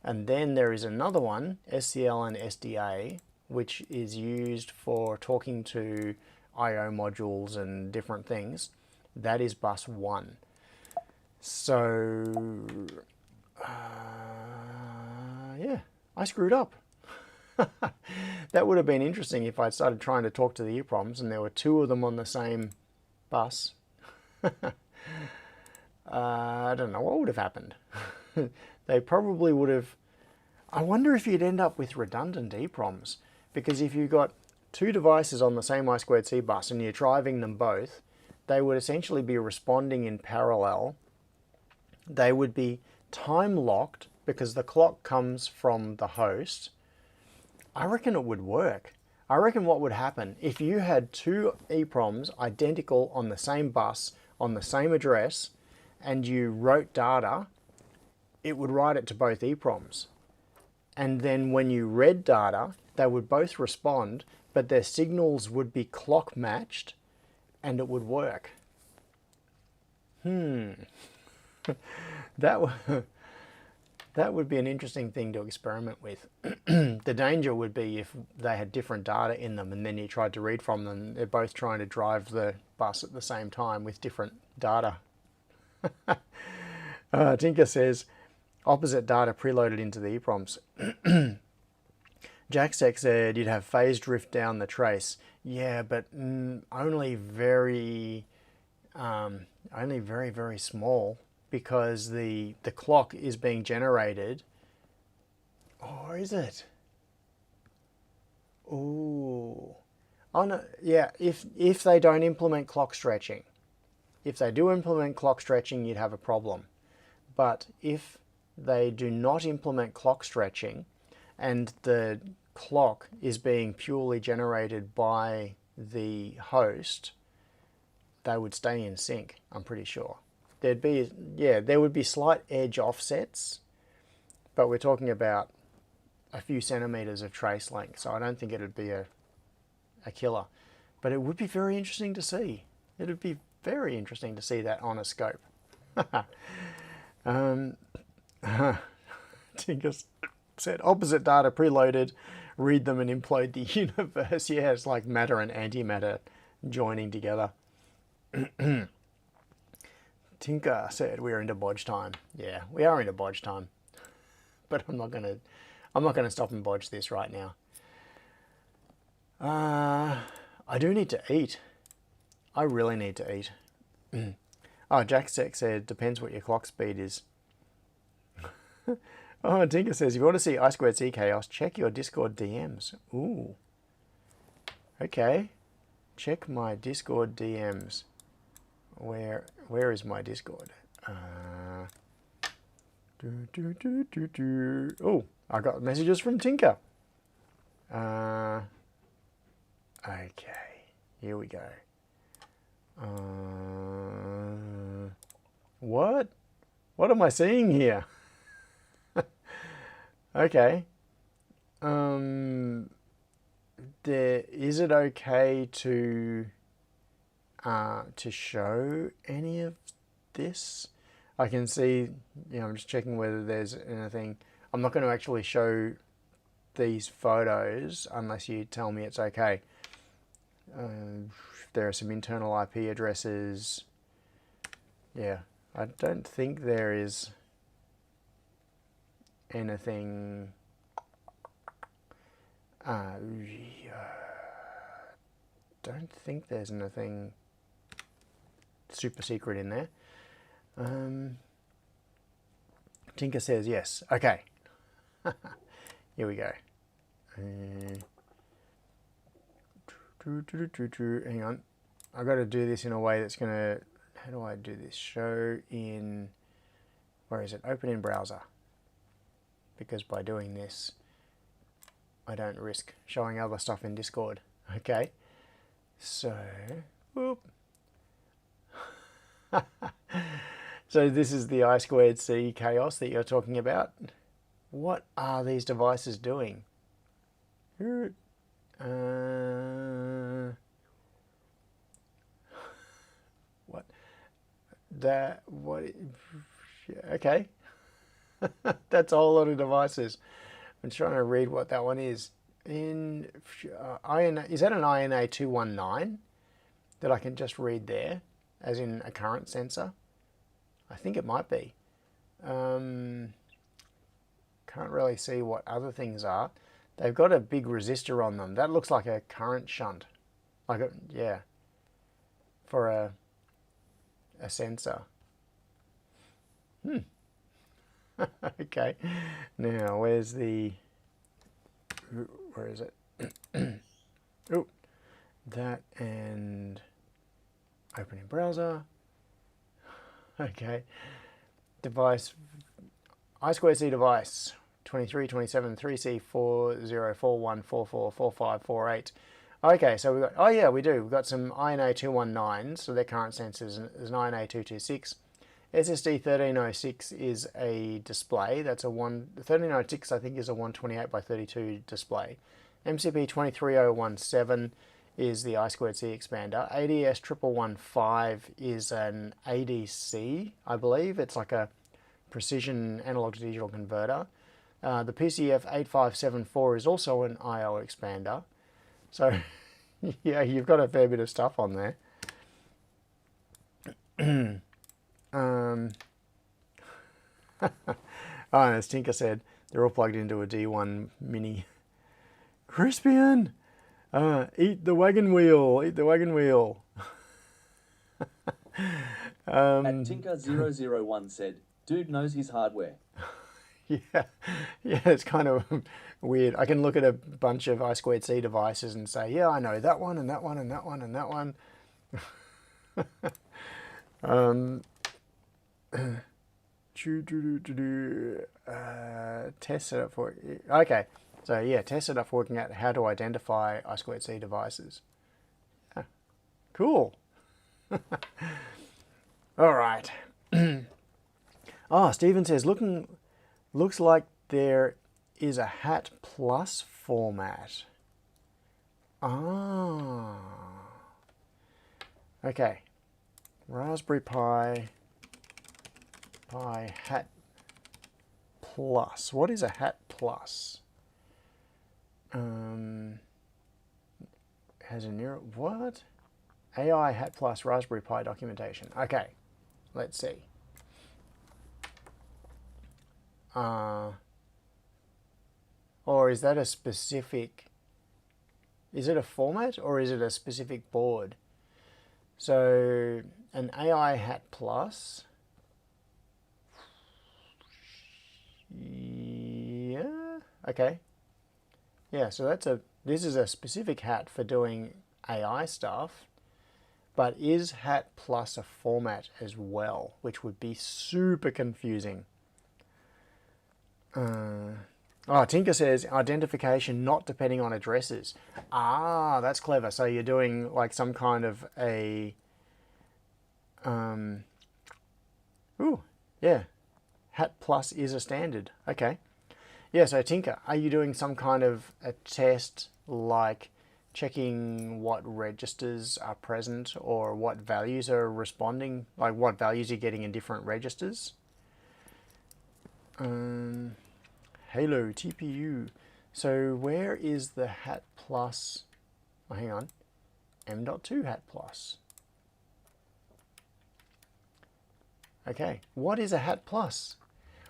And then there is another one, SCL and SDA, which is used for talking to I/O modules and different things. That is bus 1. So, yeah, I screwed up. That would have been interesting if I'd started trying to talk to the EEPROMs and there were two of them on the same bus. I don't know what would have happened. They probably would have... I wonder if you'd end up with redundant EEPROMs, because if you've got two devices on the same I2C bus and you're driving them both, they would essentially be responding in parallel. They would be time locked because the clock comes from the host. I reckon it would work. I reckon what would happen if you had two EEPROMs identical on the same bus, on the same address, and you wrote data, it would write it to both EEPROMs. And then when you read data, they would both respond, but their signals would be clock matched and it would work. That would be an interesting thing to experiment with. The danger would be if they had different data in them and then you tried to read from them. They're both trying to drive the bus at the same time with different data. Tinker says, opposite data preloaded into the EEPROMs. Jacksec said you'd have phase drift down the trace. Yeah, but only very, very small, because the clock is being generated. Or is it? Ooh. Oh no, yeah, if they don't implement clock stretching. If they do implement clock stretching, you'd have a problem. But if they do not implement clock stretching and the clock is being purely generated by the host, they would stay in sync, I'm pretty sure. There would be slight edge offsets, but we're talking about a few centimeters of trace length, so I don't think it would be a killer. But it would be very interesting to see. It would be very interesting to see that on a scope. Tinker said, opposite data preloaded, read them and implode the universe. Yeah, it's like matter and antimatter joining together. Tinker said we're into bodge time. Yeah, we are into bodge time. But I'm not gonna stop and bodge this right now. I do need to eat. I really need to eat. Oh, Jacksec said depends what your clock speed is. Oh, Tinker says if you want to see I2C chaos, check your Discord DMs. Ooh. Okay. Check my Discord DMs. Where is my Discord? Oh, I got messages from Tinker. Okay, here we go. What? What am I seeing here? Okay. Is it okay to show any of this? I can see, I'm just checking whether there's anything. I'm not going to actually show these photos unless you tell me it's okay. There are some internal IP addresses. Yeah, I don't think there is anything. Don't think there's anything super secret in there. Tinker says yes. Okay. Here we go. Hang on. I've got to do this in a way that's going to... How do I do this? Show in... Where is it? Open in browser. Because by doing this, I don't risk showing other stuff in Discord. Okay. So... Whoop. So this is the I2C chaos that you're talking about. What are these devices doing? What? That, what? Okay. That's a whole lot of devices. I'm trying to read what that one is. In is that an INA 219 that I can just read there, as in a current sensor? I think it might be. Can't really see what other things are. They've got a big resistor on them. That looks like a current shunt. Like a, yeah, for a sensor. Okay. Now, where is it? Oh, that and open in browser. Okay. Device, I2C device, 2327 3C 4041444548. Okay, so we've got, oh yeah, we do. We've got some INA 219s, so they're current sensors. There's an INA 226. SSD 1306 is a display. That's a 1306 I think is a 128 by 32 display. MCP 23017 is the I2C expander. ADS 1115 is an ADC, I believe. It's like a precision analog to digital converter. The PCF 8574 is also an I/O expander. So, yeah, you've got a fair bit of stuff on there. Oh, and as Tinker said, they're all plugged into a D1 Mini. Crispian! Eat the wagon wheel! Eat the wagon wheel! And Tinker001 said, dude knows his hardware. Yeah, it's kind of weird. I can look at a bunch of I2C devices and say, yeah, I know that one and that one and that one and that one. Test setup for... Okay, so yeah, test setup for working out how to identify I2C devices. Yeah. Cool. All right. Stephen says, looks like there is a HAT Plus format. Okay. Raspberry Pi HAT Plus. What is a HAT Plus? Has a neural... What? AI HAT Plus Raspberry Pi documentation. Okay. Let's see. Or is that a specific... Is it a format or is it a specific board? So, an AI HAT Plus... Yeah, okay. Yeah, so this is a specific hat for doing AI stuff, but is HAT Plus a format as well, which would be super confusing. Tinker says identification not depending on addresses. That's clever. So you're doing like some kind of a Ooh, yeah. Hat Plus is a standard. Okay. Yeah, so Tinker, are you doing some kind of a test like checking what registers are present or what values are responding, like what values you're getting in different registers? Halo TPU. So where is the Hat Plus? Oh, hang on. M.2 Hat Plus. Okay, what is a Hat Plus?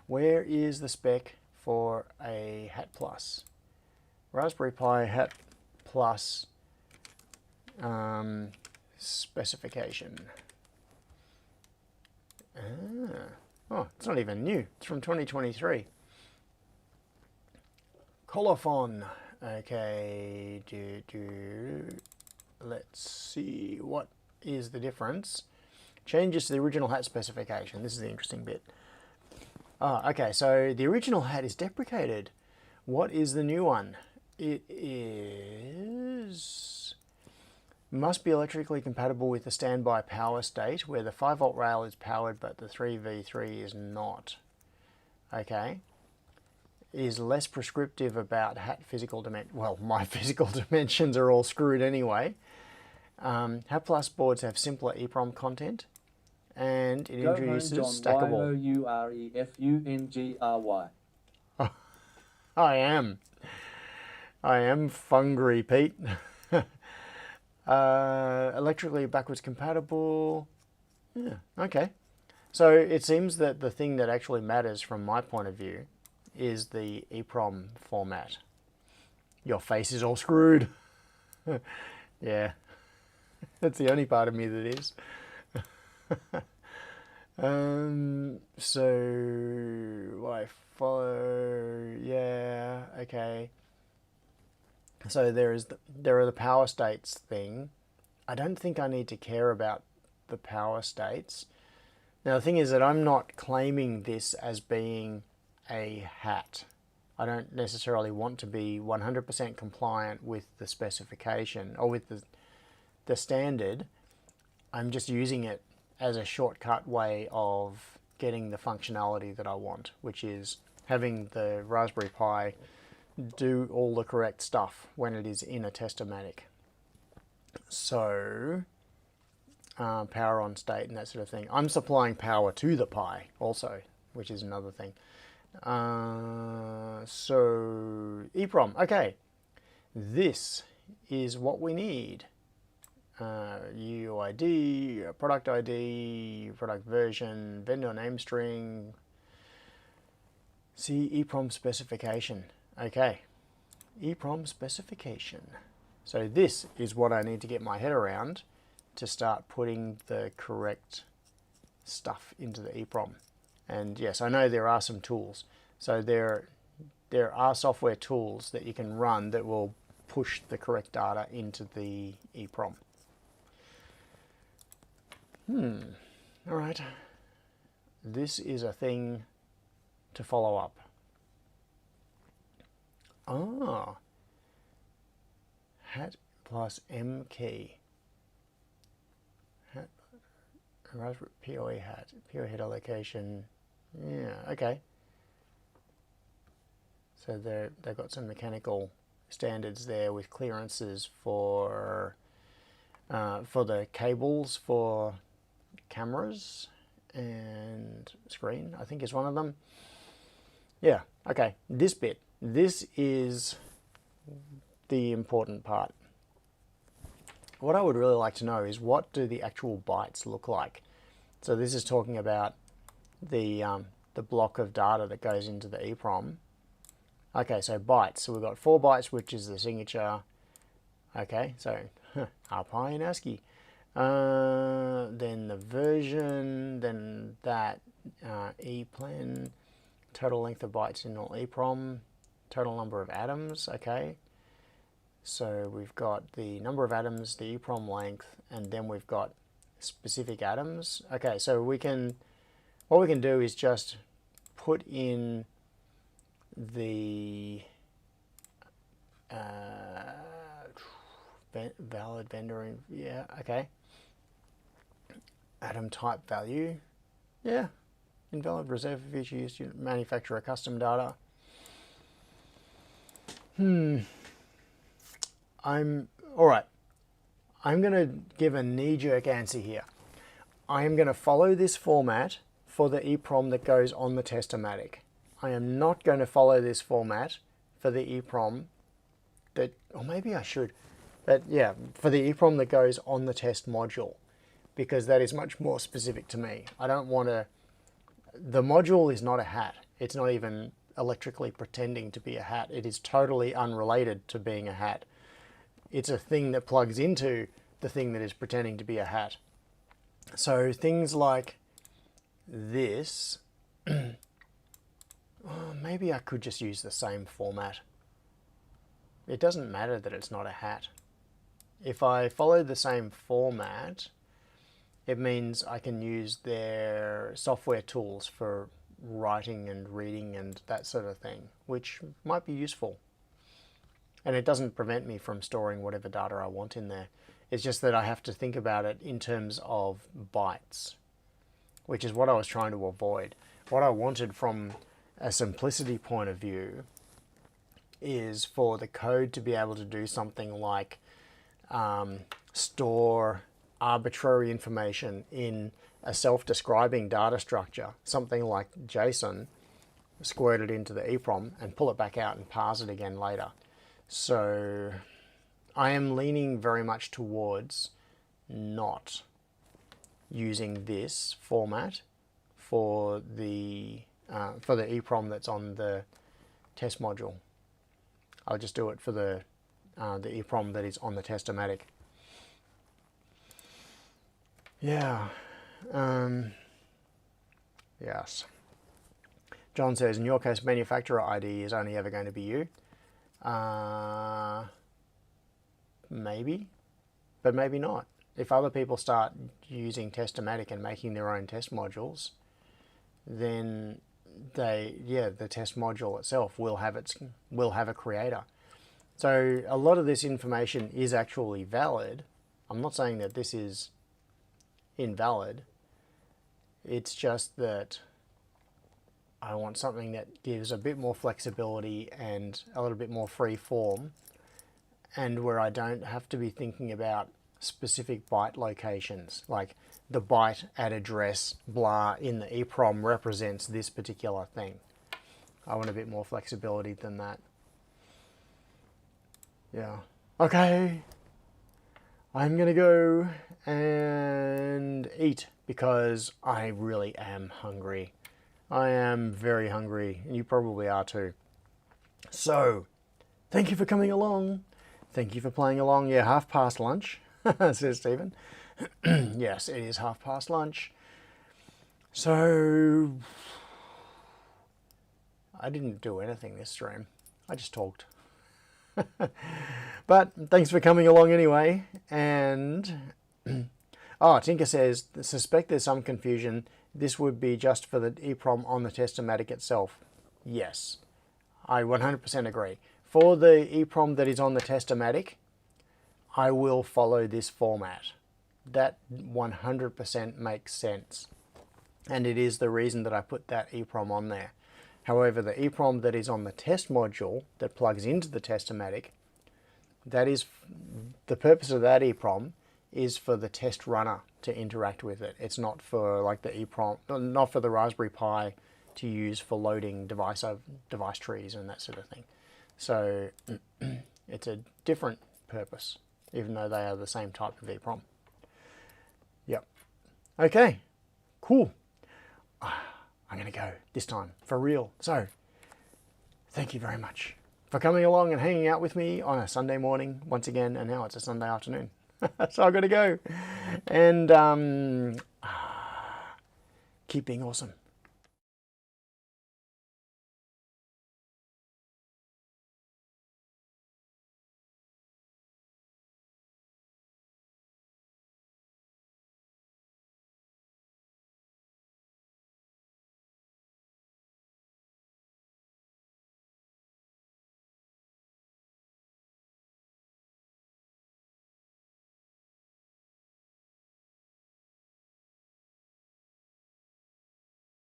Where is the spec for a Hat Plus? Raspberry Pi Hat Plus specification. Oh, it's not even new. It's from 2023. Colophon. Okay, let's see. What is the difference? Changes to the original hat specification. This is the interesting bit. Okay, so the original hat is deprecated. What is the new one? It is... must be electrically compatible with the standby power state, where the 5-volt rail is powered but the 3v3 is not. Okay. Is less prescriptive about hat physical dimensions. Well, my physical dimensions are all screwed anyway. Hat Plus boards have simpler EEPROM content, and it introduces stackable. Yourefungry. I am Fungry, Pete. Electrically backwards compatible. Yeah, okay. So it seems that the thing that actually matters from my point of view is the EEPROM format. Your face is all screwed. Yeah, that's the only part of me that is. So I follow. Yeah, okay. So there are the power states thing. I don't think I need to care about the power states. Now the thing is that I'm not claiming this as being a hat. I don't necessarily want to be 100% compliant with the specification or with the standard. I'm just using it as a shortcut way of getting the functionality that I want, which is having the Raspberry Pi do all the correct stuff when it is in a Testomatic. So, power on state and that sort of thing. I'm supplying power to the Pi also, which is another thing. So, EEPROM. Okay, this is what we need. UUID, product ID, product version, vendor name string. See EEPROM specification. Okay, EEPROM specification. So this is what I need to get my head around to start putting the correct stuff into the EEPROM. And yes, I know there are some tools. So there are software tools that you can run that will push the correct data into the EEPROM. All right. This is a thing to follow up. Hat plus M key. Hat, Raspberry PoE hat, PoE header location. Yeah, okay. So they've got some mechanical standards there with clearances for the cables for cameras and screen, I think is one of them. Yeah, okay. This is the important part. What I would really like to know is, what do the actual bytes look like? So this is talking about the block of data that goes into the EEPROM. Okay, so bytes. So we've got 4 bytes, which is the signature. Okay, so RPi and ASCII. Then the version, then that EPLEN, total length of bytes in all EEPROM, total number of atoms. Okay, so we've got the number of atoms, the EEPROM length, and then we've got specific atoms. Okay, so what we can do is just put in the valid vendor, yeah, okay, atom type value, yeah, Invalid reserve feature used to manufacture a custom data. Alright. I'm going to give a knee-jerk answer here. I am going to follow this format for the EEPROM that goes on the Testomatic. I am not going to follow this format for the EEPROM that, or maybe I should, but yeah, for the EEPROM that goes on the test module, because that is much more specific to me. I don't want to, the module is not a hat. It's not even electrically pretending to be a hat. It is totally unrelated to being a hat. It's a thing that plugs into the thing that is pretending to be a hat. So things like this, maybe I could just use the same format. It doesn't matter that it's not a hat. If I follow the same format, it means I can use their software tools for writing and reading and that sort of thing, which might be useful. And it doesn't prevent me from storing whatever data I want in there. It's just that I have to think about it in terms of bytes, which is what I was trying to avoid. What I wanted from a simplicity point of view is for the code to be able to do something like store arbitrary information in a self-describing data structure, something like JSON, squirt it into the EEPROM and pull it back out and parse it again later. So I am leaning very much towards not using this format for the EEPROM that's on the test module. I'll just do it for the EEPROM that is on the Testomatic. Yeah. Yes. John says, in your case, manufacturer ID is only ever going to be you. Maybe, but maybe not. If other people start using Testomatic and making their own test modules, then the test module itself will have a creator. So a lot of this information is actually valid. I'm not saying that this is invalid. It's just that I want something that gives a bit more flexibility and a little bit more free form, and where I don't have to be thinking about specific byte locations, like the byte at address blah in the EEPROM represents this particular thing. I want a bit more flexibility than that. Yeah. Okay. I'm gonna go and eat because I really am hungry. I am very hungry, and you probably are too. So, thank you for coming along. Thank you for playing along. Yeah, half past lunch, says Stephen. Yes, it is half past lunch. So, I didn't do anything this stream. I just talked. But thanks for coming along anyway. And oh, Tinker says, suspect there's some confusion. This would be just for the EEPROM on the Testomatic itself. Yes, I 100% agree. For the EEPROM that is on the Testomatic, I will follow this format. That 100% makes sense. And it is the reason that I put that EEPROM on there. However, the EEPROM that is on the test module that plugs into the Testomatic, that is, the purpose of that EEPROM is for the test runner to interact with it. It's not for like the EEPROM, not for the Raspberry Pi to use for loading device trees and that sort of thing. So it's a different purpose, even though they are the same type of EEPROM. Yep. Okay, cool. I'm going to go this time, for real. So, thank you very much for coming along and hanging out with me on a Sunday morning once again, and now it's a Sunday afternoon. So I've got to go. And keep being awesome.